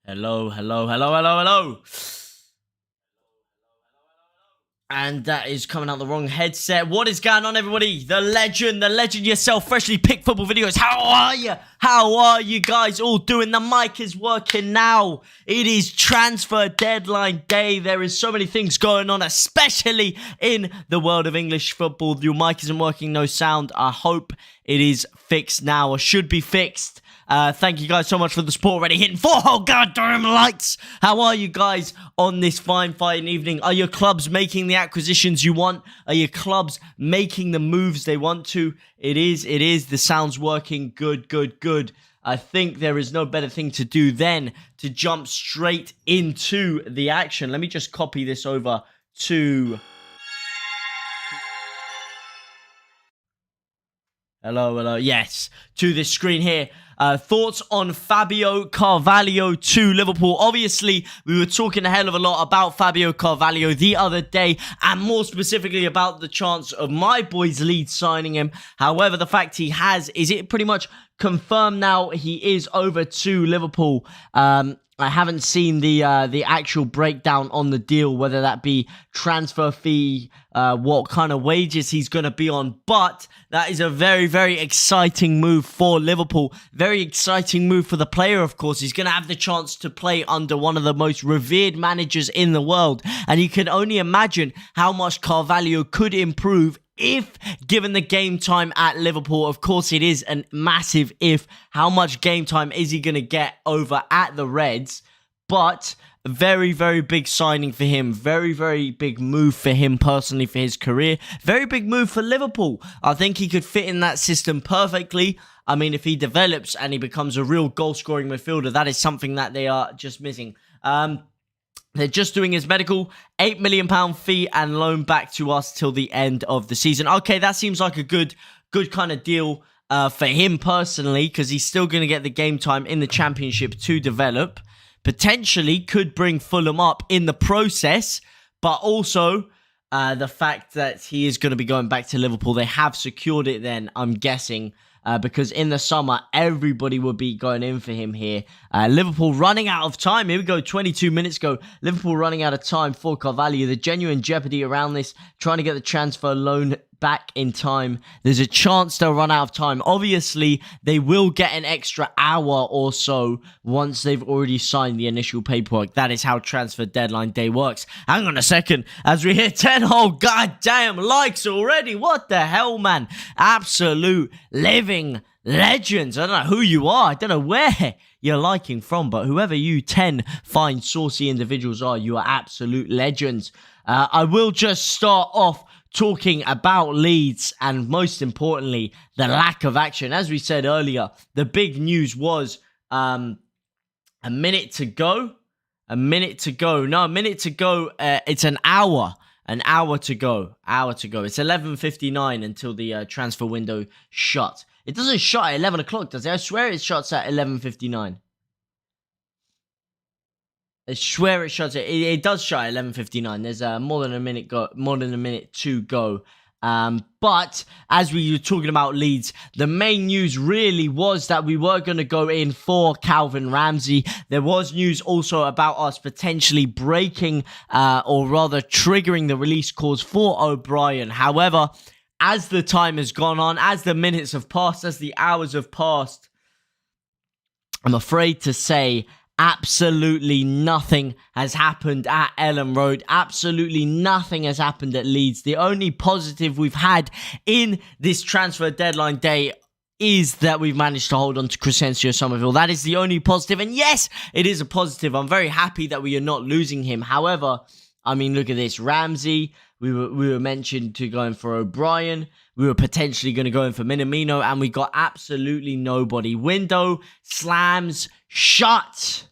Hello, hello, hello, hello, hello. And that is coming out the wrong headset. What is going on, everybody? The legend yourself, freshly picked football videos. How are you? How are you guys all doing? The mic is working now. It is transfer deadline day. There is so many things going on, especially in the world of English football. Your mic isn't working, no sound. I hope it is fixed now, or should be fixed. Thank you guys so much for the support already. Hitting 4 whole goddamn likes. How are you guys on this fine fighting evening? Are your clubs making the acquisitions you want? Are your clubs making the moves they want to? It is. The sound's working. Good. I think there is no better thing to do than to jump straight into the action. Let me just copy this over to... Hello, yes, to this screen here. Thoughts on Fabio Carvalho to Liverpool. Obviously, we were talking a hell of a lot about Fabio Carvalho the other day, and more specifically about the chance of my boys Leeds signing him. However, the fact he has, is it pretty much confirmed now he is over to Liverpool? I haven't seen the actual breakdown on the deal, whether that be transfer fee, what kind of wages he's going to be on, but that is a very exciting move for Liverpool. Very exciting move for the player, of course. He's going to have the chance to play under one of the most revered managers in the world, and you can only imagine how much Carvalho could improve if given the game time at Liverpool. Of course, it is a massive if. How much game time is he going to get over at the Reds? But very big signing for him. Very big move for him personally, for his career. Very big move for Liverpool. I think he could fit in that system perfectly. I mean, if he develops and he becomes a real goal-scoring midfielder, that is something that they are just missing. They're just doing his medical, £8 million fee and loan back to us till the end of the season. Okay, that seems like a good kind of deal for him personally, because he's still going to get the game time in the Championship to develop. Potentially could bring Fulham up in the process, but also the fact that he is going to be going back to Liverpool. They have secured it then, I'm guessing. Because in the summer, everybody will be going in for him here. Liverpool running out of time. Here we go, 22 minutes ago. Liverpool running out of time for Carvalho. The genuine jeopardy around this, trying to get the transfer loan back in time. There's a chance they'll run out of time. Obviously, they will get an extra hour or so once they've already signed the initial paperwork. That is how transfer deadline day works. Hang on a second. As we hit 10 whole goddamn likes already. What the hell, man? Absolute living legends. I don't know who you are. I don't know where you're liking from, but whoever you 10 fine saucy individuals are, you are absolute legends. I will just start off talking about Leeds and, most importantly, the lack of action. As we said earlier, the big news was a minute to go. It's an hour to go. It's 11:59 until the transfer window shut. It doesn't shut at 11 o'clock, does it? I swear it shuts at 11:59. I swear it shuts. It does shut at 11:59. There's more than a minute to go. But as we were talking about Leeds, the main news really was that we were going to go in for Calvin Ramsey. There was news also about us potentially breaking, or rather triggering the release clause for O'Brien. However, as the time has gone on, as the minutes have passed, as the hours have passed, I'm afraid to say absolutely nothing has happened at Ellen Road. Absolutely nothing has happened at Leeds. The only positive we've had in this transfer deadline day is that we've managed to hold on to Crescencio Somerville. That is the only positive. And yes, it is a positive. I'm very happy that we are not losing him. However, I mean, look at this. Ramsey, we were mentioned to go in for O'Brien. We were potentially going to go in for Minamino, and we got absolutely nobody. Window slams shut.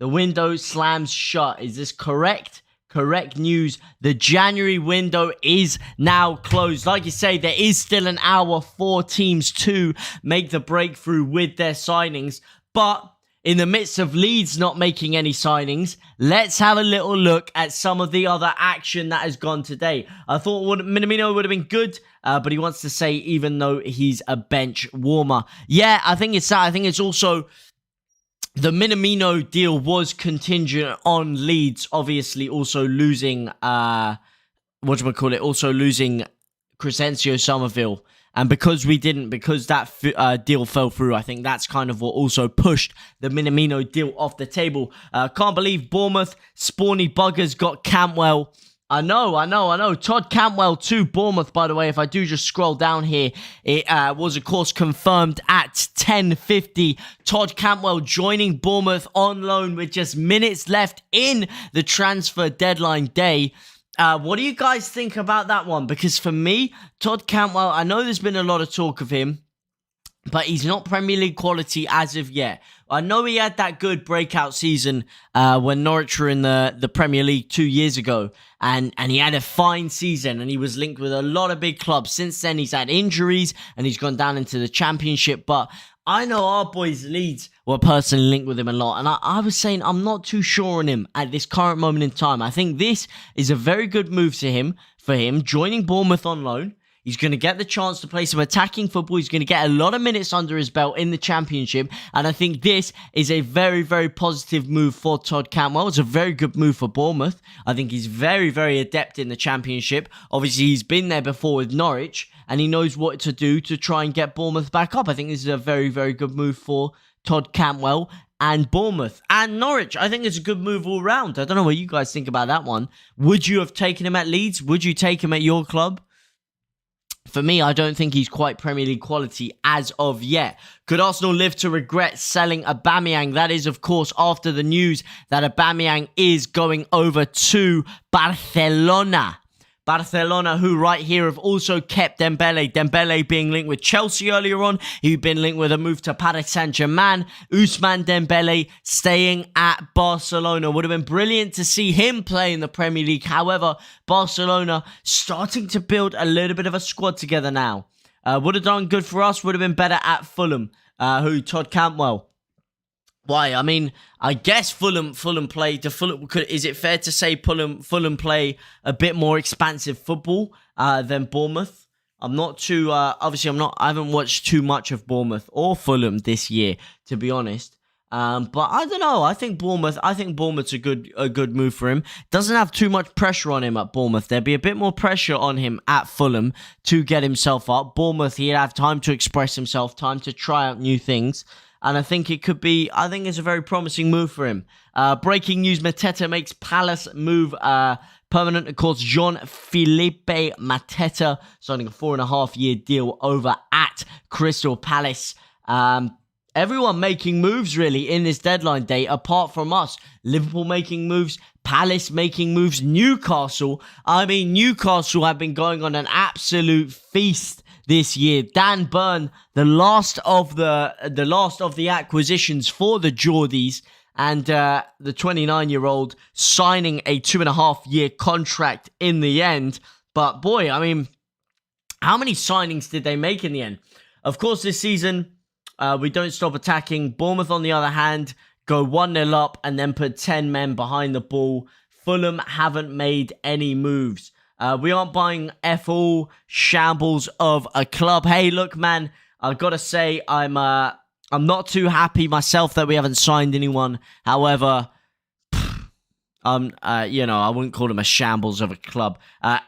The window slams shut. Is this correct? Correct news. The January window is now closed. Like you say, there is still an hour for teams to make the breakthrough with their signings. But in the midst of Leeds not making any signings, let's have a little look at some of the other action that has gone today. I thought Minamino would have been good, but he wants to say even though he's a bench warmer. Yeah, I think it's that. I think it's also the Minamino deal was contingent on Leeds obviously also losing, also losing Crescencio Somerville. And because that deal fell through, I think that's kind of what also pushed the Minamino deal off the table. Can't believe Bournemouth, spawny buggers, got Cantwell. I know. Todd Cantwell to Bournemouth, by the way. If I do just scroll down here, it was, of course, confirmed at 10:50. Todd Cantwell joining Bournemouth on loan with just minutes left in the transfer deadline day. What do you guys think about that one? Because for me, Todd Cantwell, I know there's been a lot of talk of him, but he's not Premier League quality as of yet. I know he had that good breakout season when Norwich were in the Premier League 2 years ago, and he had a fine season, and he was linked with a lot of big clubs. Since then, he's had injuries, and he's gone down into the Championship, but I know our boys Leeds were personally linked with him a lot, and I was saying I'm not too sure on him at this current moment in time. I think this is a very good move for him, joining Bournemouth on loan. He's going to get the chance to play some attacking football. He's going to get a lot of minutes under his belt in the Championship. And I think this is a very, very positive move for Todd Cantwell. It's a very good move for Bournemouth. I think he's very, very adept in the Championship. Obviously, he's been there before with Norwich, and he knows what to do to try and get Bournemouth back up. I think this is a very, very good move for Todd Cantwell and Bournemouth. And Norwich, I think it's a good move all round. I don't know what you guys think about that one. Would you have taken him at Leeds? Would you take him at your club? For me, I don't think he's quite Premier League quality as of yet. Could Arsenal live to regret selling Aubameyang? That is, of course, after the news that Aubameyang is going over to Barcelona. Barcelona, who right here have also kept Dembele. Dembele being linked with Chelsea earlier on. He'd been linked with a move to Paris Saint-Germain. Ousmane Dembele staying at Barcelona. Would have been brilliant to see him play in the Premier League. However, Barcelona starting to build a little bit of a squad together now. Would have done good for us. Would have been better at Fulham. Todd Cantwell. Why? I mean, I guess Fulham play to Fulham. Is it fair to say Fulham play a bit more expansive football than Bournemouth? I'm not too. Obviously, I haven't watched too much of Bournemouth or Fulham this year, to be honest. But I don't know. I think Bournemouth's a good move for him. Doesn't have too much pressure on him at Bournemouth. There'd be a bit more pressure on him at Fulham to get himself up. Bournemouth, he'd have time to express himself, time to try out new things. And I think it's a very promising move for him. Breaking news, Mateta makes Palace move permanent. Of course, Jean-Philippe Mateta signing a 4.5-year deal over at Crystal Palace. Everyone making moves, really, in this deadline day, apart from us. Liverpool making moves, Palace making moves, Newcastle. I mean, Newcastle have been going on an absolute feast this year. Dan Burn, the last of the acquisitions for the Geordies, and the 29-year-old signing a 2.5-year contract in the end. But boy, I mean, how many signings did they make in the end? Of course, this season, we don't stop attacking. Bournemouth, on the other hand, go 1-0 up and then put 10 men behind the ball. Fulham haven't made any moves. We aren't buying all shambles of a club. Hey, look, man, I've got to say I'm not too happy myself that we haven't signed anyone. However, I wouldn't call them a shambles of a club.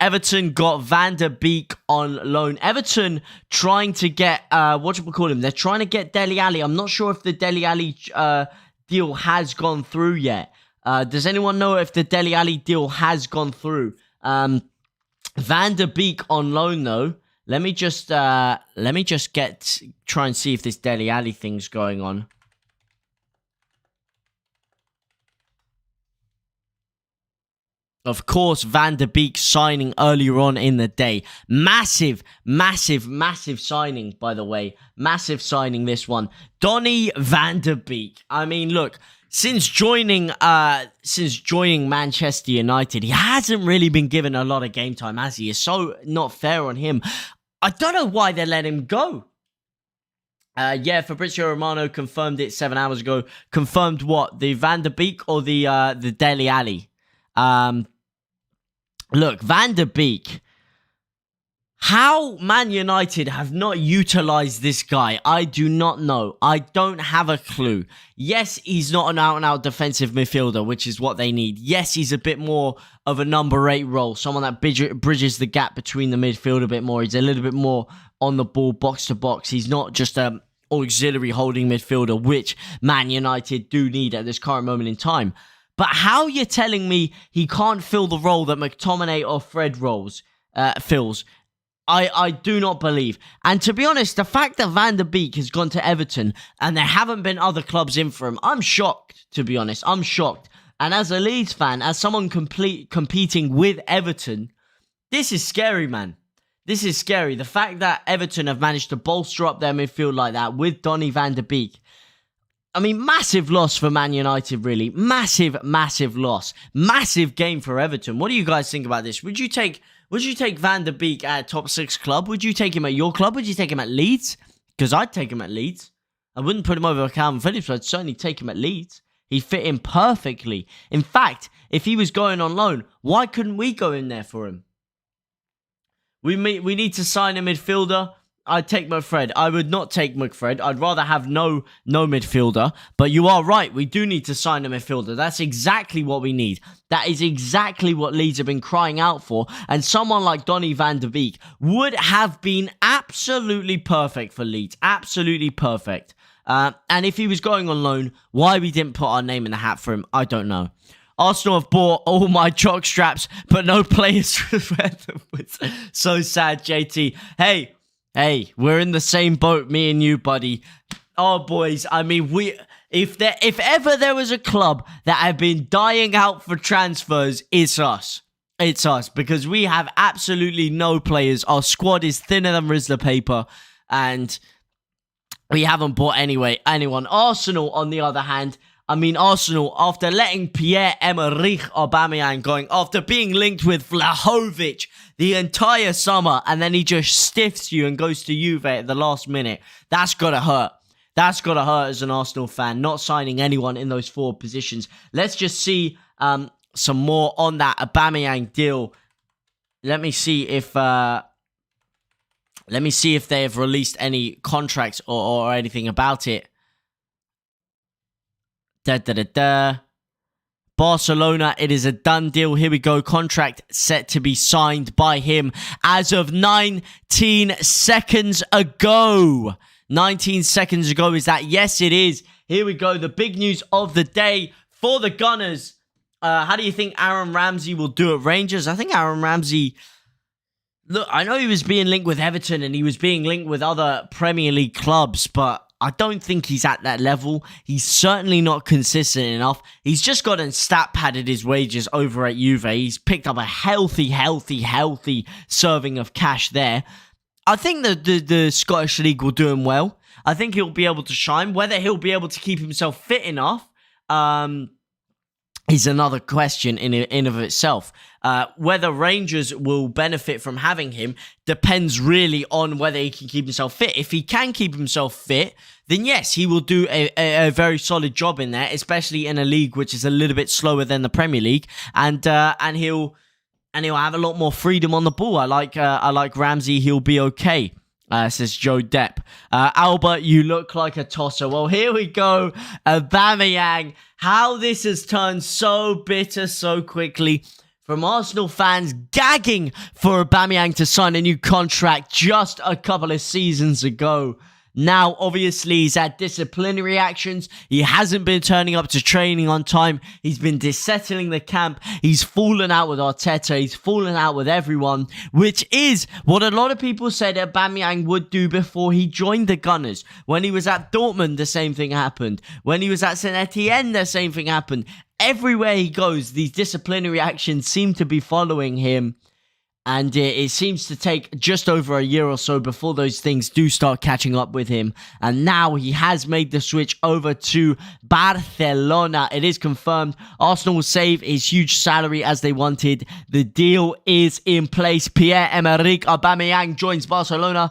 Everton got Van der Beek on loan. Everton trying to get They're trying to get Dele Alli. I'm not sure if the Dele Alli deal has gone through yet. Does anyone know if the Dele Alli deal has gone through? Van der Beek on loan though. Let me just try and see if this Dele Alli thing's going on. Of course, Van der Beek signing earlier on in the day. Massive signing, by the way. Massive signing, this one. Donny Van der Beek. I mean, look, since joining Manchester United, he hasn't really been given a lot of game time, has he? It's so not fair on him. I don't know why they let him go. Fabrizio Romano confirmed it 7 hours ago. Confirmed what? The Van der Beek or the Dele Alli? Look, Van der Beek How Man United have not utilized this guy, I do not know. I don't have a clue. Yes, he's not an out-and-out defensive midfielder, which is what they need. Yes, he's a bit more of a number 8 role, someone that bridges the gap between the midfield a bit more. He's a little bit more on the ball, box to box. He's not just an auxiliary holding midfielder, which Man United do need at this current moment in time. But how you're telling me he can't fill the role that McTominay or Fred fills? I do not believe. And to be honest, the fact that Van der Beek has gone to Everton and there haven't been other clubs in for him, I'm shocked, to be honest. I'm shocked. And as a Leeds fan, as someone competing with Everton, this is scary, man. This is scary. The fact that Everton have managed to bolster up their midfield like that with Donny van der Beek. I mean, massive loss for Man United, really. Massive, massive loss. Massive game for Everton. What do you guys think about this? Would you take Van der Beek at a top 6 club? Would you take him at your club? Would you take him at Leeds? Because I'd take him at Leeds. I wouldn't put him over Calvin Phillips, but I'd certainly take him at Leeds. He fit in perfectly. In fact, if he was going on loan, why couldn't we go in there for him? We need to sign a midfielder. I'd take McFred. I would not take McFred. I'd rather have no midfielder. But you are right. We do need to sign a midfielder. That's exactly what we need. That is exactly what Leeds have been crying out for. And someone like Donny van der Beek would have been absolutely perfect for Leeds. Absolutely perfect. And if he was going on loan, why we didn't put our name in the hat for him, I don't know. Arsenal have bought all my jock straps, but no players to wear them with. So sad, JT. Hey, we're in the same boat, me and you, buddy. Oh, boys, I mean, if ever there was a club that have been dying out for transfers, it's us. It's us, because we have absolutely no players. Our squad is thinner than Rizzler paper, and we haven't bought anyone. Arsenal, on the other hand, I mean, Arsenal, after letting Pierre-Emerick Aubameyang going, after being linked with Vlahovic the entire summer, and then he just stiffs you and goes to Juve at the last minute, that's got to hurt. That's got to hurt as an Arsenal fan, not signing anyone in those 4 positions. Let's just see some more on that Aubameyang deal. Let me see if they have released any contracts or anything about it. Barcelona, it is a done deal. Here we go. Contract set to be signed by him as of 19 seconds ago. 19 seconds ago is that? Yes, it is. Here we go. The big news of the day for the Gunners. How do you think Aaron Ramsey will do at Rangers? I think Aaron Ramsey... Look, I know he was being linked with Everton and he was being linked with other Premier League clubs, but I don't think he's at that level. He's certainly not consistent enough. He's just got and stat padded his wages over at Juve. He's picked up a healthy serving of cash there. I think the Scottish League will do him well. I think he'll be able to shine. Whether he'll be able to keep himself fit enough is another question in of itself. Whether Rangers will benefit from having him depends really on whether he can keep himself fit. If he can keep himself fit, then yes, he will do a very solid job in there, especially in a league which is a little bit slower than the Premier League, and he'll have a lot more freedom on the ball. I like Ramsey. He'll be okay. Says Joe Depp. Albert, you look like a tosser. Well, here we go. Aubameyang. How this has turned so bitter so quickly. From Arsenal fans gagging for Aubameyang to sign a new contract just a couple of seasons ago. Now, obviously, he's had disciplinary actions. He hasn't been turning up to training on time. He's been dissettling the camp. He's fallen out with Arteta. He's fallen out with everyone, which is what a lot of people said Aubameyang would do before he joined the Gunners. When he was at Dortmund, the same thing happened. When he was at St Etienne, the same thing happened. Everywhere he goes, these disciplinary actions seem to be following him. And it seems to take just over a year or so before those things do start catching up with him. And now he has made the switch over to Barcelona. It is confirmed. Arsenal will save his huge salary as they wanted. The deal is in place. Pierre-Emerick Aubameyang joins Barcelona.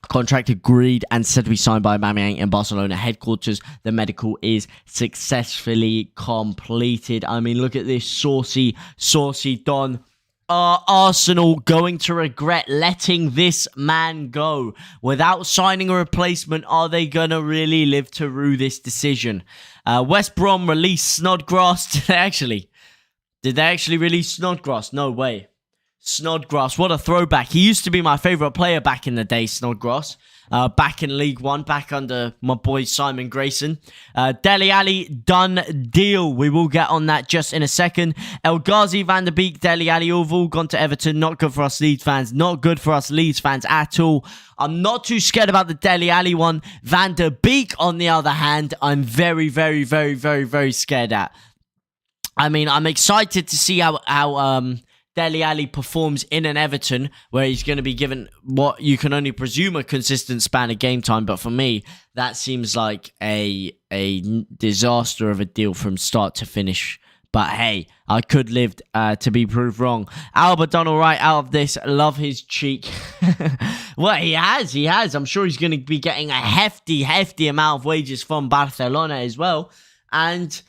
Contract agreed and said to be signed by Aubameyang in Barcelona headquarters. The medical is successfully completed. I mean, look at this saucy Don. are Arsenal going to regret letting this man go? Without signing a replacement, are they going to really live to rue this decision? West Brom released Snodgrass. Did they actually release Snodgrass? No way. Snodgrass, what a throwback. He used to be my favourite player back in the day, Snodgrass. Back in League One, back under my boy Simon Grayson. Dele Alli, done deal. We will get on that just in a second. El Ghazi, Van der Beek, Dele Alli, all have all gone to Everton. Not good for us Leeds fans. Not good for us Leeds fans at all. I'm not too scared about the Dele Alli one. Van der Beek, on the other hand, I'm very, very, very, very, very scared at. I mean, I'm excited to see how Dele Alli performs in an Everton where he's going to be given what you can only presume a consistent span of game time. But for me, that seems like a disaster of a deal from start to finish. But hey, I could live to be proved wrong. Alba done all right out of this. Love his cheek. Well, he has. I'm sure he's going to be getting a hefty amount of wages from Barcelona as well. And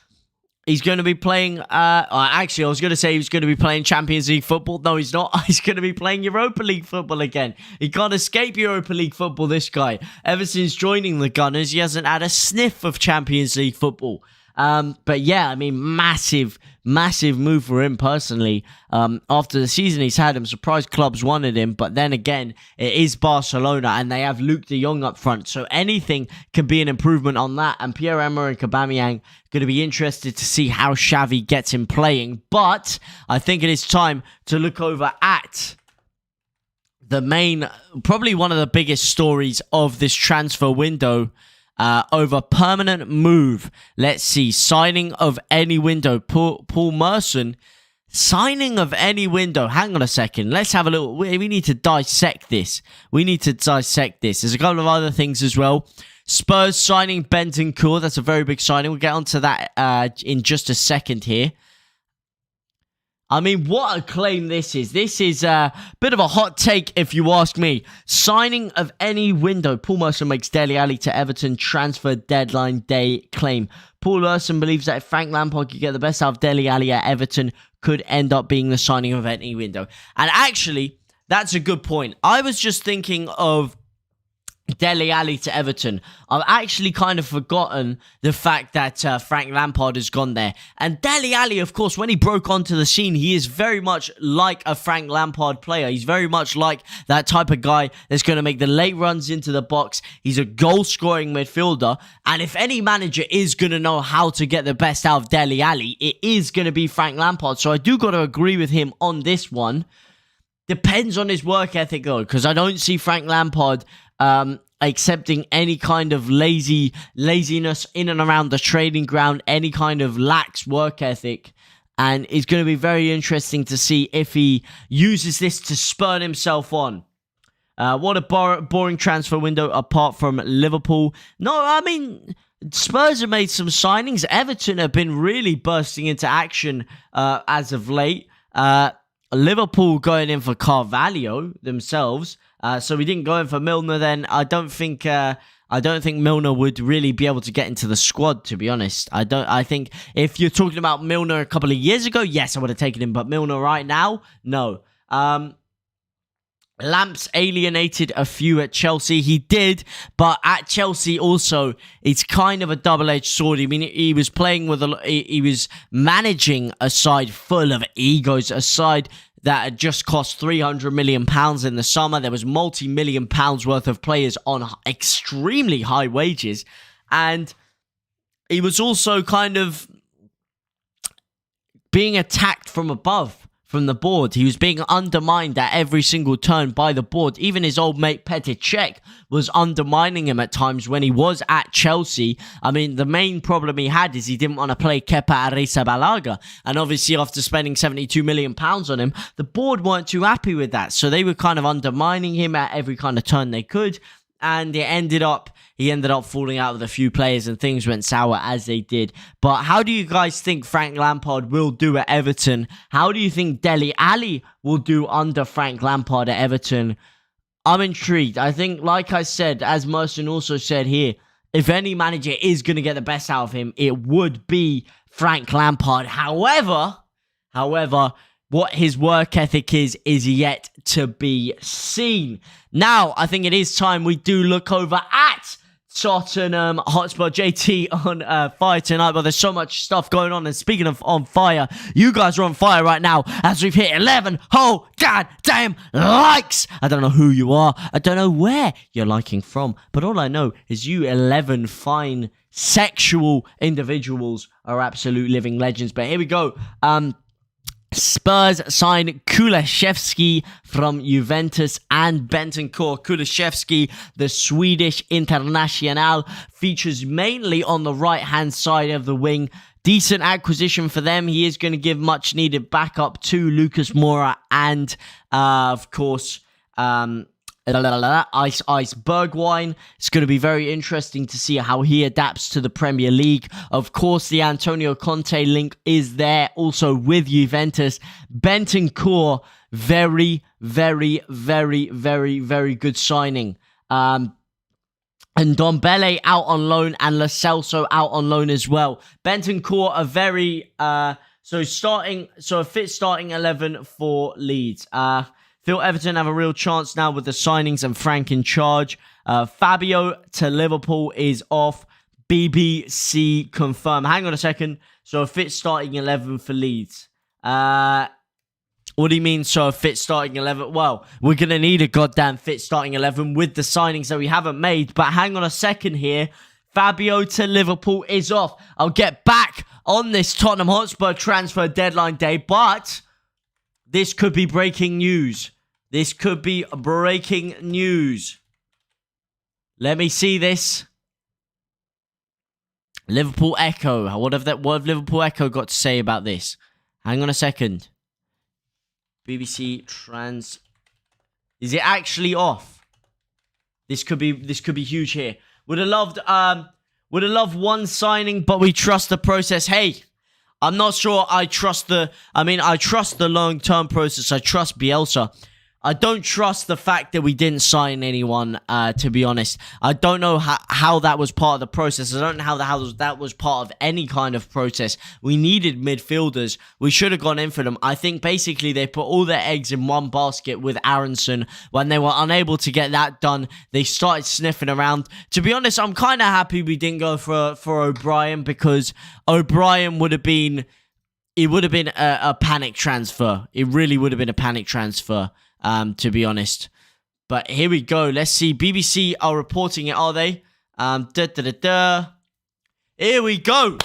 he's going to be playing, actually, I was going to say he was going to be playing Champions League football. No, he's not. He's going to be playing Europa League football again. He can't escape Europa League football, this guy. Ever since joining the Gunners, he hasn't had a sniff of Champions League football. But yeah, I mean, massive move for him personally. After the season he's had, I'm surprised clubs wanted him. But then again, it is Barcelona and they have Luke de Jong up front. So anything can be an improvement on that. And Pierre-Emerick Aubameyang, going to be interested to see how Xavi gets him playing. But I think it is time to look over at the main, probably one of the biggest stories of this transfer window. Over permanent move. Let's see. Signing of any window. Paul Merson. Signing of any window. Hang on a second. Let's have a little... We need to dissect this. There's a couple of other things as well. Spurs signing Bentancur. That's a very big signing. We'll get onto that in just a second here. I mean, what a claim this is. This is a bit of a hot take, if you ask me. Signing of any window. Paul Merson makes Dele Alli to Everton transfer deadline day claim. Paul Merson believes that if Frank Lampard could get the best out of Dele Alli at Everton, could end up being the signing of any window. And actually, that's a good point. I was just thinking of Dele Alli to Everton. I've actually kind of forgotten the fact that Frank Lampard has gone there. And Dele Alli, of course, when he broke onto the scene, he is very much like a Frank Lampard player. He's very much like that type of guy that's going to make the late runs into the box. He's a goal-scoring midfielder. And if any manager is going to know how to get the best out of Dele Alli, it is going to be Frank Lampard. So I do got to agree with him on this one. Depends on his work ethic, though, because I don't see Frank Lampard accepting any kind of laziness in and around the training ground, any kind of lax work ethic. And it's going to be very interesting to see if he uses this to spur himself on. What a boring transfer window apart from Liverpool. No, I mean, Spurs have made some signings. Everton have been really bursting into action as of late. Liverpool going in for Carvalho themselves. So we didn't go in for Milner then. I don't think Milner would really be able to get into the squad, to be honest. I think if you're talking about Milner a couple of years ago, yes, I would have taken him. But Milner right now, no. Lamps alienated a few at Chelsea. He did, but at Chelsea also, it's kind of a double-edged sword. I mean, he was playing with he was managing a side full of egos, a side that had just cost £300 million in the summer. There was multi-million pounds worth of players on extremely high wages. And he was also kind of being attacked from above, from the board. He was being undermined at every single turn by the board. Even his old mate Petr Cech was undermining him at times when he was at Chelsea. I mean, the main problem he had is he didn't want to play Kepa Arrizabalaga. And obviously, after spending £72 million on him, the board weren't too happy with that. So they were kind of undermining him at every kind of turn they could. And he ended up falling out with a few players and things went sour as they did. But how do you guys think Frank Lampard will do at Everton? How do you think Dele Alli will do under Frank Lampard at Everton? I'm intrigued. I think, like I said, as Merson also said here, if any manager is going to get the best out of him, it would be Frank Lampard. However, what his work ethic is yet to be seen. Now, I think it is time we do look over at Tottenham Hotspur. JT on fire tonight, but there's so much stuff going on. And speaking of on fire, you guys are on fire right now as we've hit 11 whole goddamn likes. I don't know who you are. I don't know where you're liking from, but all I know is you 11 fine sexual individuals are absolute living legends. But here we go. Spurs sign Kulusevski from Juventus and Bentancur. Kulusevski, the Swedish international, features mainly on the right-hand side of the wing. Decent acquisition for them. He is going to give much-needed backup to Lucas Moura and, of course, Ice Bergwijn. It's going to be very interesting to see how he adapts to the Premier League. Of course, the Antonio Conte link is there also with Juventus. Bentancur, very, very, very, very, very good signing. And Ndombele out on loan and Lo Celso out on loan as well. Bentancur, a very a fit starting 11 for Leeds. Feel Everton have a real chance now with the signings and Frank in charge. Fabio to Liverpool is off. BBC confirmed. Hang on a second. So a fit starting 11 for Leeds. What do you mean, so a fit starting 11? Well, we're going to need a goddamn fit starting 11 with the signings that we haven't made. But hang on a second here. Fabio to Liverpool is off. I'll get back on this Tottenham Hotspur transfer deadline day. But this could be breaking news. This could be breaking news. Let me see this. Liverpool Echo. What have Liverpool Echo got to say about this? Hang on a second. BBC Trans. Is it actually off? This could be huge here. Would have loved one signing, but we trust the process. Hey, I'm not sure I trust the long-term process. I trust Bielsa. I don't trust the fact that we didn't sign anyone, to be honest. I don't know how that was part of the process. I don't know how that was part of any kind of process. We needed midfielders. We should have gone in for them. I think basically they put all their eggs in one basket with Aronson. When they were unable to get that done, they started sniffing around. To be honest, I'm kind of happy we didn't go for O'Brien, because O'Brien would have been... It would have been a panic transfer. It really would have been a panic transfer. To be honest. But here we go. Let's see. BBC are reporting it, are they? Here we go.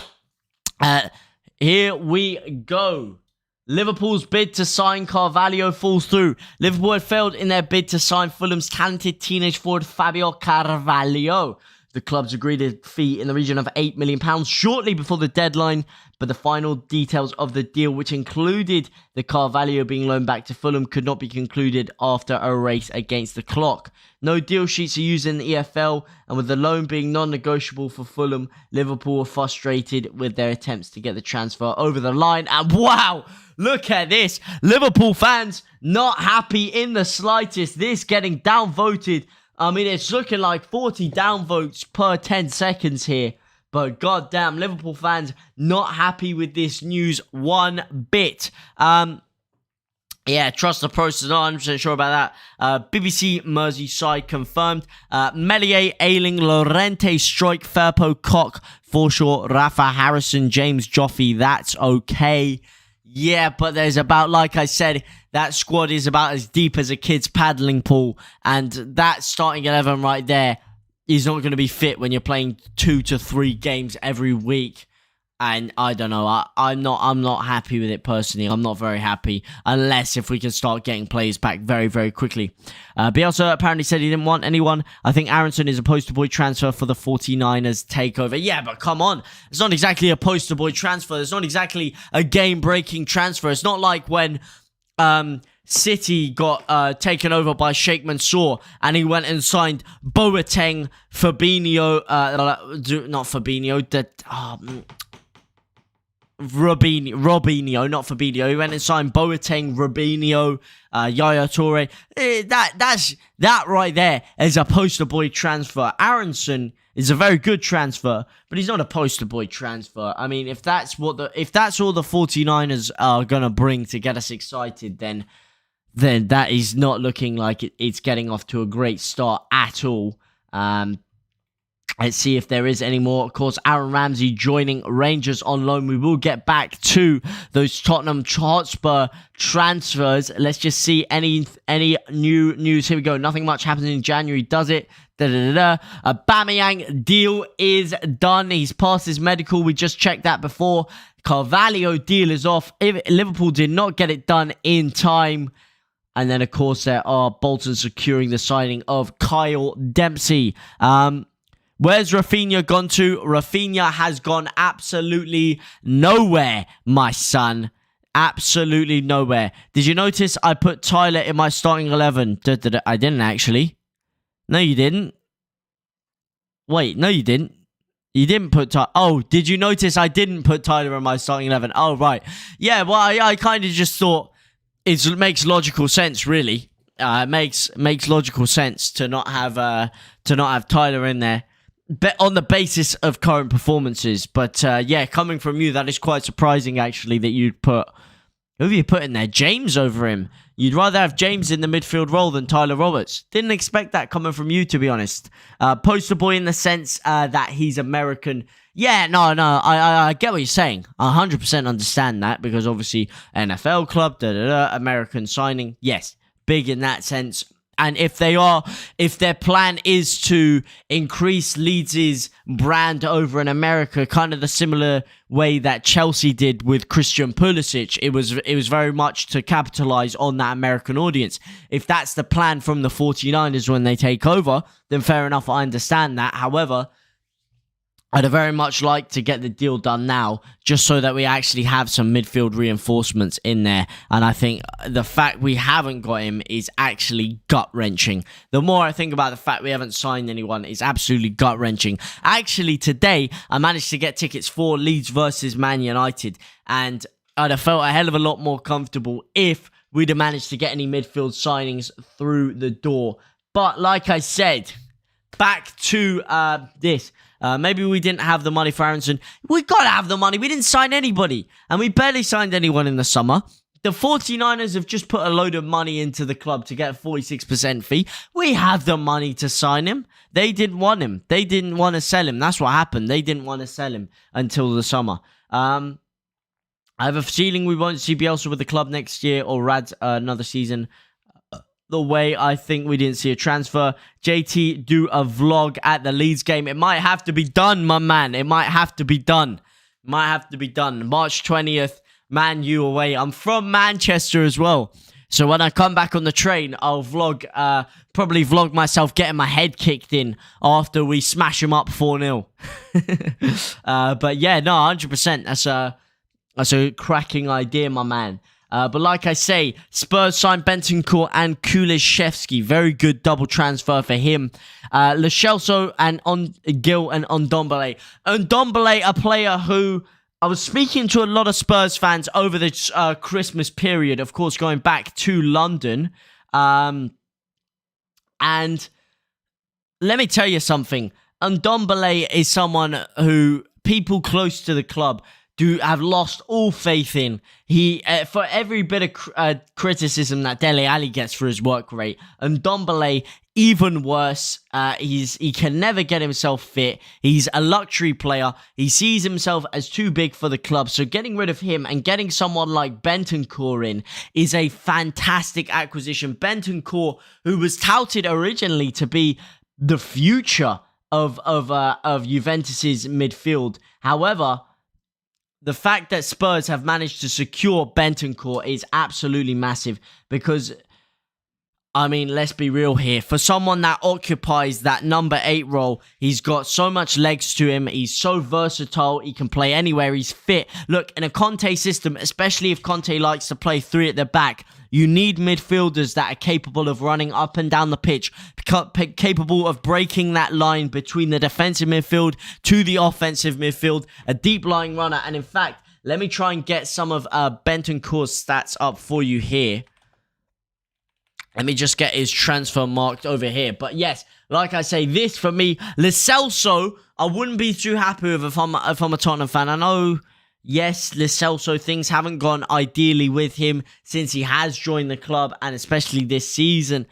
Here we go. Liverpool's bid to sign Carvalho falls through. Liverpool had failed in their bid to sign Fulham's talented teenage forward Fabio Carvalho. The clubs agreed a fee in the region of £8 million shortly before the deadline, but the final details of the deal, which included the Carvalho being loaned back to Fulham, could not be concluded after a race against the clock. No deal sheets are used in the EFL, and with the loan being non-negotiable for Fulham, Liverpool were frustrated with their attempts to get the transfer over the line. And wow, look at this. Liverpool fans not happy in the slightest. This getting downvoted. I mean, it's looking like 40 downvotes per 10 seconds here. But goddamn, Liverpool fans not happy with this news one bit. Yeah, trust the process. Not 100% sure about that. BBC Merseyside confirmed. Meslier, Ayling, Lorente, Strike, Firpo, Koch, Forshaw, Rafa, Harrison, James, Joffrey. That's okay. Yeah, but there's about, like I said, that squad is about as deep as a kid's paddling pool. And that starting 11 right there is not going to be fit when you're playing 2 to 3 games every week. And I don't know, I'm not happy with it personally. I'm not very happy, unless if we can start getting players back very, very quickly. Bielsa apparently said he didn't want anyone. I think Aronson is a poster boy transfer for the 49ers takeover. Yeah, but come on. It's not exactly a poster boy transfer. It's not exactly a game-breaking transfer. It's not like when City got taken over by Sheikh Mansour and he went and signed Boateng, Fabinho, not Fabinho, Robinho, not Fabinho. He went and signed Boateng, Robinho, Yaya Toure. That right there is a poster boy transfer. Aronson is a very good transfer, but he's not a poster boy transfer. I mean, if that's all the 49ers are gonna bring to get us excited, then that is not looking like it's getting off to a great start at all. Let's see if there is any more. Of course, Aaron Ramsey joining Rangers on loan. We will get back to those Tottenham Hotspur transfers. Let's just see any new news. Here we go. Nothing much happens in January, does it? Aubameyang deal is done. He's passed his medical. We just checked that before. Carvalho deal is off. Liverpool did not get it done in time. And then, of course, there are Bolton securing the signing of Kyle Dempsey. Where's Rafinha gone to? Rafinha has gone absolutely nowhere, my son. Absolutely nowhere. Did you notice I put Tyler in my starting 11? I didn't, actually. No, you didn't. Wait, no, you didn't. You didn't put Tyler. Oh, did you notice I didn't put Tyler in my starting 11? Oh, right. Yeah, well, I kind of just thought it makes logical sense, really. It makes logical sense to not have Tyler in there. On the basis of current performances. But, yeah, coming from you, that is quite surprising, actually, that you'd put... Who have you put in there? James over him. You'd rather have James in the midfield role than Tyler Roberts. Didn't expect that coming from you, to be honest. Poster boy in the sense that he's American. Yeah, no, I get what you're saying. I 100% understand that, because obviously NFL club, American signing. Yes, big in that sense. And if their plan is to increase Leeds' brand over in America, kind of the similar way that Chelsea did with Christian Pulisic, it was very much to capitalize on that American audience. If that's the plan from the 49ers when they take over, then fair enough, I understand that. However, I'd very much like to get the deal done now, just so that we actually have some midfield reinforcements in there. And I think the fact we haven't got him is actually gut-wrenching. The more I think about the fact we haven't signed anyone, it's absolutely gut-wrenching. Actually, today, I managed to get tickets for Leeds versus Man United, and I'd have felt a hell of a lot more comfortable if we'd have managed to get any midfield signings through the door. But like I said, back to this. Maybe we didn't have the money for Aronson. We got to have the money. We didn't sign anybody. And we barely signed anyone in the summer. The 49ers have just put a load of money into the club to get a 46% fee. We have the money to sign him. They didn't want him. They didn't want to sell him. That's what happened. They didn't want to sell him until the summer. I have a feeling we won't see Bielsa with the club next year or Rad another season. The way I think we didn't see a transfer. JT, do a vlog at the Leeds game. It might have to be done, my man. It might have to be done. Might have to be done. March 20th, Man U away. I'm from Manchester as well. So when I come back on the train, I'll vlog, probably vlog myself getting my head kicked in after we smash them up 4-0. But yeah, no, 100%. That's a cracking idea, my man. But like I say, Spurs signed Bentancur and Kulishevsky. Very good double transfer for him. Lo Celso and Gil and Ndombele. Ndombele, a player who I was speaking to a lot of Spurs fans over the Christmas period, of course, going back to London. And let me tell you something. Ndombele is someone who people close to the club have lost all faith in. He, for every bit of criticism that Dele Alli gets for his work rate, and Ndombele, even worse, he can never get himself fit. He's a luxury player. He sees himself as too big for the club. So getting rid of him and getting someone like Bentancur in is a fantastic acquisition. Bentancur, who was touted originally to be the future of Juventus's midfield. However, the fact that Spurs have managed to secure Bentancur is absolutely massive because, I mean, let's be real here. For someone that occupies that number 8 role, he's got so much legs to him. He's so versatile. He can play anywhere. He's fit. Look, in a Conte system, especially if Conte likes to play 3 at the back, you need midfielders that are capable of running up and down the pitch, capable of breaking that line between the defensive midfield to the offensive midfield, a deep lying runner. And in fact, Let me try and get some of Bentancur's stats up for you here. Let me just get his transfer marked over here. But yes, like I say, this for me, Lo Celso, I wouldn't be too happy with if I'm a Tottenham fan. I know, yes, Lo Celso, things haven't gone ideally with him since he has joined the club, and especially this season.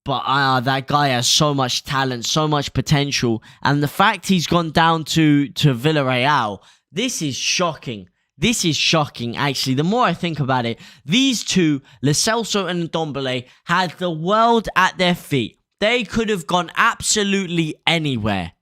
But that guy has so much talent, so much potential. And the fact he's gone down to Villarreal, this is shocking. This is shocking, actually. The more I think about it, these two, Lo Celso and Ndombele, had the world at their feet. They could have gone absolutely anywhere.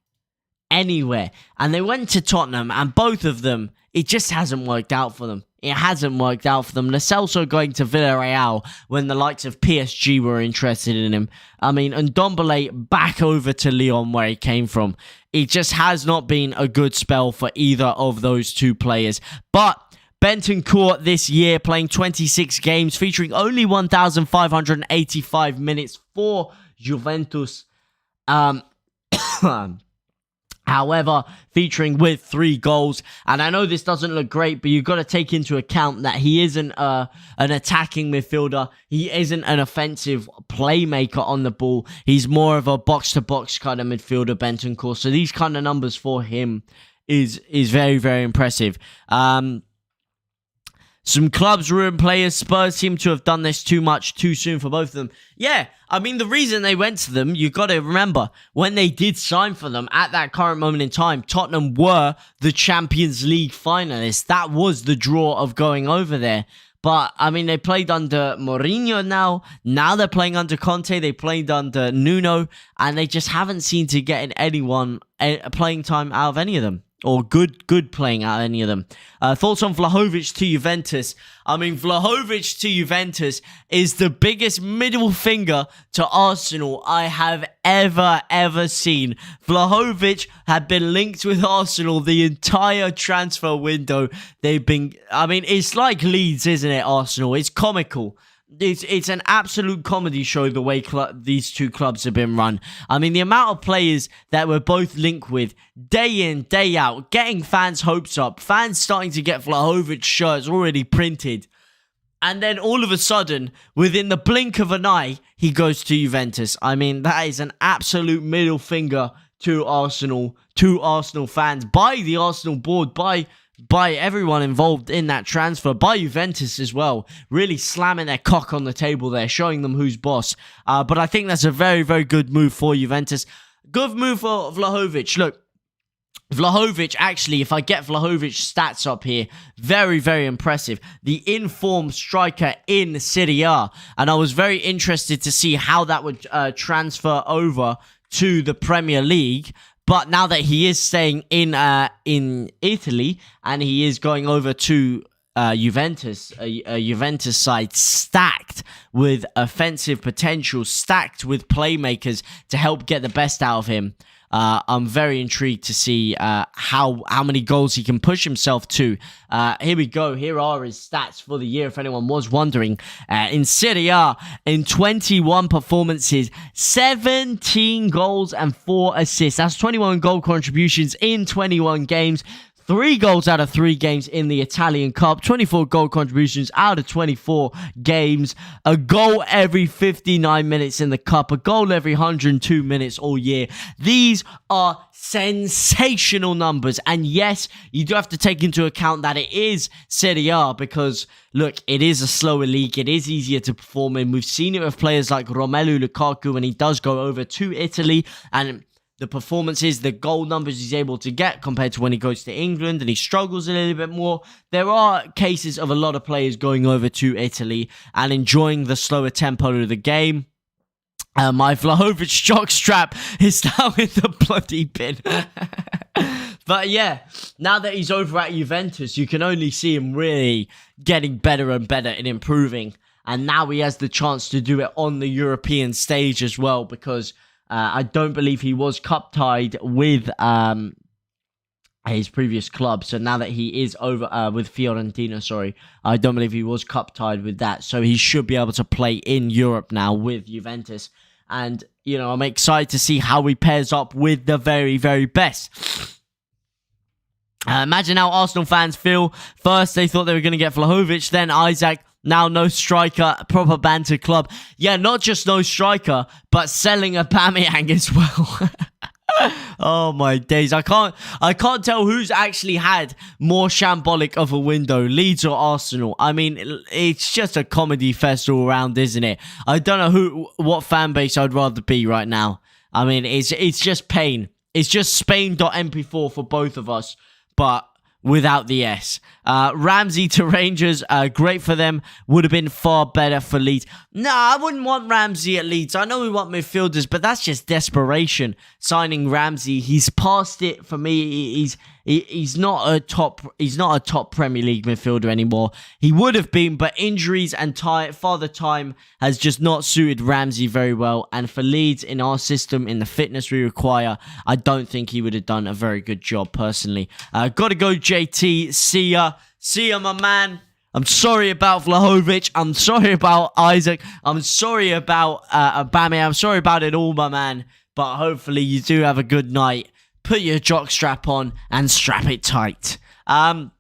Anywhere. And they went to Tottenham, and both of them, it just hasn't worked out for them. It hasn't worked out for them. Lo Celso going to Villarreal when the likes of PSG were interested in him. I mean, Ndombele back over to Lyon where he came from. It just has not been a good spell for either of those two players. But Bentancur this year playing 26 games, featuring only 1,585 minutes for Juventus. However, featuring with 3 goals. And I know this doesn't look great, but you've got to take into account that he isn't an attacking midfielder. He isn't an offensive playmaker on the ball. He's more of a box-to-box kind of midfielder, Bentancur. So these kind of numbers for him is very, very impressive. Some clubs ruin players. Spurs seem to have done this too much, too soon for both of them. Yeah, I mean, the reason they went to them, you've got to remember, when they did sign for them, at that current moment in time, Tottenham were the Champions League finalists. That was the draw of going over there. But, I mean, they played under Mourinho now. Now they're playing under Conte. They played under Nuno. And they just haven't seemed to get anyone playing time out of any of them. Or good playing out of any of them. Thoughts on Vlahovic to Juventus? I mean, Vlahovic to Juventus is the biggest middle finger to Arsenal I have ever seen. Vlahovic had been linked with Arsenal the entire transfer window. I mean, it's like Leeds, isn't it, Arsenal? It's comical. It's an absolute comedy show the way these two clubs have been run. I mean, the amount of players that we're both linked with day in, day out, getting fans' hopes up, fans starting to get Vlahovic shirts already printed. And then all of a sudden, within the blink of an eye, he goes to Juventus. I mean, that is an absolute middle finger to Arsenal fans, by the Arsenal board, by everyone involved in that transfer, by Juventus as well, really slamming their cock on the table there, showing them who's boss. But I think that's a very, very good move for Juventus. Good move for Vlahovic. Look, Vlahovic, actually, if I get Vlahovic's stats up here, very, very impressive. The informed striker in Serie A. And I was very interested to see how that would transfer over to the Premier League. But now that he is staying in Italy and he is going over to Juventus, a Juventus side stacked with offensive potential, stacked with playmakers to help get the best out of him. I'm very intrigued to see how many goals he can push himself to. Here we go. Here are his stats for the year, if anyone was wondering. In Serie A, in 21 performances, 17 goals and 4 assists. That's 21 goal contributions in 21 games. 3 goals out of 3 games in the Italian Cup, 24 goal contributions out of 24 games, a goal every 59 minutes in the Cup, a goal every 102 minutes all year. These are sensational numbers, and yes, you do have to take into account that it is Serie A because, look, it is a slower league, it is easier to perform in. We've seen it with players like Romelu Lukaku when he does go over to Italy, and the performances, the goal numbers he's able to get compared to when he goes to England and he struggles a little bit more. There are cases of a lot of players going over to Italy and enjoying the slower tempo of the game. My Vlahovic jockstrap is now in the bloody bin. But yeah, now that he's over at Juventus, you can only see him really getting better and better and improving. And now he has the chance to do it on the European stage as well, because I don't believe he was cup tied with his previous club. So now that he is over with Fiorentina, I don't believe he was cup tied with that. So he should be able to play in Europe now with Juventus. And, you know, I'm excited to see how he pairs up with the very, very best. Imagine how Arsenal fans feel. First, they thought they were going to get Vlahovic, then Isaac. Now no striker, proper banter club. Yeah, not just no striker, but selling Aubameyang as well. Oh my days. I can't tell who's actually had more shambolic of a window, Leeds or Arsenal. I mean, it's just a comedy fest all around, isn't it? I don't know what fan base I'd rather be right now. I mean, it's just pain. It's just Spain.mp4 for both of us, but without the S. Ramsey to Rangers, great for them. Would have been far better for Leeds. No, I wouldn't want Ramsey at Leeds. I know we want midfielders, but that's just desperation. Signing Ramsey, he's past it for me. He's not a top Premier League midfielder anymore. He would have been, but injuries and father time has just not suited Ramsey very well. And for Leeds, in our system, in the fitness we require, I don't think he would have done a very good job personally. Got to go JT. See ya. See ya, my man. I'm sorry about Vlahovic. I'm sorry about Isaac. I'm sorry about Aubameyang. I'm sorry about it all, my man. But hopefully you do have a good night. Put your jock strap on and strap it tight. I'm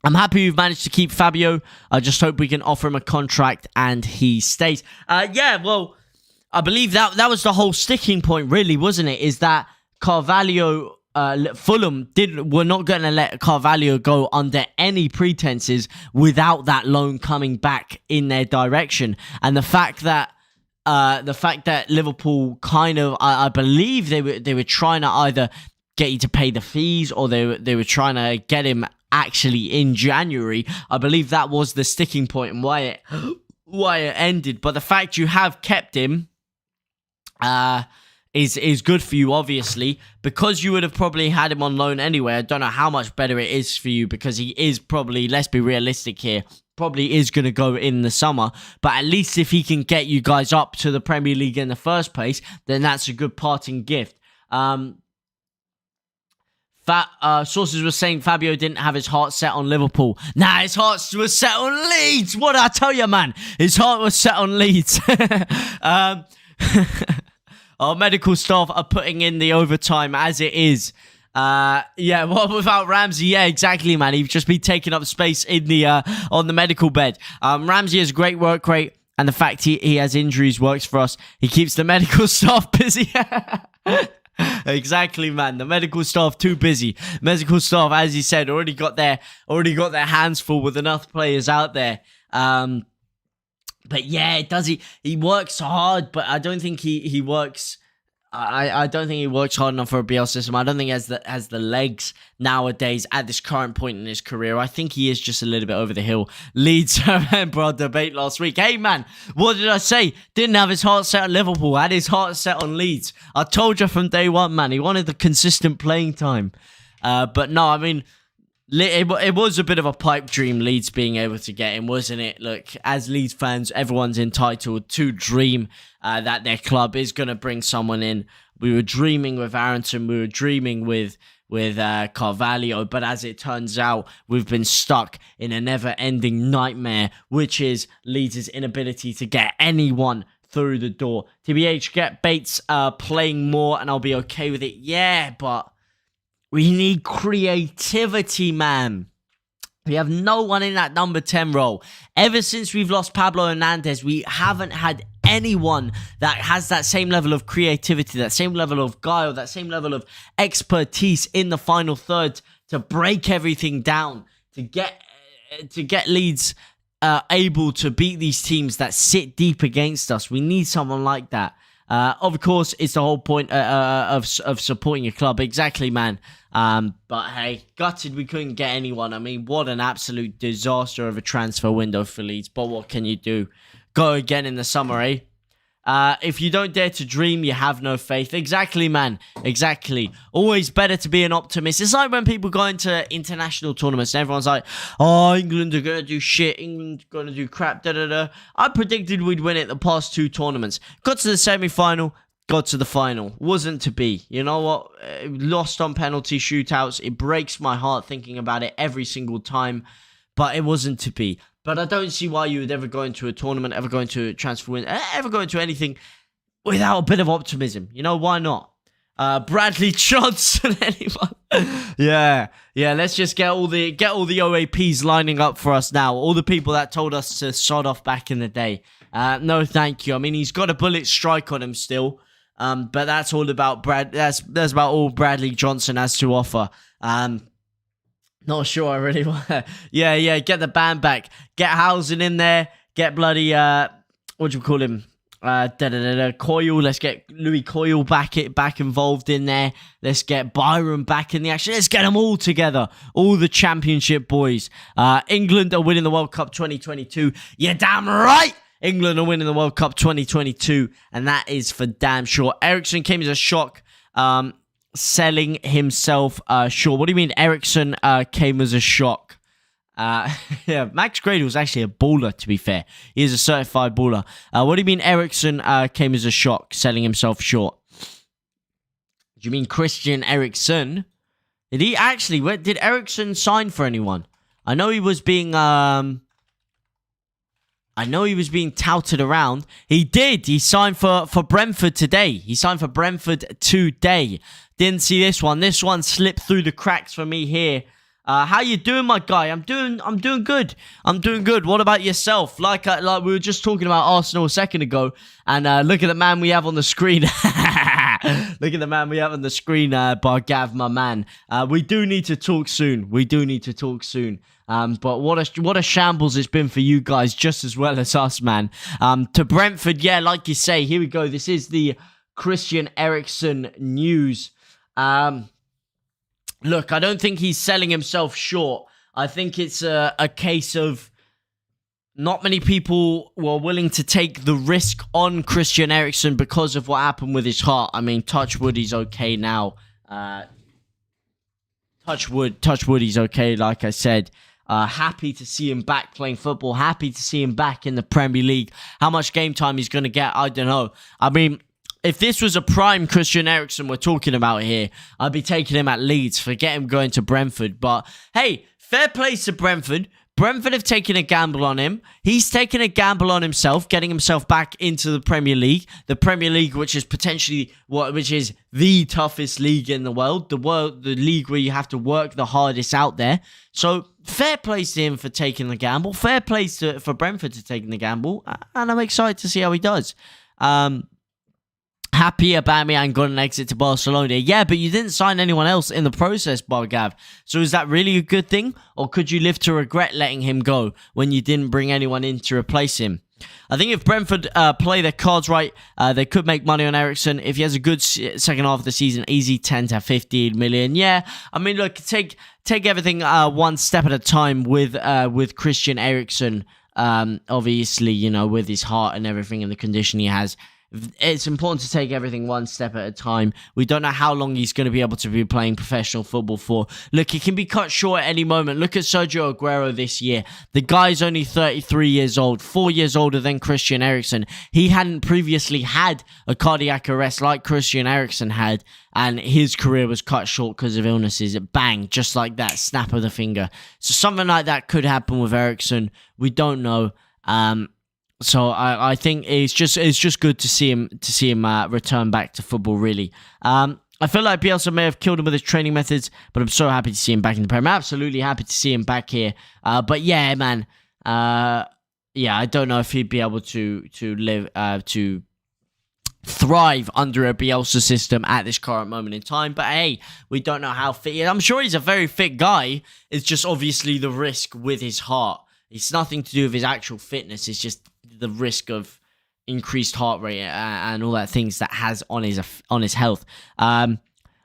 happy we've managed to keep Fabio. I just hope we can offer him a contract and he stays. Yeah, well, I believe that was the whole sticking point, really, wasn't it? Is that Carvalho, Fulham were not going to let Carvalho go under any pretenses without that loan coming back in their direction. And the fact that Liverpool kind of, I believe they were trying to either get you to pay the fees or they were trying to get him actually in January. I believe that was the sticking point and why it ended. But the fact you have kept him is good for you, obviously, because you would have probably had him on loan anyway. I don't know how much better it is for you because he is probably, let's be realistic here, probably is going to go in the summer, but at least if he can get you guys up to the Premier League in the first place, then that's a good parting gift. Sources were saying Fabio didn't have his heart set on Liverpool. Nah, his heart was set on Leeds. What did I tell you, man? His heart was set on Leeds. Our medical staff are putting in the overtime as it is. Yeah, well, without Ramsey, yeah, exactly, man. He'd just be taking up space in the on the medical bed. Ramsey has great work rate, and the fact he has injuries works for us. He keeps the medical staff busy. Exactly, man. The medical staff too busy. Medical staff, as you said, already got their hands full with enough players out there. But yeah, it does. He works hard, but I don't think he works. I don't think he works hard enough for a BL system. I don't think he has the legs nowadays at this current point in his career. I think he is just a little bit over the hill. Leeds, I remember our debate last week. Hey, man, what did I say? Didn't have his heart set on Liverpool. Had his heart set on Leeds. I told you from day one, man. He wanted the consistent playing time. But no, I mean, it was a bit of a pipe dream, Leeds being able to get him, wasn't it? Look, as Leeds fans, everyone's entitled to dream that their club is going to bring someone in. We were dreaming with Arrington, we were dreaming with Carvalho, but as it turns out, we've been stuck in a never-ending nightmare, which is Leeds' inability to get anyone through the door. TBH, get Bates playing more and I'll be okay with it. Yeah, but we need creativity, man. We have no one in that number 10 role. Ever since we've lost Pablo Hernandez, we haven't had anyone that has that same level of creativity, that same level of guile, that same level of expertise in the final third to break everything down, to get Leeds able to beat these teams that sit deep against us. We need someone like that. Of course, it's the whole point of supporting your club. Exactly, man. But hey, gutted we couldn't get anyone. I mean, what an absolute disaster of a transfer window for Leeds. But what can you do? Go again in the summer, eh? If you don't dare to dream, you have no faith. Exactly, man. Exactly. Always better to be an optimist. It's like when people go into international tournaments and everyone's like, oh, England are going to do shit. England are going to do crap. Da-da-da. I predicted we'd win it the past two tournaments. Got to the semi-final. Got to the final. Wasn't to be. You know what? Lost on penalty shootouts. It breaks my heart thinking about it every single time. But it wasn't to be. But I don't see why you would ever go into a tournament, ever go into a transfer win, ever go into anything without a bit of optimism. You know, why not? Bradley Johnson, anyone? Yeah, let's just get all the OAPs lining up for us now. All the people that told us to sod off back in the day. No, thank you. I mean, he's got a bullet strike on him still. But that's all about that's about all Bradley Johnson has to offer. Not sure I really want. Yeah, get the band back. Get Housen in there. Get bloody what do you call him? Coyle. Let's get Louis Coyle back involved in there. Let's get Byron back in the action. Let's get them all together. All the championship boys. England are winning the World Cup 2022. You're damn right. England are winning the World Cup 2022, and that is for damn sure. Eriksen came as a shock, selling himself short. What do you mean Eriksen came as a shock? Yeah, Max Gradle was actually a baller, to be fair. He is a certified baller. What do you mean Eriksen came as a shock, selling himself short? Do you mean Christian Eriksen? Did he actually... Did Eriksen sign for anyone? I know he was being... I know he was being touted around. He did. He signed for Brentford today. Didn't see this one. This one slipped through the cracks for me here. How you doing, my guy? I'm doing good. What about yourself? Like we were just talking about Arsenal a second ago, and look at the man we have on the screen. Look at the man we have on the screen, Bargav, my man. We do need to talk soon. But what a shambles it's been for you guys, just as well as us, man. To Brentford, yeah, like you say, here we go. This is the Christian Eriksen news. Look, I don't think he's selling himself short. I think it's a case of not many people were willing to take the risk on Christian Eriksen because of what happened with his heart. I mean, touch wood, he's okay now. Touch wood, he's okay, like I said. Happy to see him back playing football. Happy to see him back in the Premier League. How much game time he's going to get, I don't know. I mean, if this was a prime Christian Eriksen we're talking about here, I'd be taking him at Leeds. Forget him going to Brentford. But, hey, fair play to Brentford. Brentford have taken a gamble on him. He's taken a gamble on himself, getting himself back into the Premier League. The Premier League, which is potentially which is the toughest league in the world. The league where you have to work the hardest out there. So fair play to him for taking the gamble. Fair play for Brentford to taking the gamble. And I'm excited to see how he does. Happy Aubameyang got an exit to Barcelona. Yeah, but you didn't sign anyone else in the process, Bargav. So is that really a good thing? Or could you live to regret letting him go when you didn't bring anyone in to replace him? I think if Brentford play their cards right, they could make money on Eriksen. If he has a good second half of the season, easy 10 to 15 million. Yeah, I mean, look, take everything one step at a time with Christian Eriksen. Obviously, you know, with his heart and everything and the condition he has. It's important to take everything one step at a time. We don't know how long he's going to be able to be playing professional football for. Look, he can be cut short at any moment. Look at Sergio Aguero this year. The guy's only 33 years old, 4 years older than Christian Eriksen. He hadn't previously had a cardiac arrest like Christian Eriksen had, and his career was cut short because of illnesses. Bang, just like that, snap of the finger. So something like that could happen with Eriksen. We don't know. So I think it's just good to see him return back to football. Really, I feel like Bielsa may have killed him with his training methods, but I'm so happy to see him back in the Premier. I'm absolutely happy to see him back here. But yeah, man, yeah, I don't know if he'd be able to live to thrive under a Bielsa system at this current moment in time. But hey, we don't know how fit he is. I'm sure he's a very fit guy. It's just obviously the risk with his heart. It's nothing to do with his actual fitness. It's just the risk of increased heart rate and all that things that has on his health.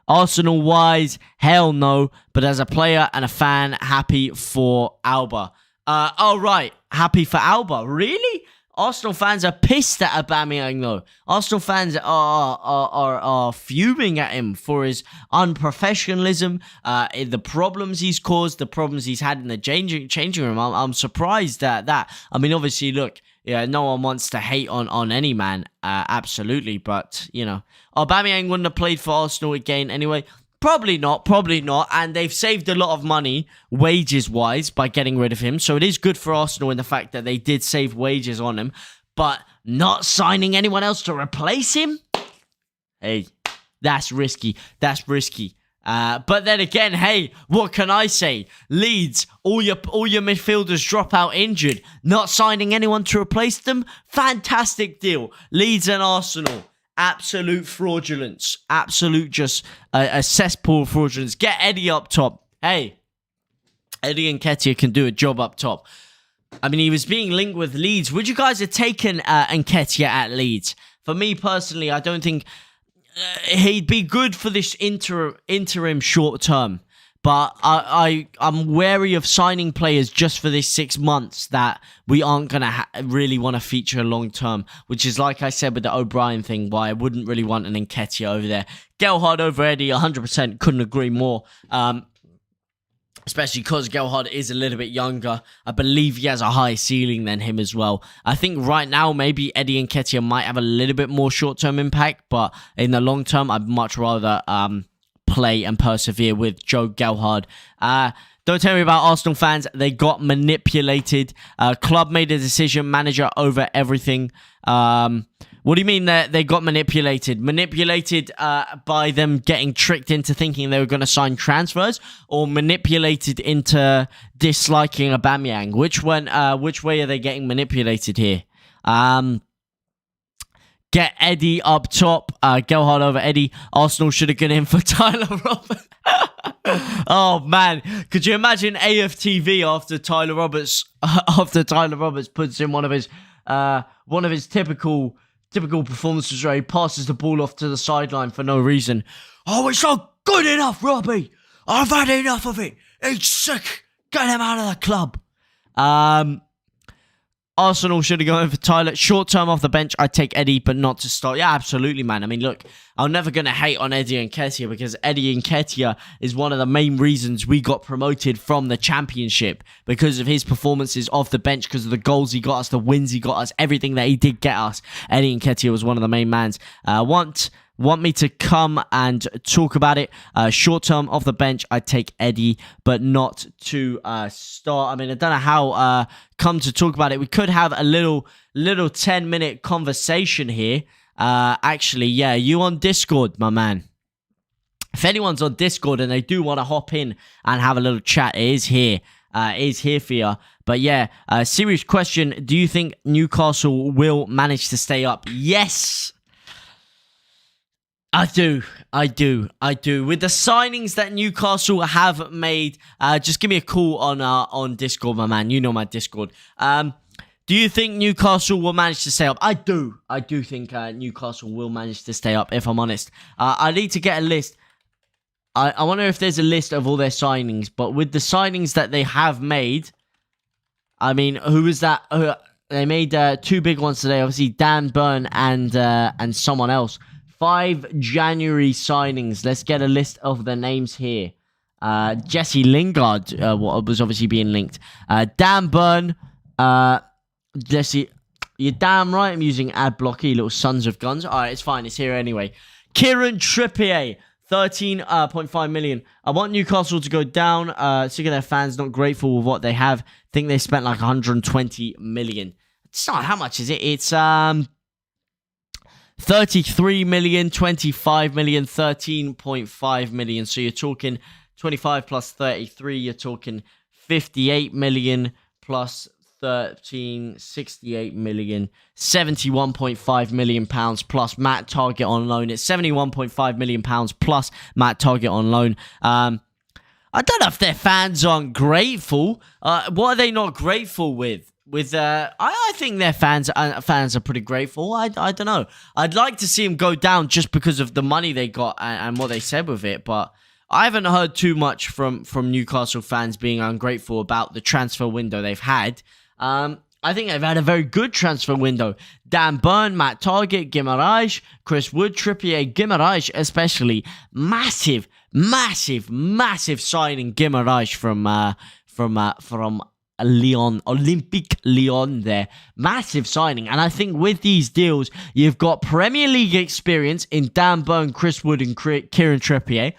Arsenal wise, hell no. But as a player and a fan, happy for Alba. Oh right, happy for Alba. Really? Arsenal fans are pissed at Aubameyang though. Arsenal fans are fuming at him for his unprofessionalism, the problems he's caused, the problems he's had in the changing room. I'm surprised at that. I mean, obviously, look, yeah, no one wants to hate on any man, absolutely. But, you know, Aubameyang wouldn't have played for Arsenal again anyway. Probably not. And they've saved a lot of money, wages-wise, by getting rid of him. So it is good for Arsenal in the fact that they did save wages on him. But not signing anyone else to replace him? Hey, that's risky. But then again, hey, what can I say? Leeds, all your midfielders drop out injured. Not signing anyone to replace them? Fantastic deal. Leeds and Arsenal, absolute fraudulence. Absolute just a cesspool of fraudulence. Get Eddie up top. Hey, Eddie Nketiah can do a job up top. I mean, he was being linked with Leeds. Would you guys have taken Nketiah at Leeds? For me personally, I don't think... he'd be good for this interim short term, but I'm wary of signing players just for this 6 months that we aren't going to really want to feature long term, which is like I said with the O'Brien thing, why I wouldn't really want an Nketiah over there. Gelhardt over Eddie, 100%, couldn't agree more. Especially because Gelhardt is a little bit younger. I believe he has a higher ceiling than him as well. I think right now, maybe Eddie Nketiah might have a little bit more short-term impact, but in the long term, I'd much rather play and persevere with Joe Gelhardt. Don't tell me about Arsenal fans. They got manipulated. Club made a decision, manager over everything. What do you mean that they got manipulated? Manipulated by them getting tricked into thinking they were going to sign transfers, or manipulated into disliking Aubameyang? Which way are they getting manipulated here? Get Eddie up top. Gelhardt over Eddie. Arsenal should have gone in for Tyler Roberts. Oh man, could you imagine AFTV after Tyler Roberts puts in one of his typical performances where he passes the ball off to the sideline for no reason. Oh, it's not good enough, Robbie. I've had enough of it. He's sick. Get him out of the club. Arsenal should have gone for Tyler. Short term off the bench, I'd take Eddie, but not to start. Yeah, absolutely, man. I mean, look, I'm never going to hate on Eddie Nketiah because Eddie Nketiah is one of the main reasons we got promoted from the Championship, because of his performances off the bench, because of the goals he got us, the wins he got us, everything that he did get us. Eddie Nketiah was one of the main mans. Want me to come and talk about it? Short term off the bench, I'd take Eddie, but not to start. I mean, I don't know how come to talk about it. We could have a little 10-minute conversation here. Actually, yeah, you on Discord, my man. If anyone's on Discord and they do want to hop in and have a little chat, it is here. It is here for you. But yeah, serious question. Do you think Newcastle will manage to stay up? Yes. I do. With the signings that Newcastle have made, just give me a call on Discord, my man. You know my Discord. Do you think Newcastle will manage to stay up? I do. I do think Newcastle will manage to stay up, if I'm honest. I need to get a list. I wonder if there's a list of all their signings. But with the signings that they have made, I mean, who is that? They made two big ones today. Obviously, Dan Burn and someone else. 5 January signings. Let's get a list of the names here. Jesse Lingard was obviously being linked. Dan Burn. Jesse, you're damn right I'm using ad blocker, you little sons of guns. Alright, it's fine. It's here anyway. Kieran Trippier. 13.5 million. I want Newcastle to go down. Sick of their fans not grateful with what they have. Think they spent like 120 million. It's not, how much is it? It's 33 million, 25 million, 13.5 million. So you're talking 25 plus 33, you're talking 58 million plus 13, 68 million, 71.5 million pounds plus Matt Target on loan. It's 71.5 million pounds plus Matt Target on loan. I don't know if their fans aren't grateful. What are they not grateful with? I think their fans are pretty grateful. I don't know. I'd like to see them go down just because of the money they got and what they said with it, but I haven't heard too much from Newcastle fans being ungrateful about the transfer window they've had. I think they've had a very good transfer window. Dan Burn, Matt Target, Guimaraes, Chris Wood, Trippier, Guimaraes especially. Massive signing Guimaraes from Lyon, Olympique Lyon there. Massive signing. And I think with these deals, you've got Premier League experience in Dan Burn, Chris Wood, and Kieran Trippier.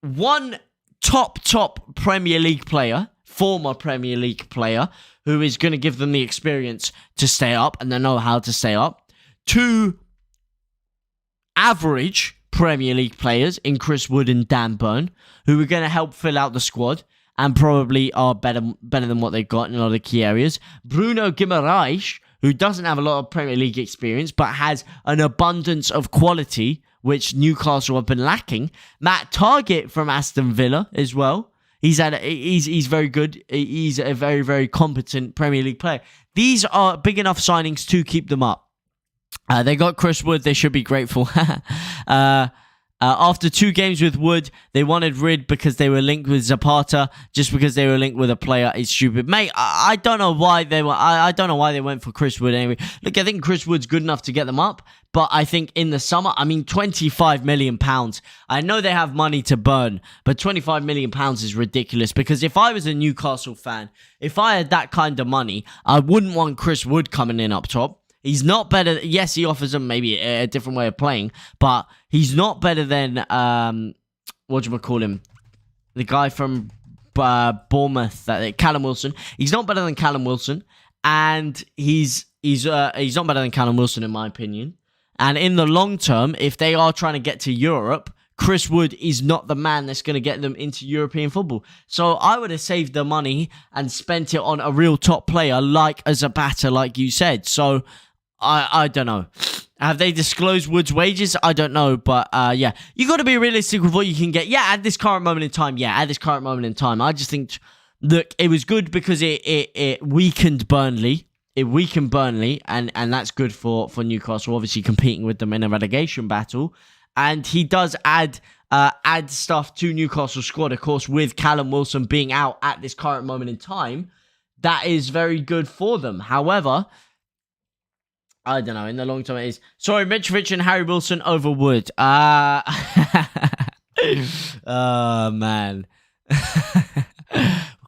One top Premier League player, former Premier League player, who is going to give them the experience to stay up and they know how to stay up. 2 average Premier League players in Chris Wood and Dan Burn, who are going to help fill out the squad and probably are better than what they've got in a lot of key areas. Bruno Guimaraes, who doesn't have a lot of Premier League experience, but has an abundance of quality, which Newcastle have been lacking. Matt Targett from Aston Villa as well. He's very good. He's a very, very competent Premier League player. These are big enough signings to keep them up. They got Chris Wood. They should be grateful. After 2 games with Wood, they wanted Rid because they were linked with Zapata. Just because they were linked with a player is stupid, mate. I don't know why they were. I don't know why they went for Chris Wood anyway. Look, I think Chris Wood's good enough to get them up, but I think in the summer, I mean, £25 million. I know they have money to burn, but £25 million is ridiculous. Because if I was a Newcastle fan, if I had that kind of money, I wouldn't want Chris Wood coming in up top. He's not better. Yes, he offers them maybe a different way of playing, but he's not better than what do you call him? The guy from Bournemouth, Callum Wilson. He's not better than Callum Wilson, and he's not better than Callum Wilson in my opinion. And in the long term, if they are trying to get to Europe, Chris Wood is not the man that's going to get them into European football. So I would have saved the money and spent it on a real top player like a Zapata, like you said. So I don't know. Have they disclosed Wood's wages? I don't know, but yeah. You got to be realistic with what you can get. Yeah, at this current moment in time. I just think, look, it was good because it weakened Burnley. It weakened Burnley, and that's good for Newcastle, obviously competing with them in a relegation battle. And he does add stuff to Newcastle's squad, of course, with Callum Wilson being out at this current moment in time. That is very good for them. However, I don't know. In the long term, it is. Sorry, Mitrovic and Harry Wilson over Wood. Oh, man.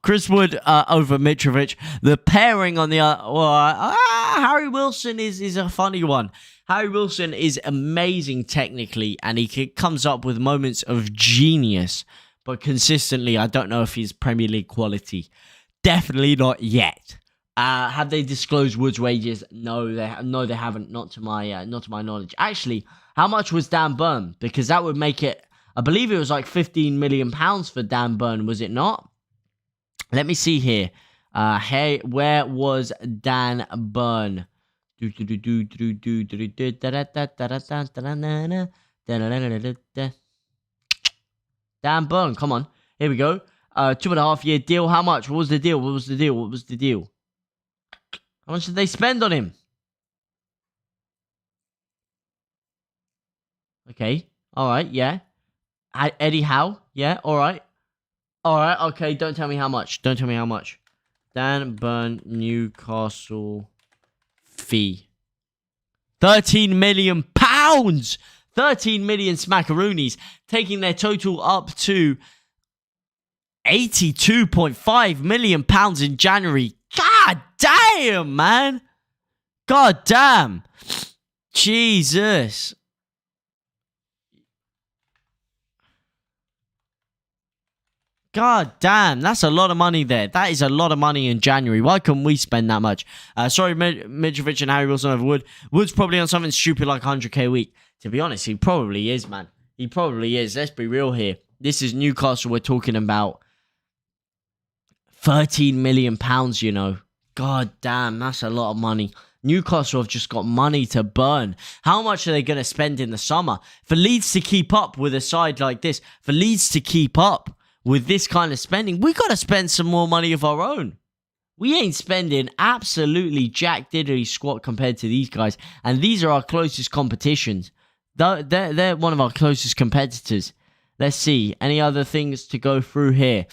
Chris Wood over Mitrovic. The pairing on the other... Harry Wilson is a funny one. Harry Wilson is amazing technically, and he comes up with moments of genius. But consistently, I don't know if he's Premier League quality. Definitely not yet. Have they disclosed Wood's wages? No, they haven't. Not to my knowledge. Actually, how much was Dan Burn? Because that would make it. I believe it was like £15 million for Dan Burn. Was it not? Let me see here. Hey, where was Dan Burn? Dan Burn, come on. Here we go. 2.5 year deal. How much? What was the deal? How much did they spend on him? Okay. All right. Yeah. Eddie Howe. Yeah. All right. Okay. Don't tell me how much. Dan Burn, Newcastle fee. £13 million. 13 million smackaroonies, taking their total up to £82.5 million in January. God damn, man. God damn. Jesus. God damn, that's a lot of money there. That is a lot of money in January. Why couldn't we spend that much? Sorry, Mitrovic and Harry Wilson over Wood. Wood's probably on something stupid like 100k a week. To be honest, he probably is, man. He probably is. Let's be real here. This is Newcastle we're talking about. £13 million, you know. God damn, that's a lot of money. Newcastle have just got money to burn. How much are they going to spend in the summer? For Leeds to keep up with a side like this, for Leeds to keep up with this kind of spending, we got to spend some more money of our own. We ain't spending absolutely jack diddly squat compared to these guys. And these are our closest competitions. They're one of our closest competitors. Let's see. Any other things to go through here?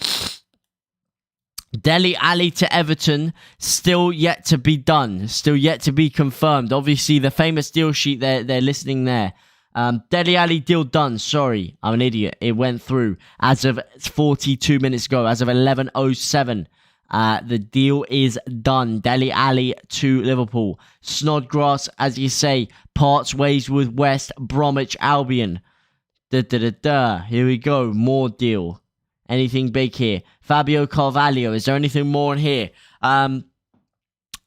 Dele Alli to Everton, still yet to be done. Still yet to be confirmed. Obviously, the famous deal sheet, they're listening there. Dele Alli deal done. Sorry, I'm an idiot. It went through as of 42 minutes ago, as of 11:07. The deal is done. Dele Alli to Liverpool. Snodgrass, as you say, parts ways with West Bromwich Albion. Here we go. More deal. Anything big here? Fabio Carvalho. Is there anything more in here?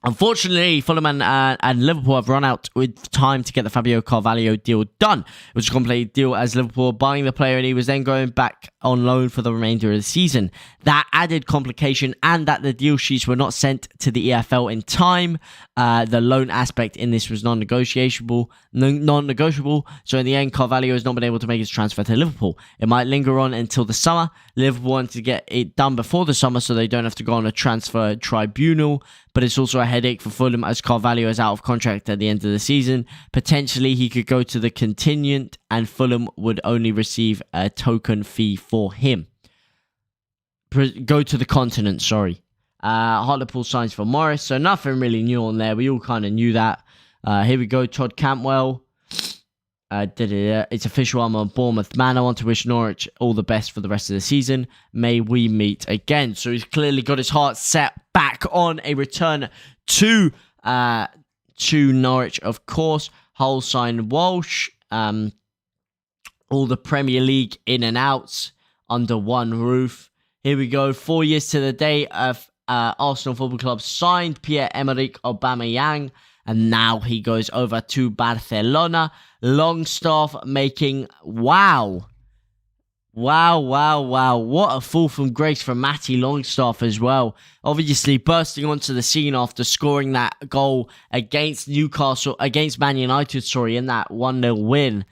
Unfortunately, Fulham and Liverpool have run out with time to get the Fabio Carvalho deal done. It was a complete deal as Liverpool were buying the player and he was then going back on loan for the remainder of the season. That added complication and that the deal sheets were not sent to the EFL in time. The loan aspect in this was non-negotiable. So in the end, Carvalho has not been able to make his transfer to Liverpool. It might linger on until the summer. Liverpool wanted to get it done before the summer so they don't have to go on a transfer tribunal. But it's also a headache for Fulham as Carvalho is out of contract at the end of the season. Potentially, he could go to the contingent and Fulham would only receive a token fee for him. Go to the continent, sorry. Hartlepool signs for Morris, so nothing really new on there. We all kind of knew that. Here we go, Todd Cantwell. It's official, I'm on Bournemouth. Man, I want to wish Norwich all the best for the rest of the season. May we meet again. So he's clearly got his heart set back on a return to Norwich, of course. Hull signed Walsh. All the Premier League in and outs under one roof. Here we go. 4 years to the day of Arsenal Football Club signed Pierre-Emerick Aubameyang. And now he goes over to Barcelona. Longstaff making... Wow. What a fall from grace from Matty Longstaff as well. Obviously bursting onto the scene after scoring that goal against Man United, in that 1-0 win.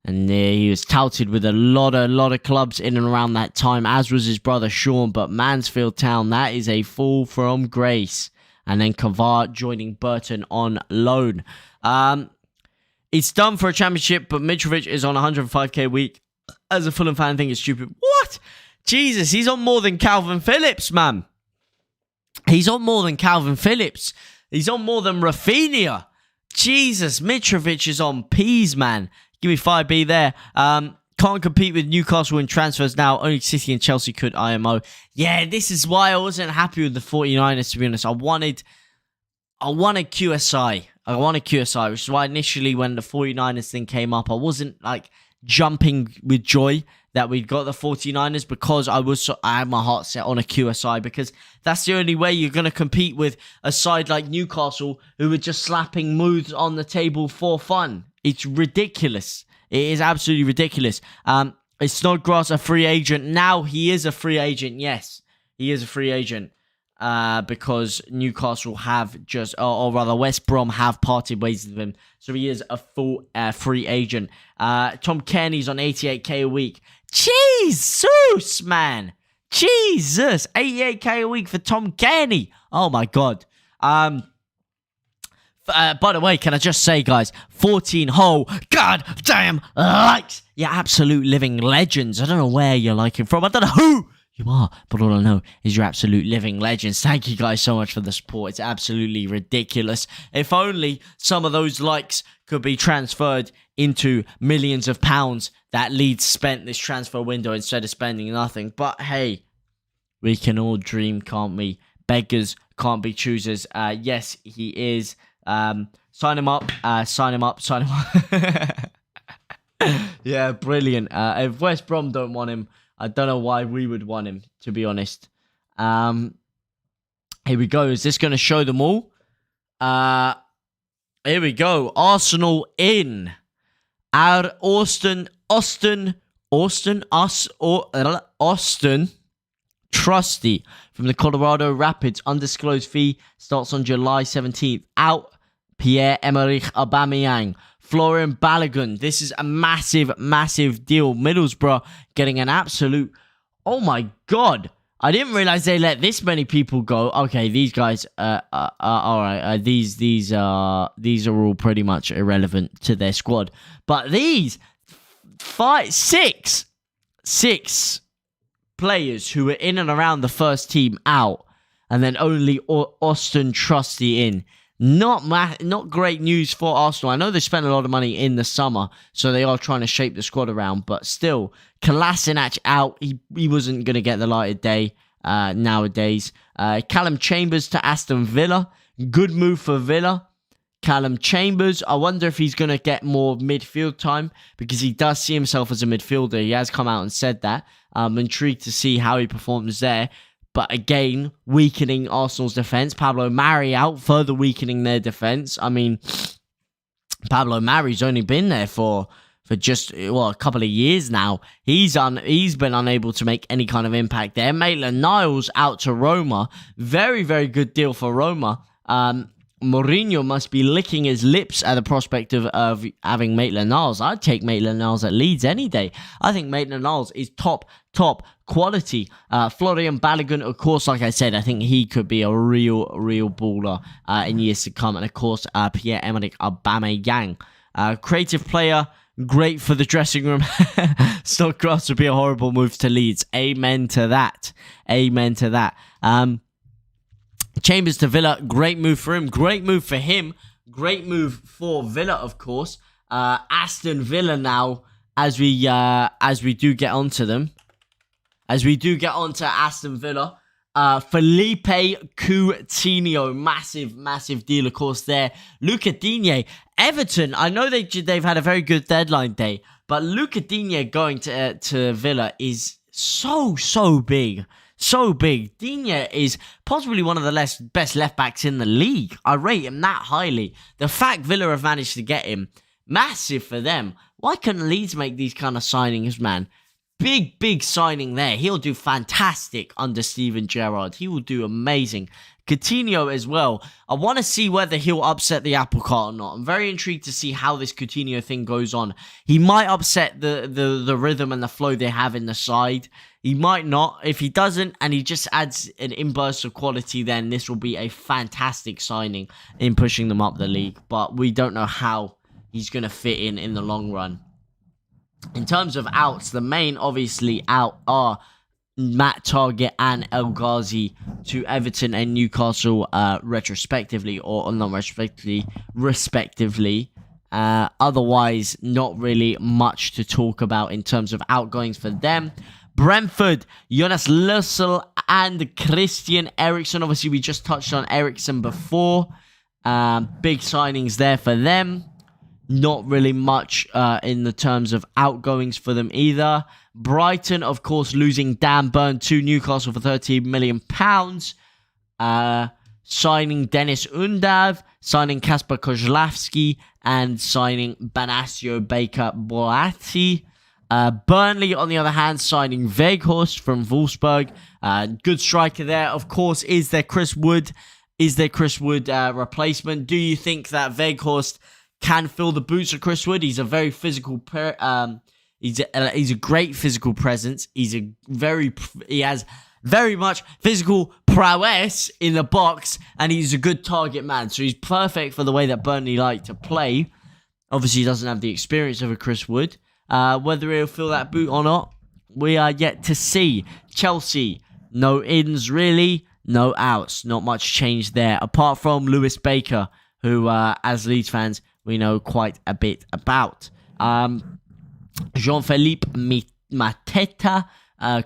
And he was touted with a lot of clubs in and around that time, as was his brother Sean. But Mansfield Town, that is a fall from grace. And then Kavar joining Burton on loan. It's done for a championship, but Mitrovic is on 105k a week. As a Fulham fan, I think it's stupid. What? Jesus, he's on more than Calvin Phillips, man. He's on more than Calvin Phillips. He's on more than Rafinha. Jesus, Mitrovic is on peas, man. Give me 5B there. Can't compete with Newcastle in transfers now. Only City and Chelsea could IMO. Yeah, this is why I wasn't happy with the 49ers, to be honest. I wanted QSI. Which is why initially when the 49ers thing came up, I wasn't like jumping with joy that we'd got the 49ers because I had my heart set on a QSI because that's the only way you're going to compete with a side like Newcastle who are just slapping moves on the table for fun. It's ridiculous. It is absolutely ridiculous. Is Snodgrass a free agent? Now he is a free agent. Yes, he is a free agent because Newcastle have or rather West Brom have parted ways with him. So he is a full free agent. Tom Kearney's on 88k a week. Jesus, man. Jesus. 88k a week for Tom Kearney. Oh, my God. By the way, can I just say, guys, 14 whole goddamn likes. You're absolute living legends. I don't know where you're liking from. I don't know who you are, but all I know is you're absolute living legends. Thank you guys so much for the support. It's absolutely ridiculous. If only some of those likes could be transferred into millions of pounds that Leeds spent this transfer window instead of spending nothing. But hey, we can all dream, can't we? Beggars can't be choosers. Yes, he is. Sign him up. Yeah, brilliant. If West Brom don't want him, I don't know why we would want him, to be honest. Here we go. Is this going to show them all? Here we go. Arsenal in. Our Austin Trusty from the Colorado Rapids. Undisclosed fee starts on July 17th. Out. Pierre-Emerick Aubameyang. Florian Balogun. This is a massive deal. Middlesbrough getting an absolute... Oh my God. I didn't realize they let this many people go. Okay, these guys all right. These are all pretty much irrelevant to their squad. But these six players who were in and around the first team out, and then only Austin Trusty in. Not great news for Arsenal. I know they spent a lot of money in the summer, so they are trying to shape the squad around, but still, Kolasinac out. He wasn't going to get the light of day nowadays. Callum Chambers to Aston Villa. Good move for Villa. Callum Chambers, I wonder if he's going to get more midfield time because he does see himself as a midfielder. He has come out and said that. I'm intrigued to see how he performs there. But again, weakening Arsenal's defence. Pablo Mari out, further weakening their defence. I mean, Pablo Mari's only been there for just, well, a couple of years now. He's been unable to make any kind of impact there. Maitland-Niles out to Roma. Very, very good deal for Roma. Mourinho must be licking his lips at the prospect of having Maitland-Niles. I'd take Maitland-Niles at Leeds any day. I think Maitland-Niles is top quality. Florian Balogun, of course, like I said, I think he could be a real baller in years to come. And of course, Pierre-Emerick Aubameyang. Creative player, great for the dressing room. Snodgrass would be a horrible move to Leeds. Amen to that. Amen to that. Chambers to Villa, great move for him, great move for him, great move for Villa, of course. Aston Villa now, as we do get onto them, as we do get onto Aston Villa, Felipe Coutinho, massive deal, of course. There, Luca Digne, Everton. I know they've had a very good deadline day, but Luca Digne going to Villa is so big. So big. Digne is possibly one of the best left backs in the league. I rate him that highly. The fact Villa have managed to get him, massive for them. Why couldn't Leeds make these kind of signings, man? Big signing there. He'll do fantastic under Steven Gerrard. He will do amazing. Coutinho as well. I want to see whether he'll upset the apple cart or not. I'm very intrigued to see how this Coutinho thing goes on. He might upset the rhythm and the flow they have in the side. He might not. If he doesn't and he just adds an inburst of quality, then this will be a fantastic signing in pushing them up the league. But we don't know how he's going to fit in the long run. In terms of outs, the main obviously out are Matt Targett and El Ghazi to Everton and Newcastle respectively. Otherwise, not really much to talk about in terms of outgoings for them. Brentford, Jonas Lössl and Christian Eriksen. Obviously, we just touched on Eriksen before. Big signings there for them. Not really much in the terms of outgoings for them either. Brighton, of course, losing Dan Burn to Newcastle for £13 million. Signing Dennis Undav, signing Kasper Kozlowski, and signing Banacio Baker Boati. Burnley, on the other hand, signing Weghorst from Wolfsburg. Good striker there, of course, is their Chris Wood. Replacement? Do you think that Weghorst can fill the boots of Chris Wood? He's a very physical he's a great physical presence. He has very much physical prowess in the box, and he's a good target man. So he's perfect for the way that Burnley like to play. Obviously, he doesn't have the experience of a Chris Wood. Whether he'll fill that boot or not, we are yet to see. Chelsea, no ins really, no outs. Not much change there, apart from Lewis Baker, who, as Leeds fans, we know quite a bit about. Jean-Philippe Mateta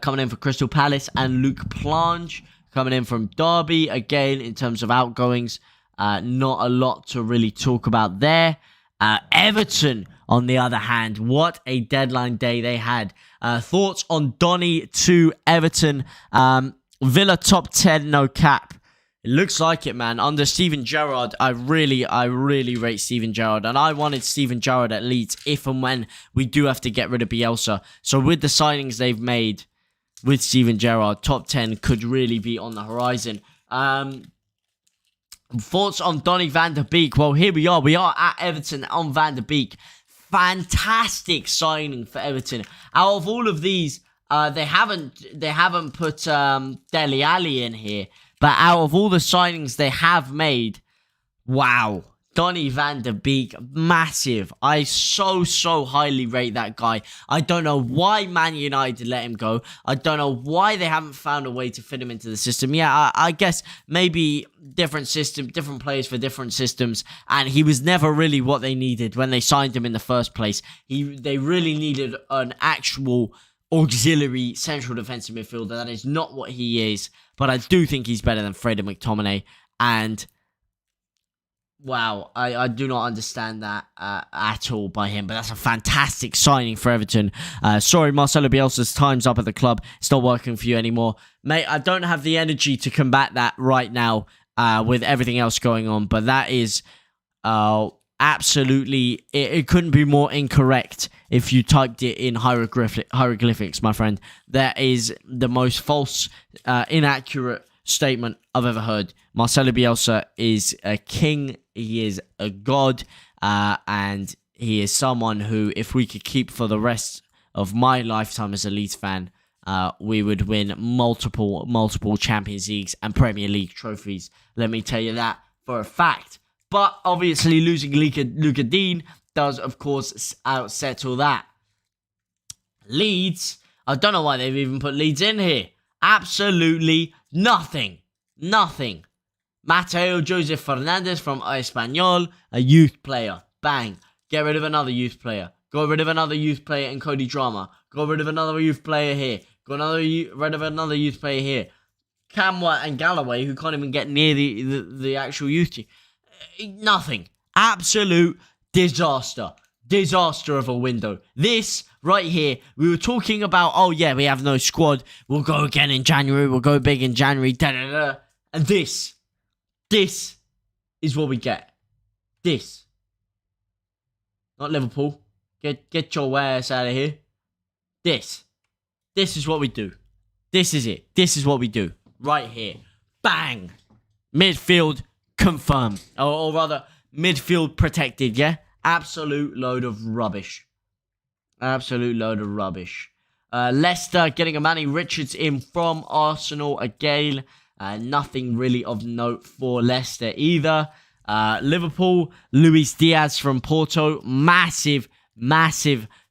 coming in for Crystal Palace, and Luke Plange coming in from Derby. Again, in terms of outgoings, not a lot to really talk about there. Everton, on the other hand, what a deadline day they had. Thoughts on Donny to Everton. Villa top 10, no cap. It looks like it, man. Under Steven Gerrard, I really rate Steven Gerrard. And I wanted Steven Gerrard at Leeds if and when we do have to get rid of Bielsa. So with the signings they've made with Steven Gerrard, top 10 could really be on the horizon. Thoughts on Donny van der Beek? Well, here we are. We are at Everton on Van der Beek. Fantastic signing for Everton. Out of all of these, they haven't put Dele Alli in here. But out of all the signings they have made, wow, Donny van der Beek, massive. I so highly rate that guy. I don't know why Man United let him go. I don't know why they haven't found a way to fit him into the system. Yeah, I guess maybe different players for different systems. And he was never really what they needed when they signed him in the first place. They really needed an actual auxiliary central defensive midfielder. That is not what he is. But I do think he's better than Freddie McTominay. And Wow, I do not understand that at all by him, but that's a fantastic signing for Everton. Sorry, Marcelo Bielsa's time's up at the club. It's not working for you anymore. Mate, I don't have the energy to combat that right now with everything else going on, but that is absolutely... It couldn't be more incorrect if you typed it in hieroglyphics, my friend. That is the most false, inaccurate statement I've ever heard. Marcelo Bielsa is a king. He is a god, and he is someone who, if we could keep for the rest of my lifetime as a Leeds fan, we would win multiple Champions Leagues and Premier League trophies. Let me tell you that for a fact. But obviously, losing Luka Dean does, of course, outsettle that. Leeds, I don't know why they've even put Leeds in here. Absolutely nothing. Nothing. Mateo Joseph Fernandez from Espanyol, a youth player. Bang. Get rid of another youth player. Got rid of another youth player in Cody Drama. Got rid of another youth player here. Rid of another youth player here. Camwa and Galloway, who can't even get near the actual youth team. Nothing. Absolute disaster. Disaster of a window. This right here, we were talking about, oh yeah, we have no squad. We'll go again in January. We'll go big in January. Da, da, da. And this is what we get. This. Not Liverpool. Get your ass out of here. This is what we do. This is it. This is what we do. Right here. Bang. Midfield confirmed. Or rather, midfield protected, yeah? Absolute load of rubbish. Absolute load of rubbish. Leicester getting Amani Richards in from Arsenal again. Nothing really of note for Leicester either. Liverpool, Luis Diaz from Porto. Massive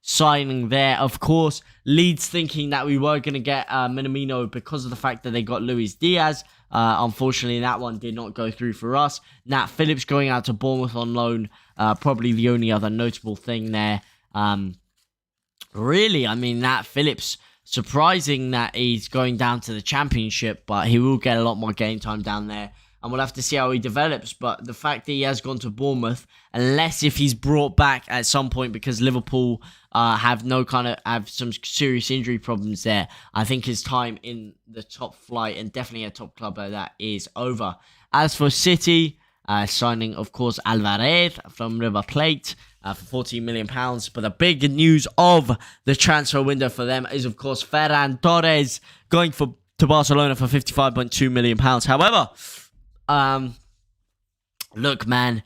signing there. Of course, Leeds thinking that we were going to get Minamino because of the fact that they got Luis Diaz. Unfortunately, that one did not go through for us. Nat Phillips going out to Bournemouth on loan. Probably the only other notable thing there. Really, I mean, Nat Phillips, surprising that he's going down to the Championship, but he will get a lot more game time down there. And we'll have to see how he develops. But the fact that he has gone to Bournemouth, unless if he's brought back at some point because Liverpool have some serious injury problems there, I think his time in the top flight and definitely a top club like that is over. As for City, signing, of course, Alvarez from River Plate for £14 million. But the big news of the transfer window for them is, of course, Ferran Torres going to Barcelona for £55.2 million. However, look, man,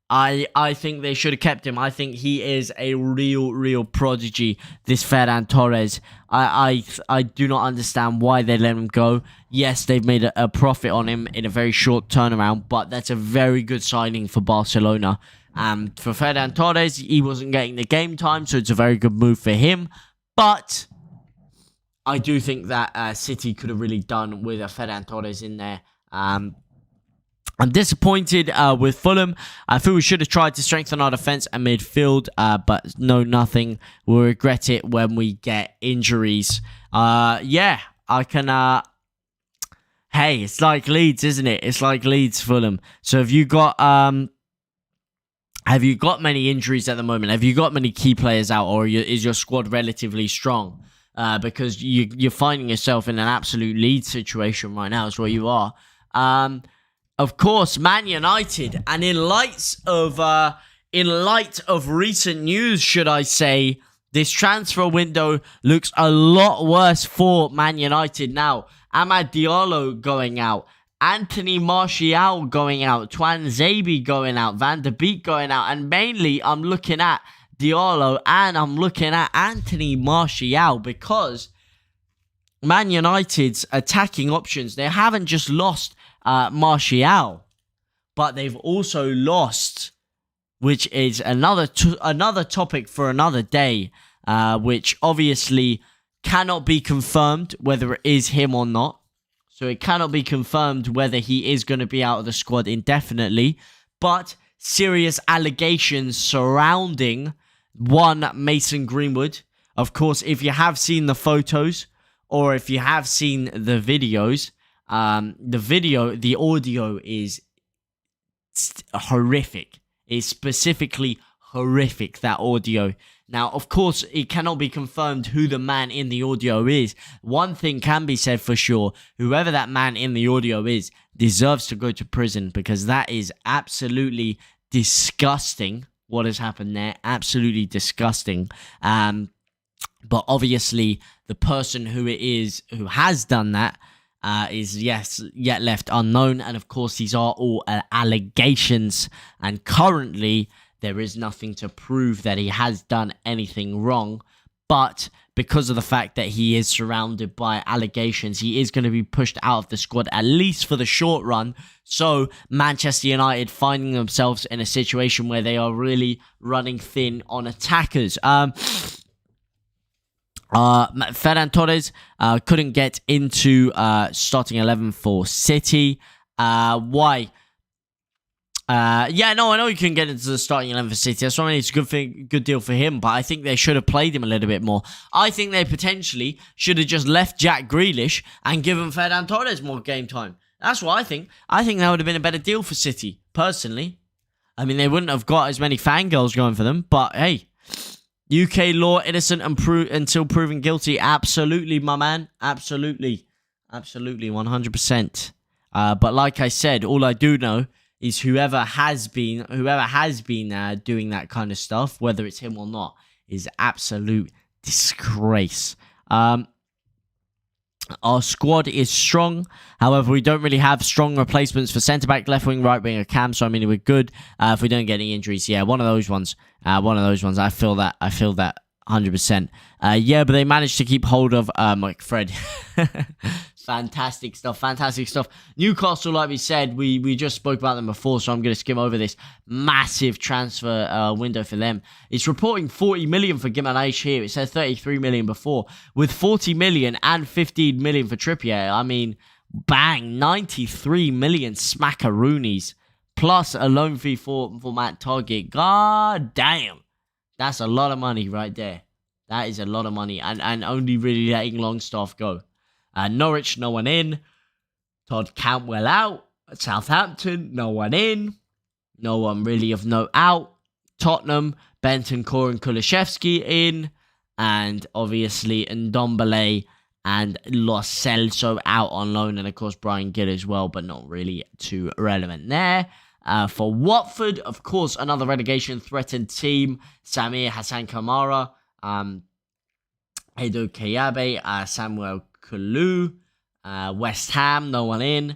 I think they should have kept him. I think he is a real prodigy, this Ferran Torres. I do not understand why they let him go. Yes, they've made a profit on him in a very short turnaround, but that's a very good signing for Barcelona. For Ferran Torres, he wasn't getting the game time, so it's a very good move for him. But I do think that City could have really done with a Ferran Torres in there. I'm disappointed with Fulham. I feel we should have tried to strengthen our defence and midfield, but no, nothing. We'll regret it when we get injuries. Yeah, I can... hey, it's like Leeds, isn't it? It's like Leeds, Fulham. So have you got many injuries at the moment? Have you got many key players out, or is your squad relatively strong? Because you're finding yourself in an absolute Leeds situation right now, is what you are. Of course, Man United, and in light of recent news, should I say, this transfer window looks a lot worse for Man United now. Amad Diallo going out, Anthony Martial going out, Twan Zabi going out, Van der Beek going out, and mainly I'm looking at Diallo and I'm looking at Anthony Martial because Man United's attacking options, they haven't just lost Martial, but they've also lost, which is another topic for another day, which obviously cannot be confirmed whether it is him or not. So it cannot be confirmed whether he is going to be out of the squad indefinitely, but serious allegations surrounding one Mason Greenwood. Of course, if you have seen the photos or if you have seen the videos, the audio is horrific. It's specifically horrific, that audio. Now, of course, it cannot be confirmed who the man in the audio is. One thing can be said for sure. Whoever that man in the audio is deserves to go to prison, because that is absolutely disgusting what has happened there. Absolutely disgusting. But obviously, the person who it is who has done that is yet left unknown. And of course, these are all allegations. And currently, there is nothing to prove that he has done anything wrong. But because of the fact that he is surrounded by allegations, he is going to be pushed out of the squad, at least for the short run. So Manchester United finding themselves in a situation where they are really running thin on attackers. Ferran Torres couldn't get into starting 11 for City. Why? I know he couldn't get into the starting 11 for City. That's why it's a good deal for him, but I think they should have played him a little bit more. I think they potentially should have just left Jack Grealish and given Ferran Torres more game time. That's what I think. I think that would have been a better deal for City, personally. I mean, they wouldn't have got as many fangirls going for them, but hey, UK law, innocent until proven guilty. Absolutely, my man. Absolutely. Absolutely, 100%. But like I said, all I do know is whoever has been doing that kind of stuff, whether it's him or not, is absolute disgrace. Our squad is strong. However, we don't really have strong replacements for centre-back, left wing, right wing, or cam. So, I mean, we're good if we don't get any injuries. Yeah, one of those ones. I feel that 100%. But they managed to keep hold of Mike Fred. Fantastic stuff. Newcastle, like we said, we just spoke about them before, so I'm going to skim over this massive transfer window for them. It's reporting 40 million for Gimenez here. It said 33 million before, with 40 million and 15 million for Trippier. I mean, bang, 93 million smackaroonies, plus a loan fee for Matt Target. God damn. That's a lot of money right there. That is a lot of money, and only really letting Longstaff go. Norwich, no one in. Todd Cantwell out. Southampton, no one in. No one really of note out. Tottenham, Bentancur and Kulusevski in. And obviously Ndombele and Lo Celso out on loan. And of course Brian Gill as well, but not really too relevant there. For Watford, of course, another relegation-threatened team. Samir Hassan Kamara, Edo Kayabe, Samuel Kalu. West Ham, no one in.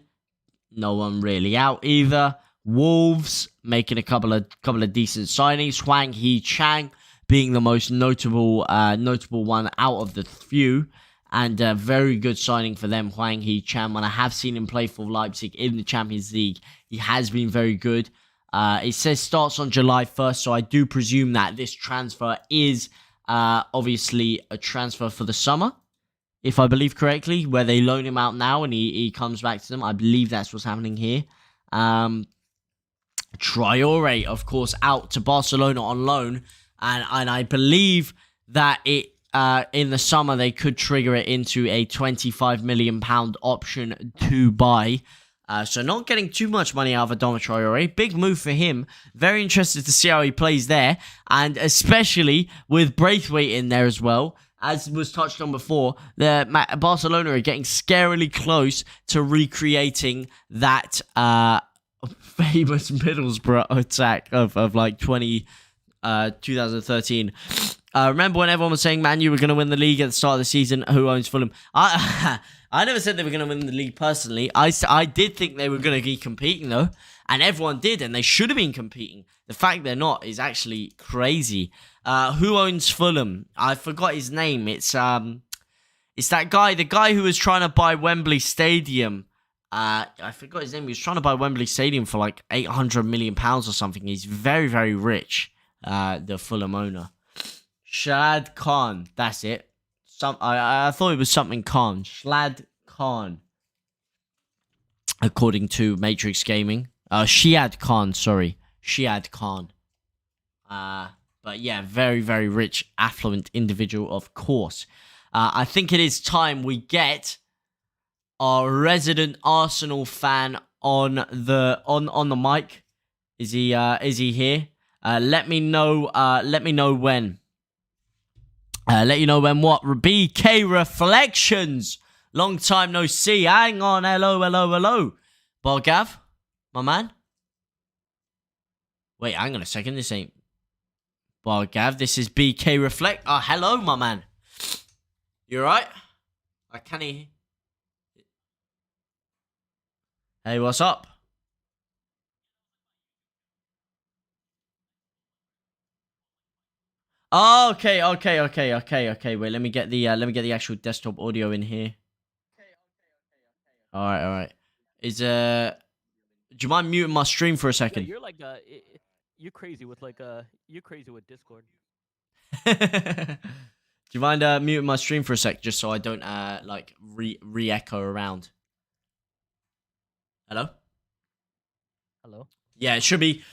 No one really out either. Wolves making a couple of decent signings. Huang Hee-Chang being the most notable one out of the few. And a very good signing for them, Huang Hee-Chang. When I have seen him play for Leipzig in the Champions League, he has been very good. It says starts on July 1st, so I do presume that this transfer is obviously a transfer for the summer, if I believe correctly, where they loan him out now and he comes back to them. I believe that's what's happening here. Traore, of course, out to Barcelona on loan, and I believe that it in the summer they could trigger it into a £25 million option to buy. So not getting too much money out of Adama Traore. Big move for him. Very interested to see how he plays there. And especially with Braithwaite in there as well. As was touched on before, Barcelona are getting scarily close to recreating that famous Middlesbrough attack of like 2013. Remember when everyone was saying Man U were going to win the league at the start of the season? Who owns Fulham? I never said they were going to win the league personally. I did think they were going to be competing though. And everyone did, and they should have been competing. The fact they're not is actually crazy. Who owns Fulham? I forgot his name. It's that guy, the guy who was trying to buy Wembley Stadium. I forgot his name. He was trying to buy Wembley Stadium for like £800 million or something. He's very, very rich. The Fulham owner. Shlad Khan. That's it. I thought it was something Khan. Shlad Khan. According to Matrix Gaming. Shiad Khan, sorry. Shiad Khan. But yeah, very, very rich, affluent individual, of course. I think it is time we get our resident Arsenal fan on the mic. Is he here? Let me know. Let me know when. Let you know when what? BK Reflections. Long time no see. Hang on. Hello. Bargav, my man. Wait, hang on a second. This ain't Bargav. This is BK Reflect. Oh, hello, my man. You alright? I can't hear. Hey, what's up? Oh, okay. Wait, let me get the actual desktop audio in here. All right. Is do you mind muting my stream for a second? You're like you're crazy with Discord. Do you mind muting my stream for a sec, just so I don't like re-echo around? Hello? Yeah, it should be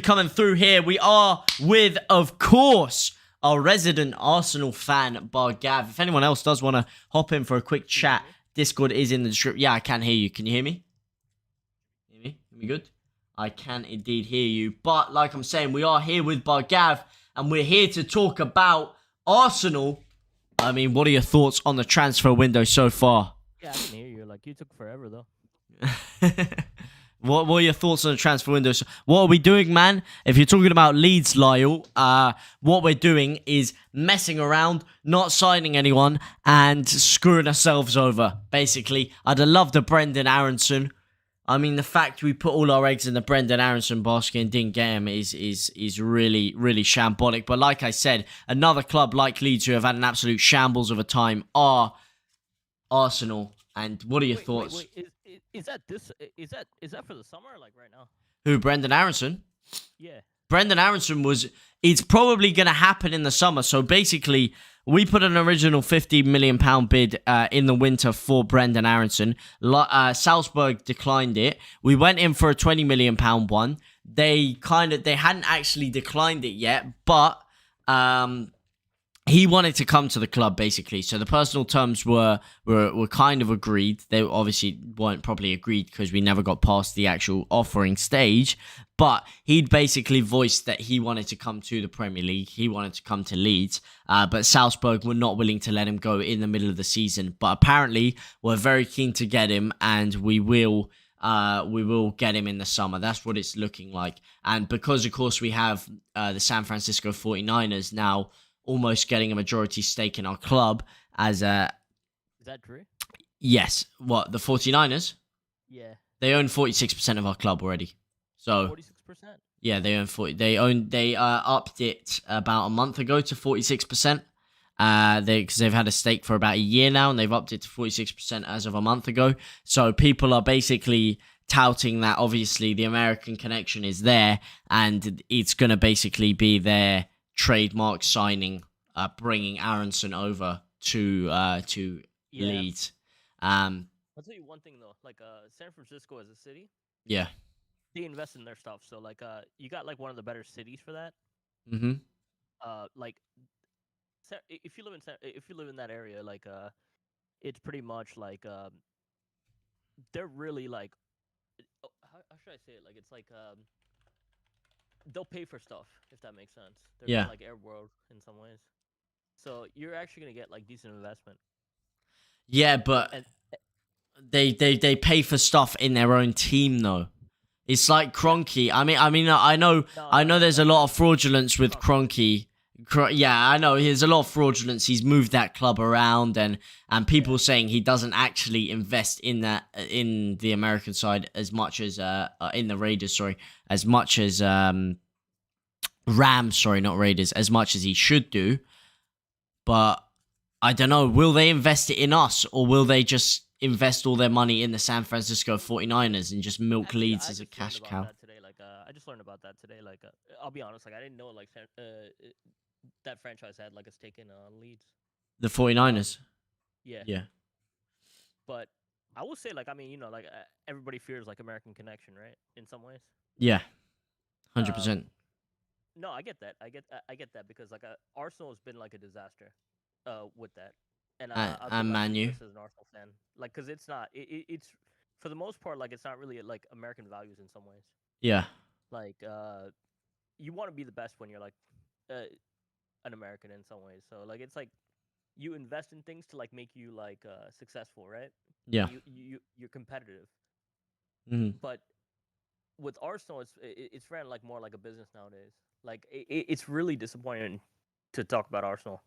coming through here. We are with, of course, our resident Arsenal fan, Bargav. If anyone else does want to hop in for a quick chat, Discord is in the description. Yeah, I can hear you. Can you hear me? Hear me? Hear me good? I can indeed hear you. But like I'm saying, we are here with Bargav, and we're here to talk about Arsenal. I mean, what are your thoughts on the transfer window so far? Yeah, I can hear you. Like, you took forever, though. What are your thoughts on the transfer window? What are we doing, man? If you're talking about Leeds, Lyle, what we're doing is messing around, not signing anyone, and screwing ourselves over, basically. I'd have loved a Brendan Aronson. I mean, the fact we put all our eggs in the Brendan Aronson basket and didn't get him is really, really shambolic. But like I said, another club like Leeds who have had an absolute shambles of a time are Arsenal. And what are your thoughts? Is that for the summer, like right now? Who, Brendan Aronson? Yeah. Brendan Aronson it's probably going to happen in the summer. So basically, we put an original £50 million bid in the winter for Brendan Aronson. Salzburg declined it. We went in for a £20 million one. They hadn't actually declined it yet, but he wanted to come to the club, basically. So the personal terms were kind of agreed. They obviously weren't properly agreed because we never got past the actual offering stage. But he'd basically voiced that he wanted to come to the Premier League. He wanted to come to Leeds. But Salzburg were not willing to let him go in the middle of the season. But apparently, we're very keen to get him, and we will get him in the summer. That's what it's looking like. And because, of course, we have the San Francisco 49ers now almost getting a majority stake in our club as a... Is that true? Yes. What, the 49ers? Yeah. They own 46% of our club already. So 46%? Yeah, they own 40. They upped it about a month ago to 46%. Because they've had a stake for about a year now, and they've upped it to 46% as of a month ago. So people are basically touting that obviously the American connection is there, and it's going to basically be their trademark signing, bringing Aronson over to Leeds. I'll tell you one thing though, like San Francisco as a city, yeah, they invest in their stuff. So like you got like one of the better cities for that. Like if you live in that area, like it's pretty much like they're really like, how should I say it? Like it's like they'll pay for stuff, if that makes sense. They're yeah, like Air World in some ways. So you're actually gonna get like decent investment. Yeah, but they pay for stuff in their own team though. It's like Kroenke. I know there's a lot of fraudulence with Kroenke. Yeah, I know there's a lot of fraudulence. He's moved that club around, and people saying he doesn't actually invest in the American side as much as in the Raiders, sorry, as much as Rams, sorry, not Raiders, as much as he should do. But I don't know, will they invest it in us, or will they just invest all their money in the San Francisco 49ers and just milk Leeds as a cash cow? I just learned about that today. Like, I'll be honest, like I didn't know like that franchise had like a stake in Leeds. The 49ers. Yeah. But I will say, like, I mean, like everybody fears like American connection, right? In some ways. Yeah, 100%. No, I get that. I get that because like Arsenal has been like a disaster, with that. And Man U. As an Arsenal fan, like, because it's not. It's for the most part like it's not really like American values in some ways. Yeah. Like you want to be the best when you're like an American in some ways. So like it's like you invest in things to like make you like successful, right? Yeah. You're competitive. Hmm. But with Arsenal, it's ran like more like a business nowadays. Like it's really disappointing to talk about Arsenal.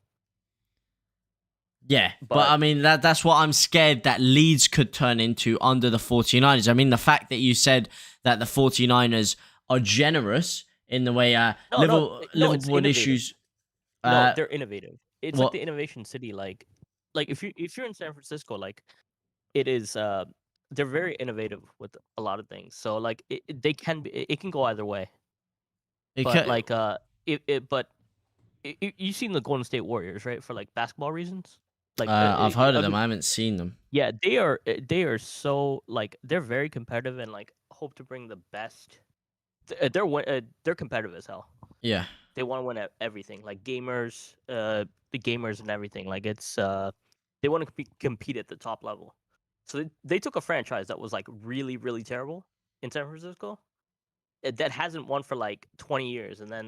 Yeah, but But I mean that's what I'm scared that Leeds could turn into under the 49ers. I mean the fact that you said that the 49ers are generous in the way no, it's Liverpool had innovative. issues. No, Uh, they're innovative. It's like what? the innovation city. Like if you're in San Francisco, like it is. They're very innovative with a lot of things. So like they can be. It can go either way. It But ca- like but you've seen the Golden State Warriors, right? For like basketball reasons. Like I've heard of I them. mean, I haven't seen them. yeah, they are so like they're very competitive and like hope to bring the best. They're competitive as hell. Yeah. They want to win at everything, like gamers, the gamers and everything. Like it's they want to compete at the top level. So they took a franchise that was like really really terrible in San Francisco that hasn't won for like 20 years, and then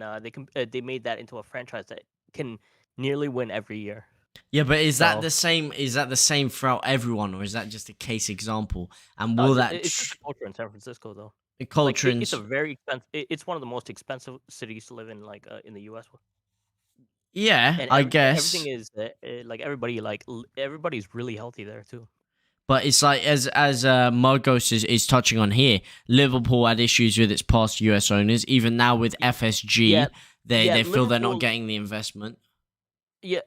they made that into a franchise that can nearly win every year. Yeah, but is that So the same? Is that the same throughout everyone, or is that just a case example? And will that it's just the culture in San Francisco though. Like culture it's a very expensive. It's one of the most expensive cities to live in, like in the U.S. Yeah, And I everything guess. is like everybody's really healthy there too. But it's like as Margos is touching on here, Liverpool had issues with its past US owners. Even now with Yeah, FSG, yeah. they feel they're not Liverpool, getting the investment. yeah.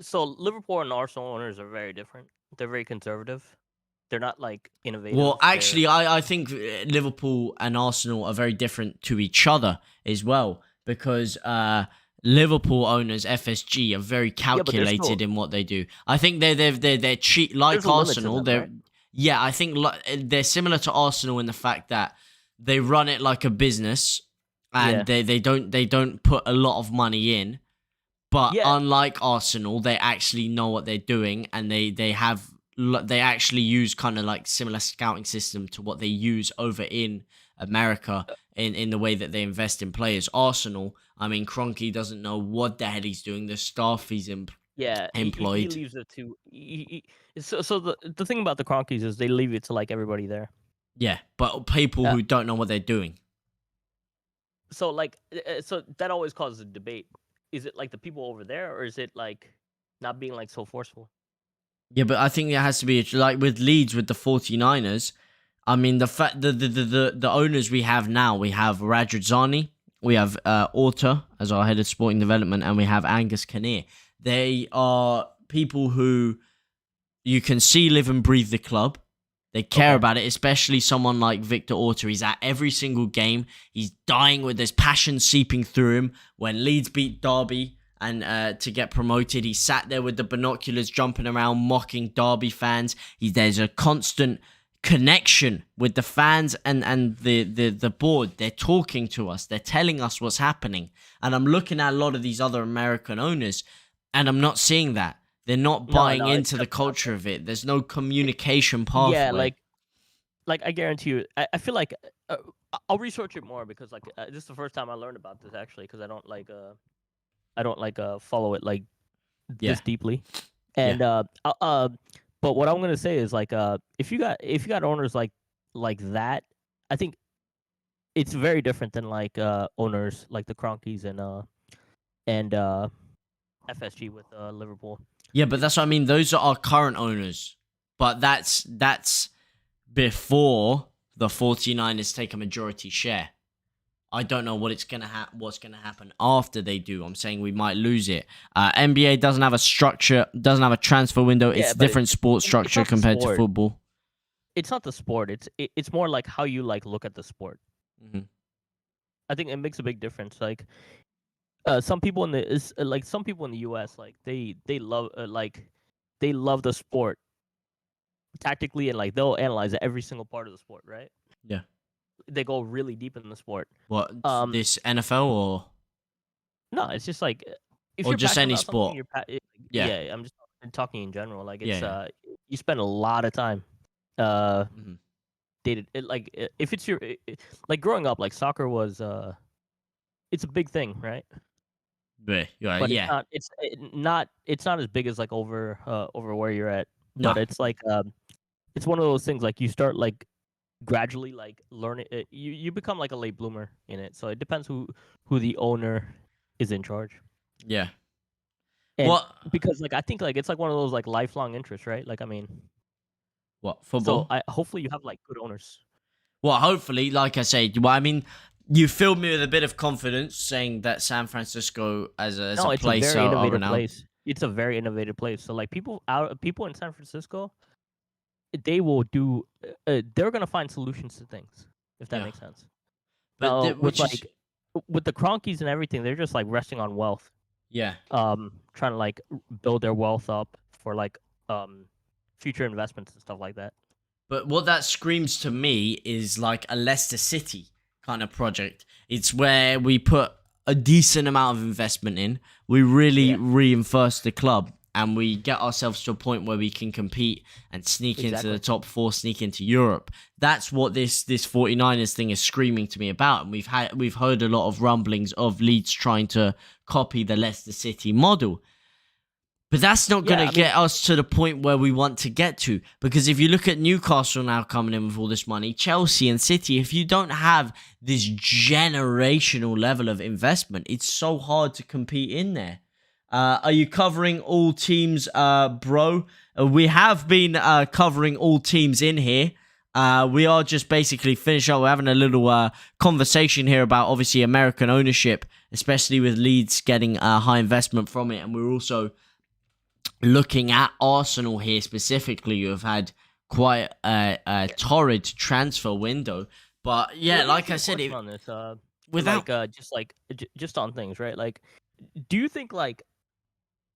So Liverpool and Arsenal owners are very different. They're very conservative. They're not like Well, innovative. They're actually, I think Liverpool and Arsenal are very different to each other as well because Liverpool owners FSG are very yeah, but they're calculated still in what they do. I think they're cheat like there's a limit to Arsenal. them, right? I think they're similar to Arsenal in the fact that they run it like a business and Yeah, they don't put a lot of money in. But yeah, unlike Arsenal, they actually know what they're doing, and they actually use kind of like similar scouting system to what they use over in America in the way that they invest in players. Arsenal, I mean, Kroenke doesn't know what the hell he's doing. The staff he's yeah. He employed, leaves it to so the thing about the Cronkies is they leave it to like everybody there. yeah, but people Uh, who don't know what they're doing. so like so that always causes a debate. Is it like the people over there, or is it like not being like so forceful? Yeah, but I think there has to be like with Leeds with the 49ers. I mean, the fact the owners we have now, we have Radrizzani, we have Orta as our head of sporting development, and we have Angus Kinnear. They are people who you can see live and breathe the club. They care Okay. about it, especially someone like Victor Orta. He's at every single game. He's dying with his passion seeping through him. When Leeds beat Derby and to get promoted, he sat there with the binoculars jumping around, mocking Derby fans. There's a constant connection with the fans and the board. They're talking to us. They're telling us what's happening. And I'm looking at a lot of these other American owners, and I'm not seeing that. They're not buying No, it's into the definitely not culture there. of it. There's no communication Yeah, pathway. like I guarantee you, I feel like I'll research it more because like this is the first time I learned about this actually because I don't like follow it like Yeah, this deeply. yeah. And but what I'm gonna say is like if you got owners like that, I think it's very different than like owners like the Cronkies and FSG with Liverpool. Yeah, but It, that's what I it, mean. Those are our current owners. But that's before the 49ers take a majority share. I don't know what's gonna happen after they do. I'm saying we might lose it. NBA doesn't have a structure, doesn't have a transfer window. It's yeah, a but different sports it's structure not the compared to sport. football. It's not the sport. It's more like how you like look at the sport. Hmm. I think it makes a big difference. Like some people in like some people in the U.S. like they love they love the sport tactically and like they'll analyze every single part of the sport. Right? Yeah. They go really deep in the sport. What Um, this NFL no, it's just like if or you're just passionate any about something, sport? Yeah. yeah. I'm just talking in general. Like Yeah. it's Yeah. you spend a lot of time uh Mhm. if it's like growing up, like soccer was it's a big thing, right? But But yeah, it's not as big as like over where you're at. no, But it's like it's one of those things like you start like gradually like learning it, you become like a late bloomer in it. So it depends who the owner is in charge. yeah. And What? because like I think like it's like one of those like lifelong interests, right? Like I mean, What so football? I hopefully you have like good owners. Well, hopefully, like I say, well, I mean, you filled me with a bit of confidence saying that San Francisco as No, a it's a place very are innovative renowned. place. It's a very innovative place. So like people in San Francisco, they will do they're gonna find solutions to things, if that Yeah, makes sense. but Now with which is like with the Cronkies and everything, they're just like resting on wealth, yeah. trying to like build their wealth up for like future investments and stuff like that. But what that screams to me is like a Leicester City kind of project. It's where we put a decent amount of investment in, we really Yeah, reinforce the club, and we get ourselves to a point where we can compete and sneak into the exactly. top four, sneak into Europe. That's what this 49ers thing is screaming to me about. And we've heard a lot of rumblings of Leeds trying to copy the Leicester City model. But that's not going Yeah, to I mean, get us to the point where we want to get to. Because if you look at Newcastle now coming in with all this money, Chelsea and City, if you don't have this generational level of investment, it's so hard to compete in there. Are you covering all teams, bro? We have been covering all teams in here. We are just basically finished up. We're having a little conversation here about obviously American ownership, especially with Leeds getting high investment from it. And we're also looking at Arsenal here specifically, you have had quite a torrid transfer window. But so yeah, let me like ask I you a said, question on this. without Just on things, right? Like, do you think like,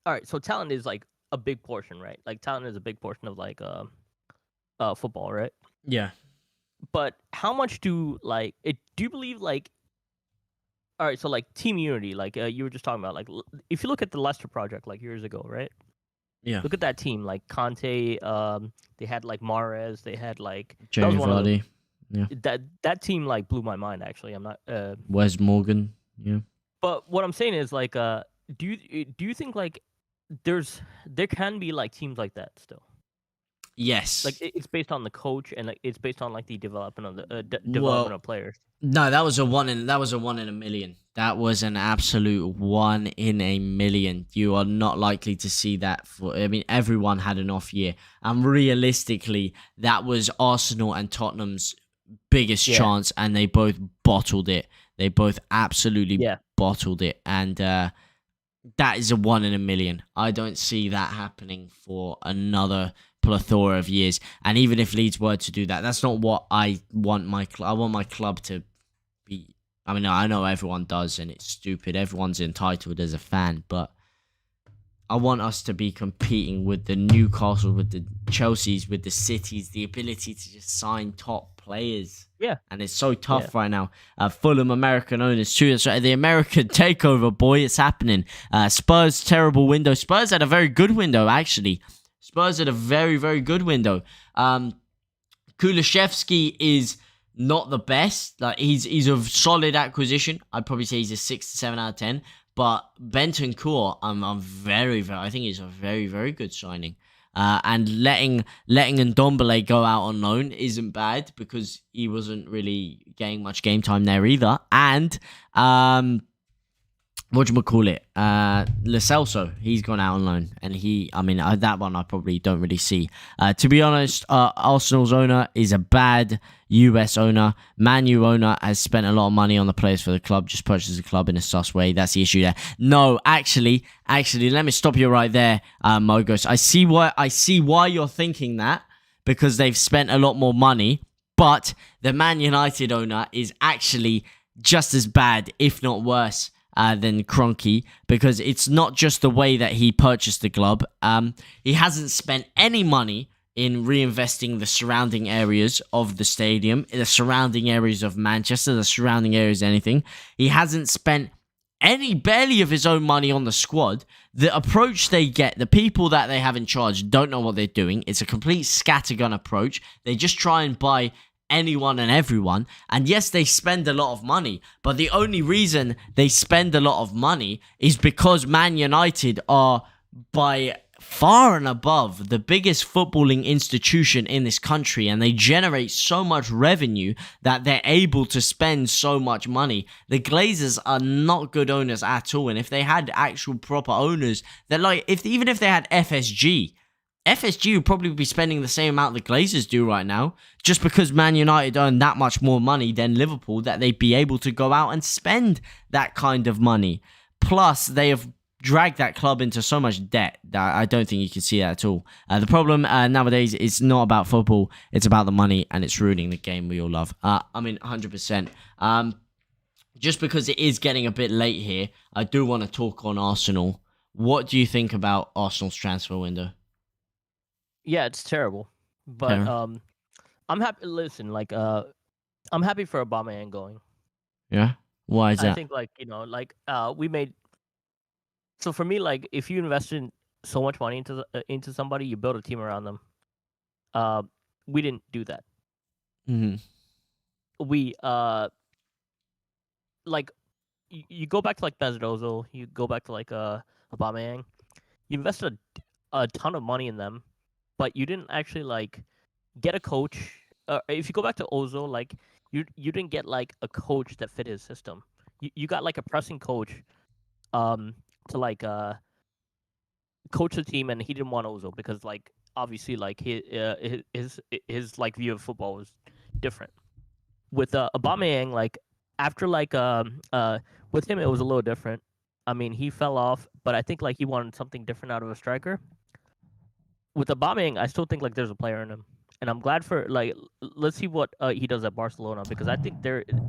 all right, so talent is like a big portion, right? Like talent is a big portion of like football, right? yeah, But how much do like it? Do you believe like, all right, so like team unity, like you were just talking about, like if you look at the Leicester project like years ago, right? yeah, Look at that team, like Conte. They had like Mahrez. They had like that was Jamie one of Vardy, yeah, that team like blew my mind. Actually, I'm not. Wes Morgan, yeah. But what I'm saying is like, do you think like there can be like teams like that still? Like Yes. it's based on the coach and like, it's based on like the development of the development Well, of players. no, that was a 1 in a million. That was an absolute 1 in a million. You are not likely to see that for. I mean, everyone had an off year, and realistically, that was Arsenal and Tottenham's biggest Yeah, chance, and they both bottled it. They both absolutely yeah. bottled it, and that is a 1 in a million. I don't see that happening for another plethora of years. And even if Leeds were to do that, that's not what I want my club. I want my club to be. I mean, I know everyone does, and it's stupid. Everyone's entitled as a fan, but I want us to be competing with the Newcastle, with the Chelseas, with the Cities, the ability to just sign top players. Yeah, And it's so yeah. tough right now. Fulham American owners too. So the American takeover, boy, it's happening. Spurs terrible window. Spurs had a very good window actually. Spurs had a very very good window. Kulishevsky is not the best. Like he's a solid acquisition. I'd probably say he's a 6 to 7 out of 10. But Bentancur, I'm very very. I think he's a very very good signing. And letting Ndombele go out on loan isn't bad because he wasn't really getting much game time there either. And whatchamacallit, Lo Celso, he's gone out on loan, and that one I probably don't really see. To be honest, Arsenal's owner is a bad US owner. Man U owner has spent a lot of money on the players for the club, just purchased the club in a sus way. That's the issue there. No, actually, let me stop you right there, Mogos. I see why you're thinking that, because they've spent a lot more money, but the Man United owner is actually just as bad, if not worse, than Kroenke, because it's not just the way that he purchased the club. He hasn't spent any money in reinvesting the surrounding areas of the stadium, the surrounding areas of Manchester, the surrounding areas, anything. He hasn't spent barely of his own money on the squad. The approach they get, the people that they have in charge don't know what they're doing. It's a complete scattergun approach. They just try and buy anyone and everyone. And yes, they spend a lot of money, but the only reason they spend a lot of money is because Man United are by far and above the biggest footballing institution in this country, and they generate so much revenue that they're able to spend so much money. The Glazers are not good owners at all, and if they had actual proper owners, they're like, even if they had FSG would probably be spending the same amount the Glazers do right now, just because Man United earn that much more money than Liverpool, that they'd be able to go out and spend that kind of money. Plus, they have dragged that club into so much debt that I don't think you can see that at all. The problem nowadays is not about football, it's about the money, and it's ruining the game we all love. 100%. Just because it is getting a bit late here, I do want to talk on Arsenal. What do you think about Arsenal's transfer window? Yeah, it's terrible. But I'm happy. Listen, like I'm happy for Aubameyang going. Yeah, why is that? I think we made. So for me, like if you invest in so much money into somebody, you build a team around them. We didn't do that. We like you go back to like Mesut Ozil, you go back to like Aubameyang. You invested a ton of money in them, but you didn't actually like get a coach. If you go back to Ozil, like you didn't get like a coach that fit his system. You got like a pressing coach, to like coach the team, and he didn't want Ozil because like obviously like his like view of football was different. With Aubameyang, like after like with him it was a little different. I mean, he fell off, but I think like he wanted something different out of a striker. With Aubameyang, I still think like there's a player in him, and I'm glad for like let's see what he does at Barcelona, because I think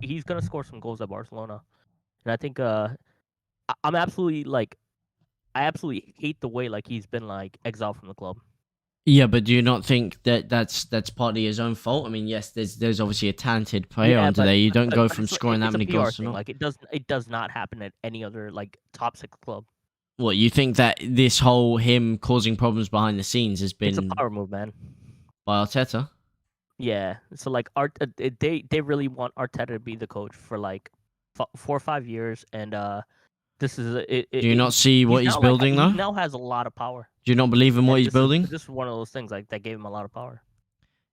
he's gonna score some goals at Barcelona, and I think I'm absolutely like I absolutely hate the way like he's been like exiled from the club. Yeah, but do you not think that that's partly his own fault? I mean, yes, there's obviously a talented player under there. You don't go from scoring that many goals to not. Like it does not happen at any other like top 6 club. What, you think that this whole him causing problems behind the scenes has been It's a power move, man. By Arteta? Yeah. So like they really want Arteta to be the coach for like 4 or 5 years, and this is do you not see what he's building though? He now has a lot of power. Do you not believe in what he's building? This is one of those things like that gave him a lot of power.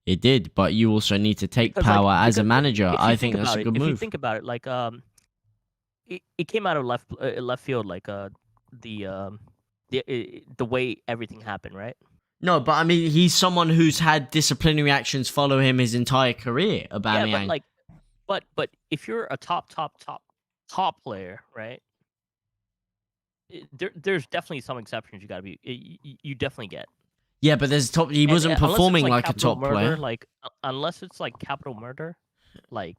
It did, but you also need to take power as a manager. I think that's a good move. If you think about it, like it came out of left field, like the way everything happened, right? No, but I mean, he's someone who's had disciplinary actions follow him his entire career. Aubameyang. Yeah, but like, but if you're a top player, right? There's definitely some exceptions you gotta be. You definitely get. Yeah, but there's top. He wasn't performing like a top player. Like unless it's like capital murder, like.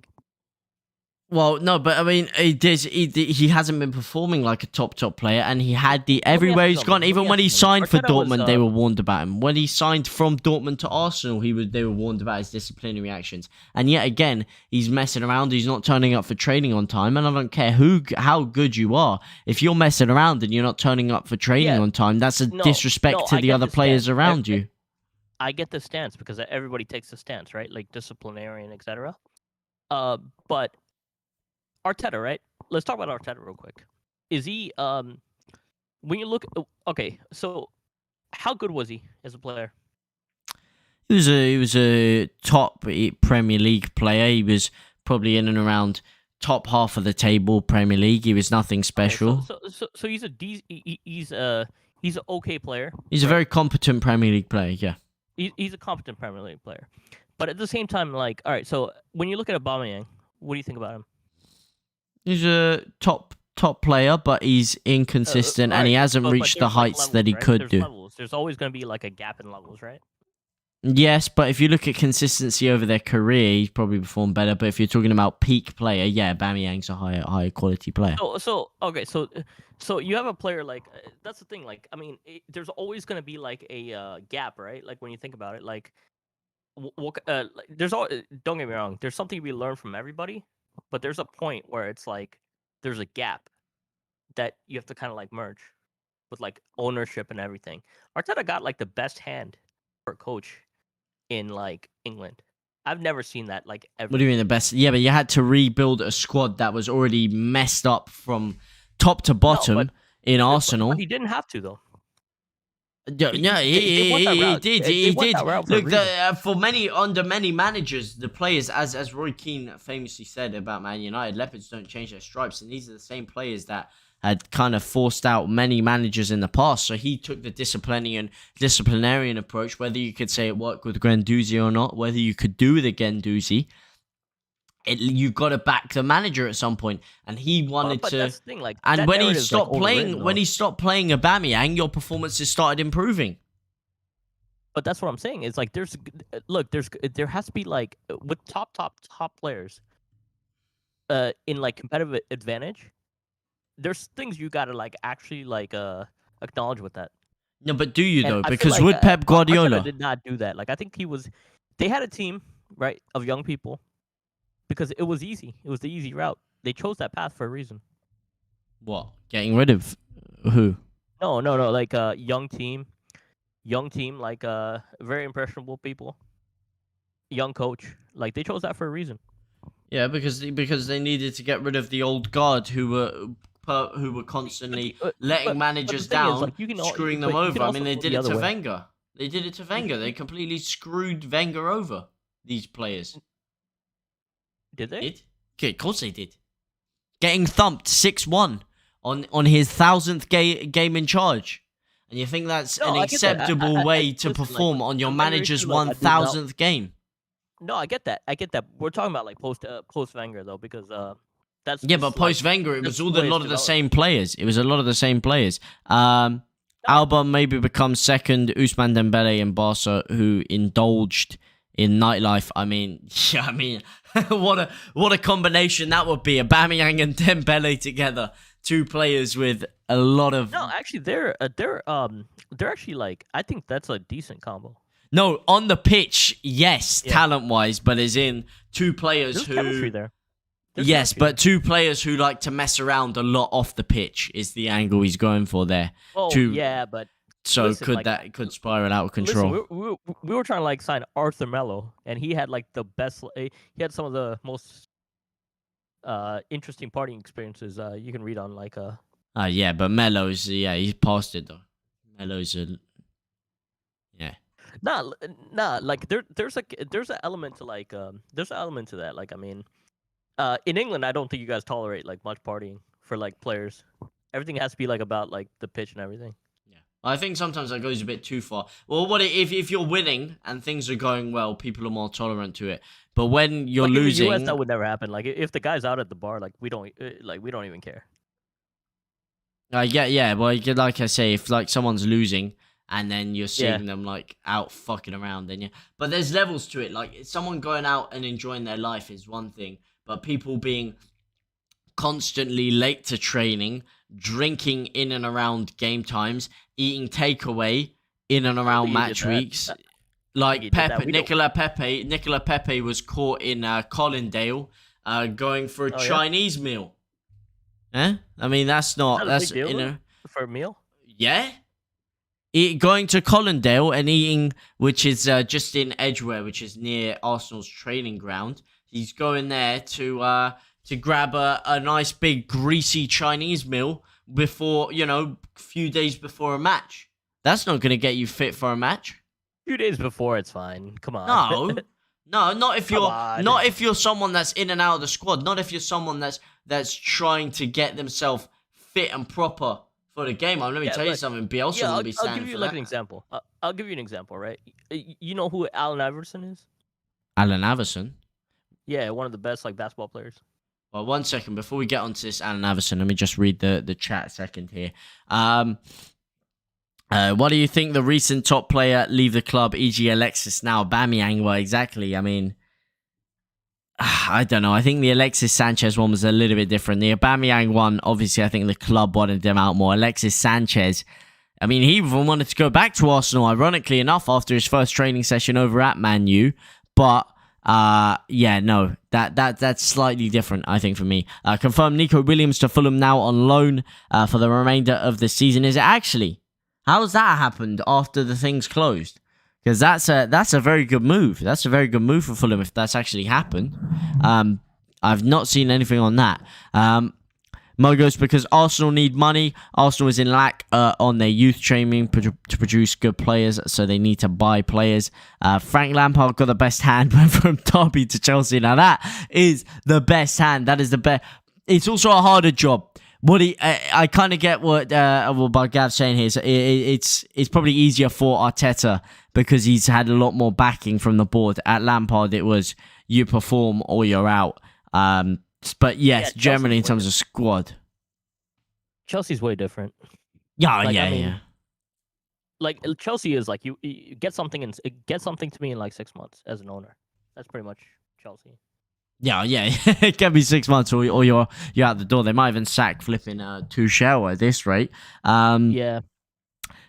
Well, no, but I mean, he hasn't been performing like a top player, and he had everywhere he's gone. Even when he signed for Dortmund, they were warned about him. When he signed from Dortmund to Arsenal, they were warned about his disciplinary actions. And yet again, he's messing around. He's not turning up for training on time, and I don't care how good you are. If you're messing around and you're not turning up for training on time, that's a disrespect to the other players around you. I get the stance because everybody takes the stance, right? Like disciplinarian, etc. But Arteta, right? Let's talk about Arteta real quick. Is he when you look okay, so how good was he as a player? He was a top Premier League player. He was probably in and around top half of the table Premier League. He was nothing special. Okay, so he's an okay player. He's a very competent Premier League player, yeah. He's a competent Premier League player. But at the same time, like, all right, so when you look at Aubameyang, what do you think about him? He's a top player, but he's inconsistent, and he hasn't reached the heights levels, that he could do. Levels. There's always going to be like a gap in levels, right? Yes, but if you look at consistency over their career, he's probably performed better. But if you're talking about peak player, yeah, Aubameyang's a higher quality player. So you have a player like that's the thing. Like, I mean, there's always going to be like a gap, right? Like when you think about it, like there's all. Don't get me wrong. There's something we learn from everybody. But there's a point where it's like there's a gap that you have to kind of like merge with like ownership and everything. Arteta got like the best hand for a coach in like England. I've never seen that like ever. What do you mean the best? Yeah, but you had to rebuild a squad that was already messed up from top to bottom in Arsenal. But he didn't have to though. Yeah, he did. He did. Look, for under many managers, the players, as Roy Keane famously said about Man United, leopards don't change their stripes, and these are the same players that had kind of forced out many managers in the past. So he took the disciplinarian approach, whether you could say it worked with Guendouzi or not, whether you could do the Guendouzi. You got to back the manager at some point, and he wanted to. That's the thing, like, and when he stopped playing, Aubameyang, your performances started improving. But that's what I'm saying. It's like there has to be like with top players, in like competitive advantage. There's things you gotta like actually like acknowledge with that. No, but do you though? Because would Pep Guardiola did not do that. Like I think they had a team right of young people. Because it was easy. It was the easy route. They chose that path for a reason. What? Getting rid of who? No. Like a young team, like very impressionable people. Young coach. Like they chose that for a reason. Yeah, because they needed to get rid of the old guard who were constantly letting managers down, like, screwing them over. I mean, they did it to Wenger. They did it to Wenger. They completely screwed Wenger over. These players. Did they? Okay, of course they did. Getting thumped 6-1 on his 1000th game in charge. And you think that's an acceptable way to perform on your manager's 1000th game? No, I get that. We're talking about like post Wenger though, because that's but post Wenger it was a lot of the same players. Alba maybe becomes second. Ousmane Dembele in Barca, who indulged in nightlife. what a combination that would be. Aubameyang and Dembele together, two players with a lot of. No, actually, they're actually like, I think that's a decent combo. No, on the pitch, yes, talent-wise, but as in two players There's chemistry there. Yes, but two players who like to mess around a lot off the pitch is the angle he's going for there. Oh, yeah, but. So listen, could spiral out of control. Listen, we were trying to like sign Arthur Melo, and he had like the best. He had some of the most interesting partying experiences you can read on like. Yeah, but Melo's he's past it though. Melo's Nah. Like there's an element to like there's an element to that. Like I mean, in England, I don't think you guys tolerate like much partying for like players. Everything has to be like about like the pitch and everything. I think sometimes that goes a bit too far. Well, if you're winning and things are going well, people are more tolerant to it. But when you're losing, in the US, that would never happen. Like if the guy's out at the bar, like we don't even care. Yeah. Well, like I say, if like someone's losing and then you're seeing them like out fucking around, then But there's levels to it. Like someone going out and enjoying their life is one thing, but people being constantly late to training, drinking in and around game times, eating takeaway in and around match weeks. Like Nicola Pepe was caught in Colindale going for a Chinese meal. I mean, that's for a meal. Yeah. Going to Colindale and eating, which is just in Edgware, which is near Arsenal's training ground. He's going there to grab a nice big greasy Chinese meal before, a few days before a match. That's not going to get you fit for a match. A few days before, it's fine. Come on. No, not if you're someone that's in and out of the squad. Not if you're someone that's trying to get themselves fit and proper for the game. Let me tell you something. Bielsa will be standing I'll give you for an example. I'll give you an example, right? You know who Allen Iverson is? Allen Iverson? Yeah, one of the best like basketball players. Well, 1 second before we get onto this Allen Iverson, let me just read the chat a second here. What do you think the recent top player leave the club, e.g. Alexis now, Aubameyang? Well, exactly. I mean, I don't know. I think the Alexis Sanchez one was a little bit different. The Aubameyang one, obviously, I think the club wanted them out more. Alexis Sanchez, I mean, he even wanted to go back to Arsenal, ironically enough, after his first training session over at Man U. But that's slightly different, I think, for me. Confirmed Nico Williams to Fulham now on loan for the remainder of the season. Is it actually? How's that happened after the thing's closed? Because that's a very good move. That's a very good move for Fulham if that's actually happened. I've not seen anything on that. Mo goes, because Arsenal need money. Arsenal is in lack on their youth training to produce good players, so they need to buy players. Frank Lampard got the best hand, went from Derby to Chelsea. Now that is the best hand. That is the best. It's also a harder job. I kind of get what Gav's saying here. So it's probably easier for Arteta because he's had a lot more backing from the board. At Lampard, it was you perform or you're out. But yes, generally in terms of squad, Chelsea's way different. Yeah, Like, yeah, I mean, yeah. Like Chelsea is like you get something to me in like 6 months as an owner. That's pretty much Chelsea. Yeah. It can be 6 months or you're out the door. They might even sack flipping Tuchel at this rate. Yeah.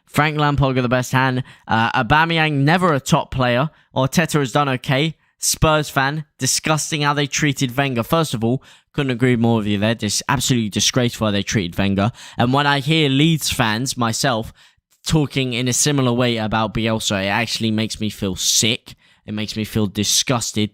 Frank Lampard got the best hand. Aubameyang, never a top player. Arteta has done okay. Spurs fan, disgusting how they treated Wenger. First of all, couldn't agree more with you there. Just absolutely disgraceful how they treated Wenger. And when I hear Leeds fans, myself, talking in a similar way about Bielsa, it actually makes me feel sick. It makes me feel disgusted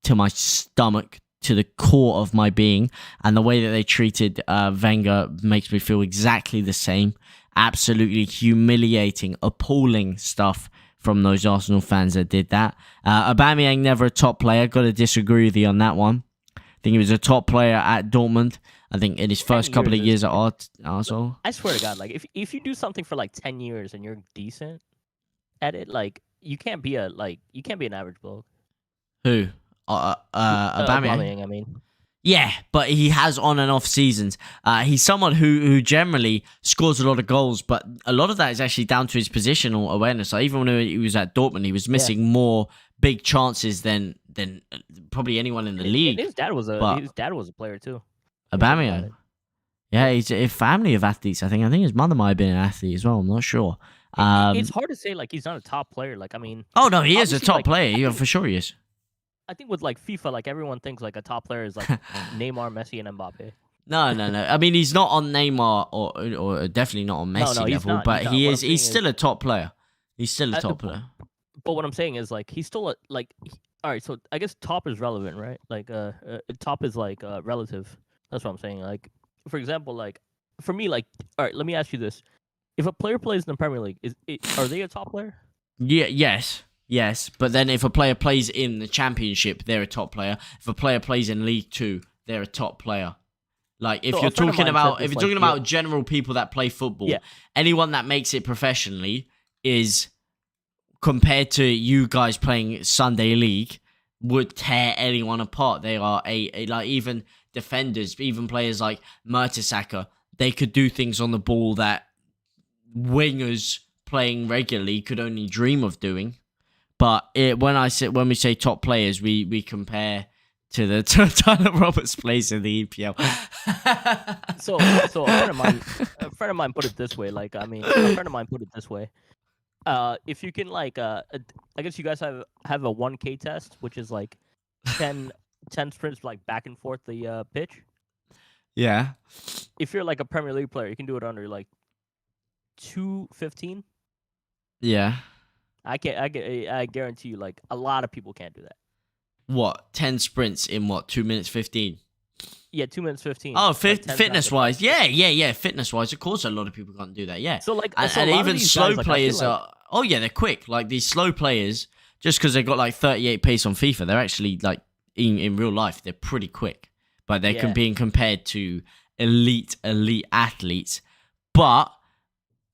to my stomach, to the core of my being. And the way that they treated Wenger makes me feel exactly the same. Absolutely humiliating, appalling stuff from those Arsenal fans that did that. Aubameyang, never a top player. Got to disagree with you on that one. I think he was a top player at Dortmund. I think in his first couple of years at Arsenal. I swear to God, like if you do something for like 10 years and you're decent at it, like you can't be an average bloke. Who? Aubameyang. I mean. Yeah, but he has on and off seasons. He's someone who generally scores a lot of goals, but a lot of that is actually down to his positional awareness. Like, even when he was at Dortmund, he was missing more big chances than probably anyone in the league. And his dad was a player too. Aubameyang. Yeah, he's a family of athletes. I think his mother might have been an athlete as well. I'm not sure. It's hard to say like he's not a top player. Like I mean. Oh no, he is a top player. Yeah, for sure he is. I think with like FIFA, like everyone thinks like a top player is like Neymar, Messi, and Mbappe. No. I mean, he's not on Neymar or definitely not on Messi level, but he's still a top player. He's still a top player. But what I'm saying is like he's still all right. So I guess top is relevant, right? Like top is like relative. That's what I'm saying. Like for example, like for me, like all right. Let me ask you this: if a player plays in the Premier League, are they a top player? Yeah. Yes, but then if a player plays in the Championship, they're a top player. If a player plays in League 2, they're a top player. Like if you're talking about general people that play football, anyone that makes it professionally is, compared to you guys playing Sunday League, would tear anyone apart. They are like even defenders, even players like Mertesacker, they could do things on the ball that wingers playing regularly could only dream of doing. But when we say top players, we compare to Tyler Roberts' place in the EPL. So a friend of mine put it this way. Like I mean, a friend of mine put it this way. If you can like, I guess you guys have a 1K test, which is like 10 sprints like back and forth the pitch. Yeah. If you're like a Premier League player, you can do it under like 2:15. Yeah. I guarantee you, like a lot of people can't do that. What? 10 sprints in what? 2 minutes 15? Yeah, 2 minutes 15. Oh, fitness wise, yeah. Fitness wise, of course, a lot of people can't do that. Yeah. So like, and even slow players are. Oh yeah, they're quick. Like these slow players, just because they've got like 38 pace on FIFA, they're actually like in real life, they're pretty quick. But they're being compared to elite athletes. But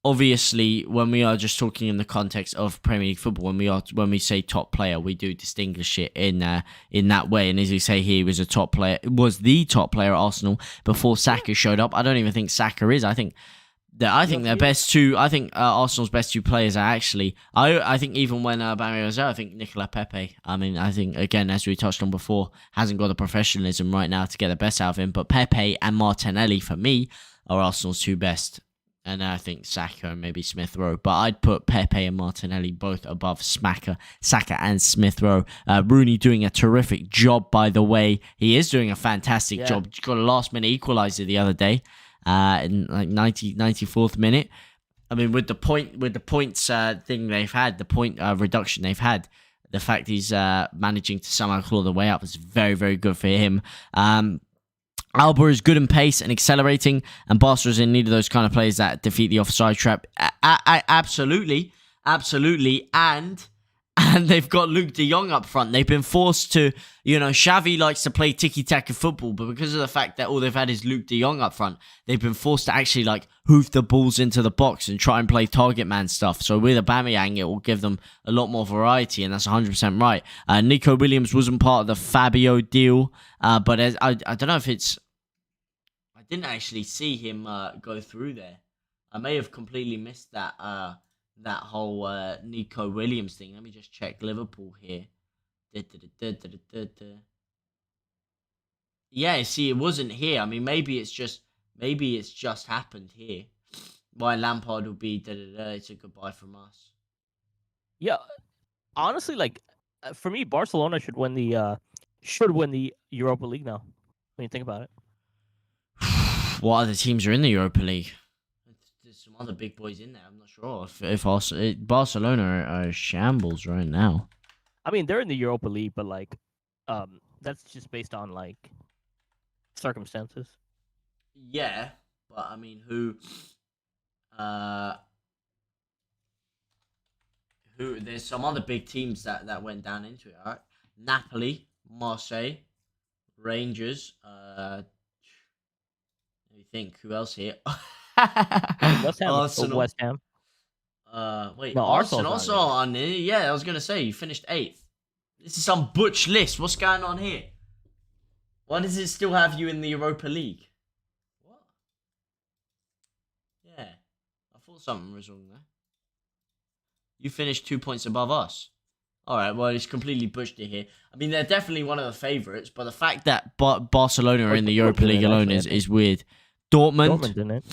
obviously, when we are just talking in the context of Premier League football, when we say top player, we do distinguish it in that way. And as you say, he was the top player at Arsenal before Saka showed up. I don't even think Saka is. I think their best two. I think Arsenal's best two players are actually. I think even when Aubameyang was there, I think Nicolas Pepe. I mean, I think again, as we touched on before, hasn't got the professionalism right now to get the best out of him. But Pepe and Martinelli, for me, are Arsenal's two best. And I think Saka and maybe Smith Rowe. But I'd put Pepe and Martinelli both above Saka and Smith Rowe. Rooney doing a terrific job, by the way. He is doing a fantastic job. Got a last-minute equaliser the other day in like 94th minute. I mean, with the points thing they've had, the point reduction they've had, the fact he's managing to somehow claw the way up is very, very good for him. Alba is good in pace and accelerating, and Barca is in need of those kind of players that defeat the offside trap. Absolutely, and they've got Luke de Jong up front. They've been forced to, Xavi likes to play tiki-taka football, but because of the fact that all they've had is Luke de Jong up front, they've been forced to actually hoof the balls into the box and try and play target man stuff. So with Aubameyang, it will give them a lot more variety, and that's 100% right. Nico Williams wasn't part of the Fabio deal, but I don't know if it's... I didn't actually see him go through there. I may have completely missed that whole Nico Williams thing. Let me just check Liverpool here. Yeah, see, it wasn't here. I mean, maybe it's just happened here. Why Lampard will be it's a goodbye from us. Yeah, honestly, for me, Barcelona should win the Europa League now. When you think about it. What other teams are in the Europa League? There's some other big boys in there. I'm not sure if Barcelona are shambles right now. I mean, they're in the Europa League, but that's just based on circumstances. Yeah, but I mean, who? There's some other big teams that went down into it. All right, Napoli, Marseille, Rangers. Let me think. Who else here? Arsenal. West Ham. Wait, no, Arsenal also on there. Yeah, I was gonna say you finished 8th. This is some butch list. What's going on here? Why does it still have you in the Europa League? What? Yeah, I thought something was wrong there. You finished 2 points above us. All right, well, it's completely butched it here. I mean, they're definitely one of the favourites, but the fact that Barcelona are in the Europa League alone is weird. Dortmund didn't it?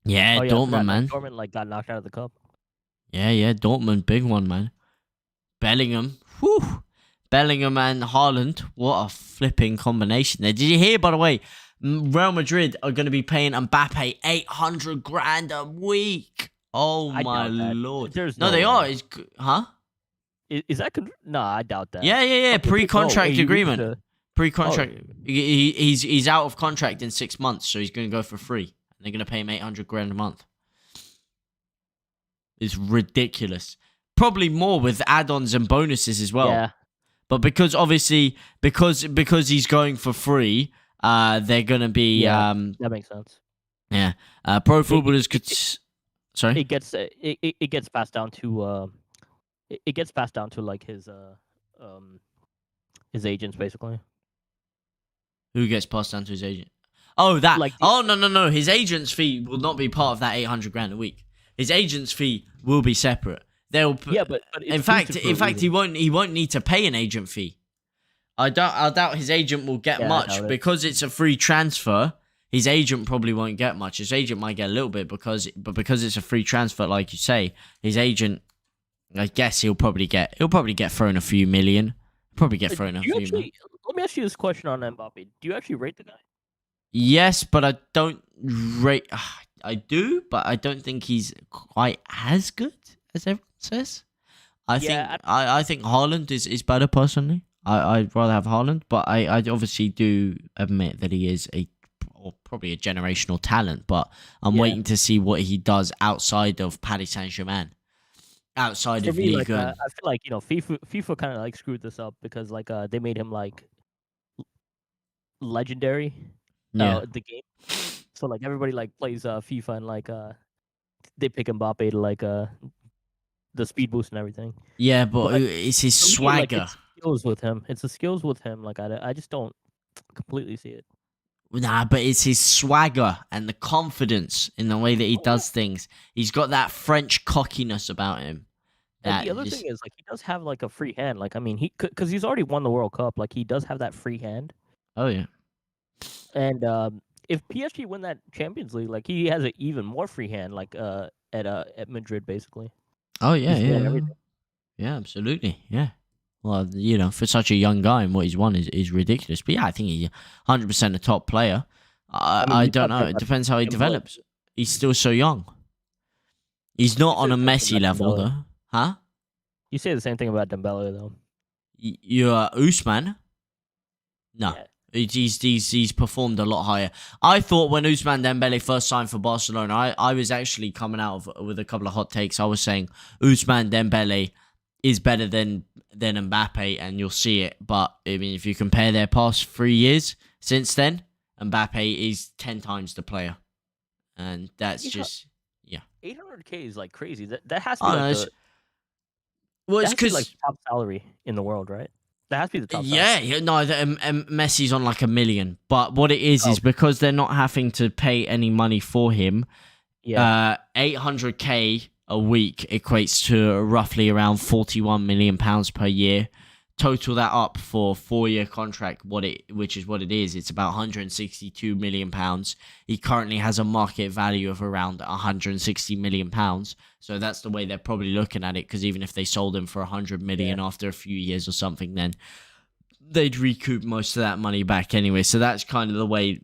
Yeah, Dortmund, man. Dortmund got knocked out of the cup. Yeah, Dortmund, big one, man. Bellingham, whew. Bellingham and Haaland, what a flipping combination there. Did you hear, by the way, Real Madrid are going to be paying Mbappe 800 grand a week? Oh my lord! No, they are. Huh? Is that? No, I doubt that. Yeah. Pre-contract agreement. Pre-contract. He's out of contract in 6 months, so he's going to go for free. They're going to pay him 800 grand a month. It's ridiculous. Probably more with add-ons and bonuses as well. Yeah. But because he's going for free, they're going to be... that makes sense. Yeah. Pro footballers could... Sorry? It gets passed down to... It gets passed down to his agents, basically. Who gets passed down to his agent? Oh, that. No. His agent's fee will not be part of that 800 grand a week. His agent's fee will be separate. They'll. But in fact, he won't need to pay an agent fee. I doubt his agent will get much because it's a free transfer. His agent probably won't get much. His agent might get a little bit because it's a free transfer, like you say. His agent, I guess he'll probably get thrown a few million. Probably get thrown a few million. Let me ask you this question on Mbappe. Do you actually rate the guy? Yes, but I don't rate... I do, but I don't think he's quite as good as everyone says. I think Haaland is better, personally. I'd rather have Haaland, but I obviously do admit that he is probably a generational talent, but I'm waiting to see what he does outside of Paris Saint-Germain. Outside of Ligue 1. I feel like, FIFA kind of screwed this up because they made him legendary. The game. So everybody plays FIFA and they pick Mbappe to the speed boost and everything. Yeah, but it's his swagger. It's the skills with him. I just don't completely see it. Nah, but it's his swagger and the confidence in the way that he does things. He's got that French cockiness about him. And the other thing is, he does have a free hand. Because he's already won the World Cup. He does have that free hand. Oh yeah. And if PSG win that Champions League, he has an even more free hand, at Madrid, basically. Oh yeah. Yeah, absolutely. Yeah. Well, for such a young guy and what he's won is ridiculous. But yeah, I think he's 100% a top player. I don't know. It depends how he develops. He's still so young. He's not on a the same thing Messi about level, Dembele. though. Huh? You say the same thing about Dembele though. You're Usman? No. Yeah. He's performed a lot higher. I thought when Ousmane Dembele first signed for Barcelona, I was actually coming out with a couple of hot takes. I was saying Ousmane Dembele is better than Mbappe, and you'll see it. But I mean, if you compare their past 3 years since then, Mbappe is 10 times the player, and that's just 800K is like crazy. That has to be I like know, well, that it's has to be like because top salary in the world, right? That has to be the top yeah, salary. no, Messi's on like $1 million, but what it is because they're not having to pay any money for him. Yeah. 800K a week equates to roughly around £41 million per year. Total that up for a 4-year contract, which is what it is. It's about £162 million. He currently has a market value of around £160 million. So that's the way they're probably looking at it. Because even if they sold him for 100 million after a few years or something, then they'd recoup most of that money back anyway. So that's kind of the way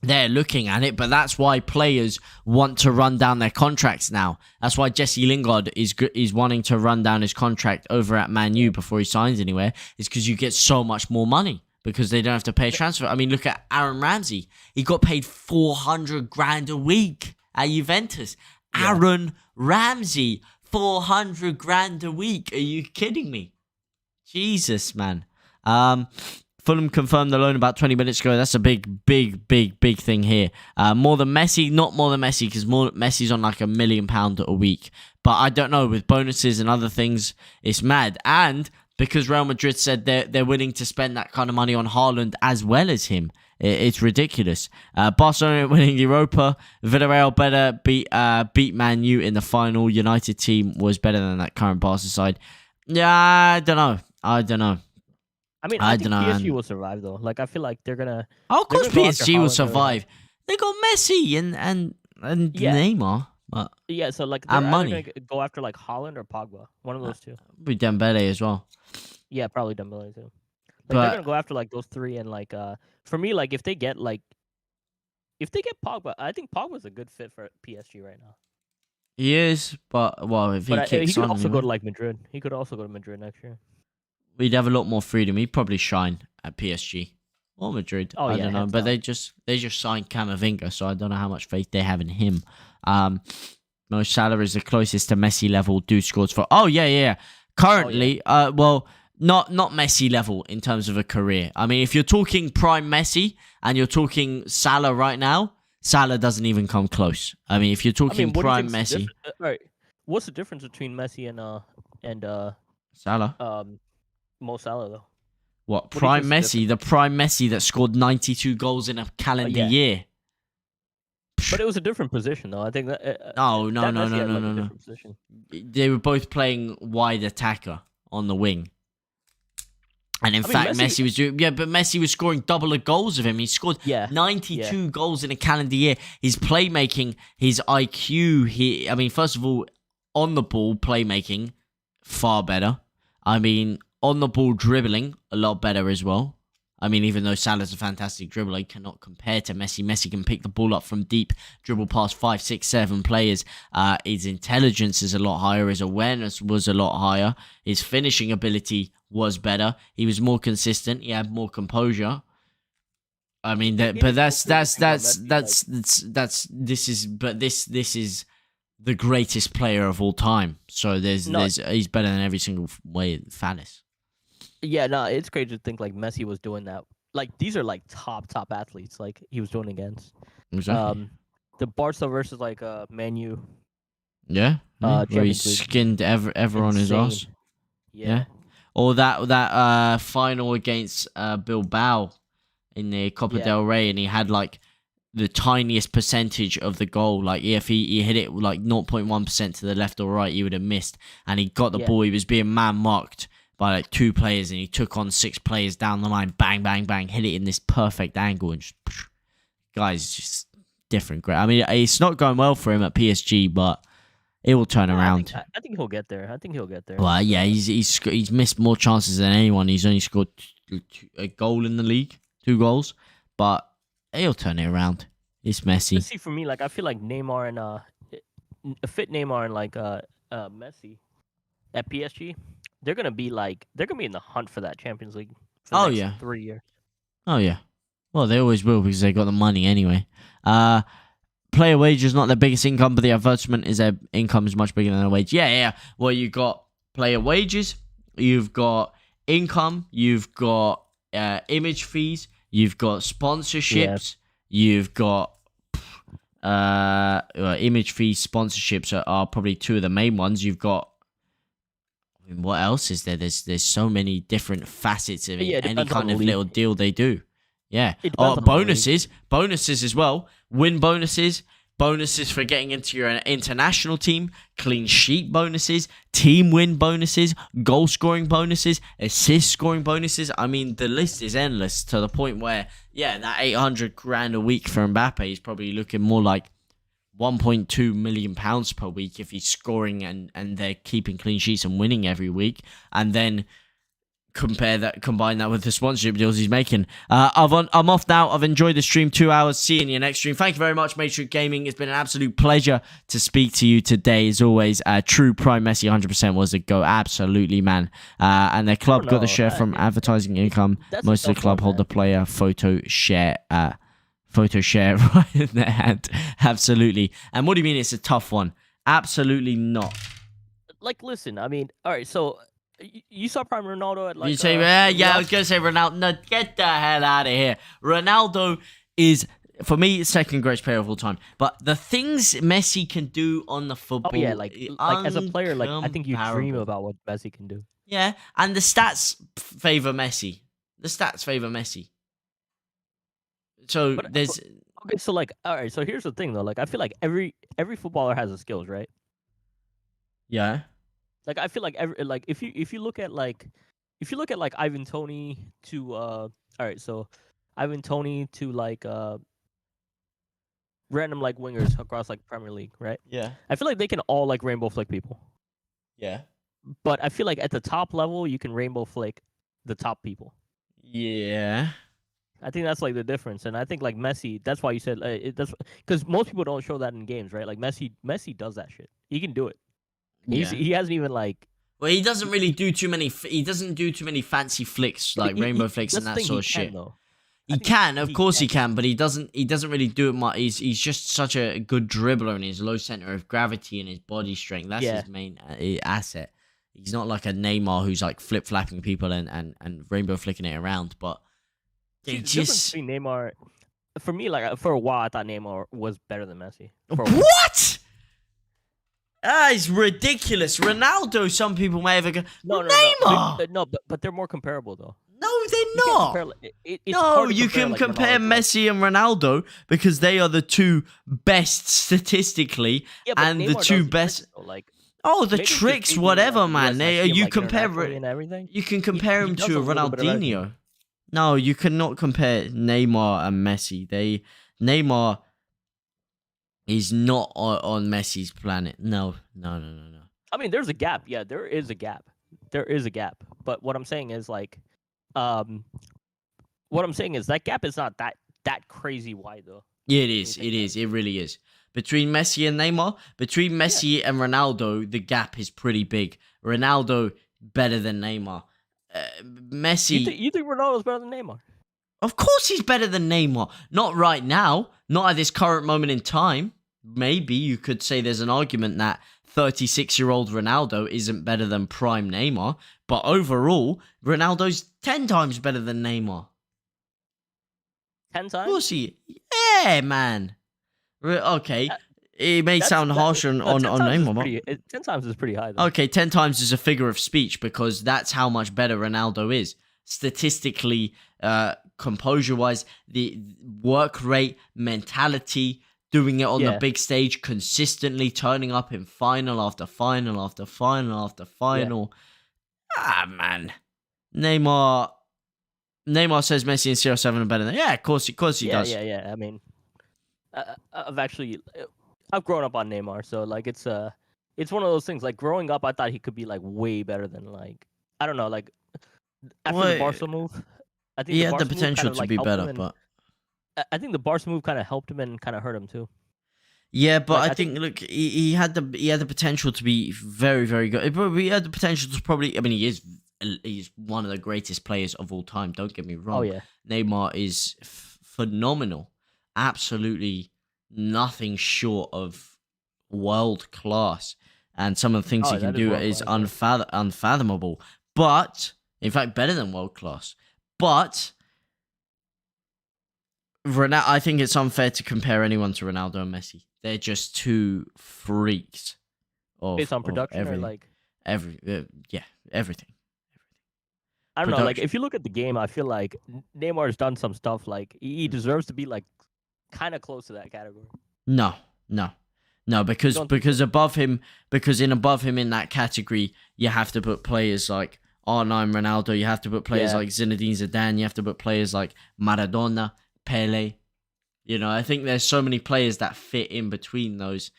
they're looking at it, but that's why players want to run down their contracts now. That's why Jesse Lingard is wanting to run down his contract over at Man U before he signs anywhere. It's because you get so much more money because they don't have to pay a transfer. I mean, look at Aaron Ramsey. He got paid 400 grand a week at Juventus. Yeah. Aaron Ramsey, 400 grand a week. Are you kidding me? Jesus, man. Fulham confirmed the loan about 20 minutes ago. That's a big thing here. More than Messi, not more than Messi, because Messi's on like £1 million a week. But I don't know, with bonuses and other things, it's mad. And because Real Madrid said they're willing to spend that kind of money on Haaland as well as him, it's ridiculous. Barcelona winning Europa. Villarreal better beat Man U in the final. United team was better than that current Barca side. Yeah, I don't know. I mean, I think PSG will survive though. Like, I feel like they're gonna. Oh, of course, PSG will survive. They got Messi and Neymar. But yeah, so like they're either gonna go after like Haaland or Pogba. One of those two. With Dembele as well. Yeah, probably Dembele too. Like they're gonna go after like those three, and like for me, like if they get Pogba, I think Pogba's a good fit for PSG right now. He is, but well, if he kicks he could also go to like Madrid. He could also go to Madrid next year. We'd have a lot more freedom. He'd probably shine at PSG or Madrid. I don't know, but they just signed Camavinga, so I don't know how much faith they have in him. Mo Salah is the closest to Messi level. Dude scores for. Oh yeah. Currently, well, not Messi level in terms of a career. I mean, if you're talking prime Messi and you're talking Salah right now, Salah doesn't even come close. I mean, if you're talking prime Messi, right? What's the difference between Messi and Salah? Mo Salah though. What prime Messi? The prime Messi that scored 92 goals in a calendar year. But it was a different position though. I think that. No. Position. They were both playing wide attacker on the wing. And in fact, Messi was doing but Messi was scoring double the goals of him. He scored 92 goals in a calendar year. His playmaking, his IQ. I mean, first of all, on the ball playmaking, far better. I mean, on the ball dribbling, a lot better as well. I mean, even though Salah's a fantastic dribbler, he cannot compare to Messi. Messi can pick the ball up from deep, dribble past 5, 6, 7 players. His intelligence is a lot higher. His awareness was a lot higher. His finishing ability was better. He was more consistent. He had more composure. I mean, this is the greatest player of all time. So he's better than every single way. Falis. Yeah, no, it's crazy to think like Messi was doing that. Like these are like top athletes. Like he was doing against. Exactly. The Barca versus like Man U. Yeah. Where he skinned ever on his ass. Yeah. Or that final against Bilbao in the Copa del Rey, and he had like the tiniest percentage of the goal. Like if he hit it like 0.1% to the left or right, he would have missed. And he got the ball. He was being man marked by like 2 players, and he took on 6 players down the line. Bang, bang, bang. Hit it in this perfect angle, and guys, just different. Great. I mean, it's not going well for him at PSG, but it will turn around. I think he'll get there. Well, yeah, he's missed more chances than anyone. He's only scored a goal in the league, 2 goals, but he'll turn it around. It's Messi. See, for me, like I feel like Neymar a fit Neymar and like Messi at PSG, they're gonna be in the hunt for that Champions League for the Oh next yeah. 3 years. Oh yeah. Well, they always will because they got the money anyway. Player wage is not their biggest income, but the advertisement is their income is much bigger than their wage. Yeah. Well, you got player wages, you've got income, you've got image fees, you've got sponsorships, you've got image fees, sponsorships are probably two of the main ones. You've got, I mean, what else is there? There's so many different facets of it. Yeah, it Any depends on kind the of league. little deal they do. Yeah. It depends on the Bonuses as well. Win bonuses for getting into your international team, clean sheet bonuses, team win bonuses, goal scoring bonuses, assist scoring bonuses. I mean, the list is endless to the point where, yeah, that 800 grand a week for Mbappe is probably looking more like 1.2 million pounds per week if he's scoring and they're keeping clean sheets and winning every week. And then combine that with the sponsorship deals he's making. I'm off now. I've enjoyed the stream. 2 hours. See you in your next stream. Thank you very much, Matrix Gaming. It's been an absolute pleasure to speak to you today. As always, true Prime Messi 100% was a go. Absolutely, man. And their club got the share from advertising income. Most of the club hold the player photo share right in their hand. Absolutely. And what do you mean it's a tough one? Absolutely not. Like, listen, I mean, all right, so you saw Prime Ronaldo at like... You say, I was going to say Ronaldo. No, get the hell out of here. Ronaldo is, for me, second greatest player of all time. But the things Messi can do on the football... Oh, yeah, like as a player, like I think you dream about what Messi can do. Yeah, and the stats favor Messi. So there's... Okay, so like, all right, so here's the thing, though. Like, I feel like every footballer has his skills, right? Yeah. Like, I feel like if you look at like Ivan Toney to all right, so Ivan Toney to like random like wingers across like Premier League, right? Yeah. I feel like they can all like rainbow flick people. Yeah. But I feel like at the top level you can rainbow flick the top people. Yeah. I think that's like the difference, and I think like Messi. That's why you said that's because most people don't show that in games, right? Like Messi does that shit. He can do it. He hasn't even like. Well, he doesn't really do too many. He doesn't do too many fancy flicks like rainbow flicks and that sort of shit. He can, of course he can, but he doesn't really do it much. He's just such a good dribbler and his low center of gravity and his body strength. That's his main asset. He's not like a Neymar who's like flip flapping people and rainbow flicking it around. But the difference between Neymar, for me, like for a while, I thought Neymar was better than Messi. What? That is ridiculous. Ronaldo, some people may have Neymar. No, but they're more comparable though. No, they're not. No, you can compare Messi and Ronaldo because they are the two best statistically and the two best. The tricks, whatever, man. You compare. You can compare him to Ronaldinho. No, you cannot compare Neymar and Messi. Neymar is not on Messi's planet. No. I mean, there's a gap. Yeah, there is a gap. But what I'm saying is like, that gap is not that crazy wide though. Yeah, it is. It really is. Between Messi and Neymar, between Messi and Ronaldo, the gap is pretty big. Ronaldo better than Neymar. Messi. You think Ronaldo's better than Neymar? Of course he's better than Neymar. Not right now. Not at this current moment in time. Maybe you could say there's an argument that 36-year-old Ronaldo isn't better than prime Neymar. But overall, Ronaldo's 10 times better than Neymar. 10 times? Of course he... Yeah, man. Okay. It may sound harsh on Neymar. 10 times is pretty high, though. Okay, 10 times is a figure of speech because that's how much better Ronaldo is. Statistically, composure-wise, the work rate, mentality, doing it on the big stage consistently, turning up in final after final after final after final. Yeah. Man. Neymar says Messi and CR7 are better than... Yeah, of course he does. Yeah. I mean, I've grown up on Neymar, so like it's one of those things. Like growing up, I thought he could be like way better than like I don't know, like after the Barca move. I think he had the potential to be better, but I think the Barca move kind of helped him and kind of hurt him too. Yeah, but Like I think look, he had the potential to be very, very good. But he had the potential to probably. I mean, he's one of the greatest players of all time. Don't get me wrong. oh yeah, Neymar is phenomenal, absolutely nothing short of world class, and some of the things he can that is do world is class. Yeah. unfathomable. But in fact, better than world class. But Ronaldo, I think it's unfair to compare anyone to Ronaldo and Messi. They're just two freaks Based on of production or everything. like Yeah, everything. I don't know. Like Production. if you look at the game, I feel like Neymar's done some stuff. Like he deserves to be like kind of close to that category. No, no, no, because above him, in that category, you have to put players like R9 Ronaldo. You have to put players like Zinedine Zidane. You have to put players like Maradona, Pele. You know, I think there's so many players that fit in between those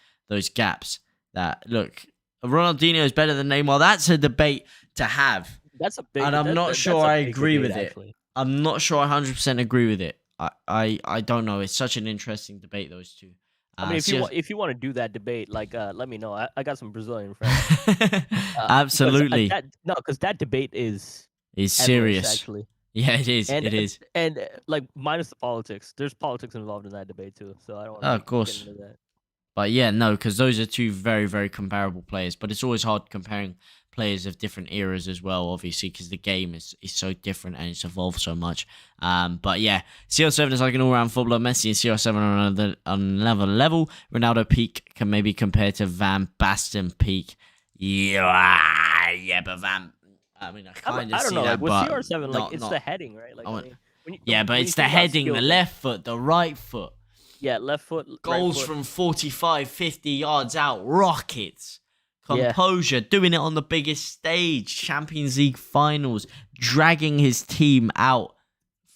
gaps. That look, Ronaldinho is better than Neymar. That's a debate to have. That's a big, and I'm not sure I agree with it. Actually. I'm not sure I 100% agree with it. I don't know. It's such an interesting debate, those two. I mean, if you want to do that debate, like, let me know. I got some Brazilian friends. Absolutely. Because that debate is serious. Actually. Yeah, it is. And, it is. And like minus the politics, there's politics involved in that debate too. So I don't want to of course. get into that. But yeah, no, because those are two very, very comparable players. But it's always hard comparing players of different eras as well, obviously, because the game is so different and it's evolved so much. But yeah, CR7 is like an all-round footballer. Messi and CR7 on another level. Ronaldo peak can maybe compare to Van Basten peak. Yeah, but I mean, I don't know. Like with CR7, like it's the heading, right? Like, but it's the heading, the left foot, the right foot. Yeah, left foot. Goals right foot. from 45, 50 yards out. Rockets. Composure. Doing it on the biggest stage. Champions League finals. Dragging his team out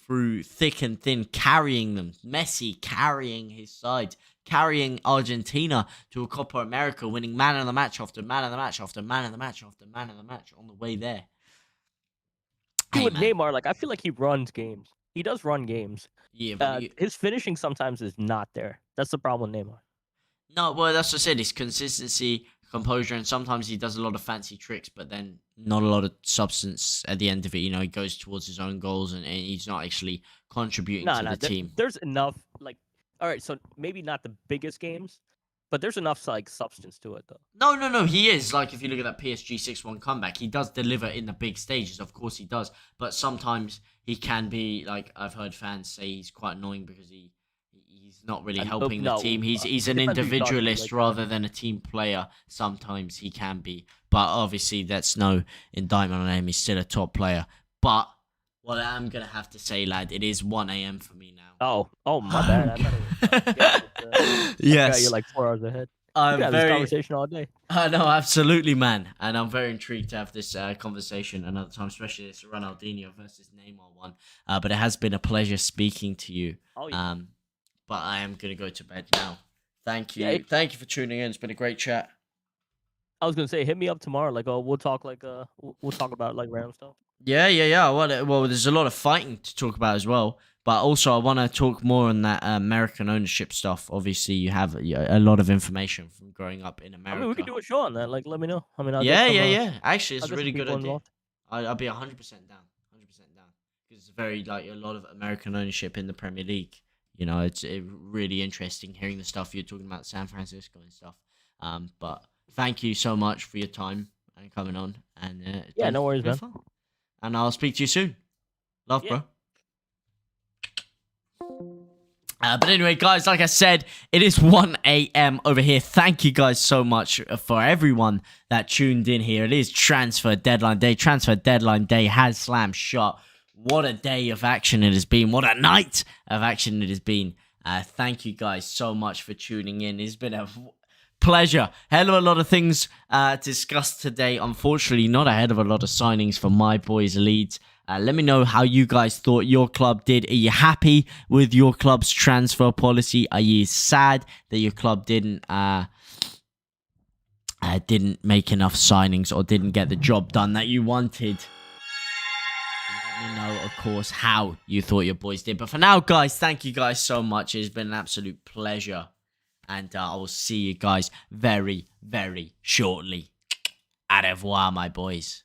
through thick and thin. Carrying them. Messi carrying his side. Carrying Argentina to a Copa America. Winning man of the match after man of the match after man of the match after man of the match on the way there. With Neymar, like I feel like he runs games. He does run games. Yeah, but his finishing sometimes is not there. That's the problem with Neymar. No, well, that's what I said. It's consistency, composure, and sometimes he does a lot of fancy tricks, but then not a lot of substance at the end of it. You know, he goes towards his own goals, and he's not actually contributing to the team. There's enough, like, all right, so maybe not the biggest games, but there's enough, like, substance to it, though. No, he is. Like, if you look at that PSG 6-1 comeback, he does deliver in the big stages. Of course he does. But sometimes he can be, like, I've heard fans say he's quite annoying because he's not really helping the team. He's an individualist rather than a team player. Sometimes he can be. But obviously, that's no indictment on him. He's still a top player. But what I'm going to have to say, lad, it is 1 a.m. for me now. Oh, my bad. Yes. You're like 4 hours ahead. I'm have this conversation all day. No, absolutely, man. And I'm very intrigued to have this conversation another time, especially this Ronaldinho versus Neymar one. But it has been a pleasure speaking to you. Oh, yeah. But I am going to go to bed now. Thank you. Thank you for tuning in. It's been a great chat. I was going to say, hit me up tomorrow. Like, we'll talk we'll talk about like random stuff. Yeah. Well, there's a lot of fighting to talk about as well. But also, I want to talk more on that American ownership stuff. Obviously, you have a lot of information from growing up in America. I mean, we could do a show on that. Like, let me know. I mean, yeah. Actually, it's a really good idea. Involved. I'll be 100% down. 100% down. Because it's very, like, a lot of American ownership in the Premier League. You know, it's really interesting hearing the stuff you're talking about San Francisco and stuff. But thank you so much for your time and coming on. And no worries, man. Fun. And I'll speak to you soon. Love, bro. But anyway, guys, like I said, it is 1 a.m. over here. Thank you guys so much for everyone that tuned in here. It is transfer deadline day. Transfer deadline day has slammed shut. What a day of action it has been. What a night of action it has been. Thank you guys so much for tuning in. It's been a pleasure. Hell of a lot of things discussed today. Unfortunately, not a hell of a lot of signings for my boys Leeds. Let me know how you guys thought your club did. Are you happy with your club's transfer policy? Are you sad that your club didn't make enough signings or didn't get the job done that you wanted? Let me know, of course, how you thought your boys did. But for now, guys, thank you guys so much. It's been an absolute pleasure And I will see you guys very, very shortly. Au revoir, my boys.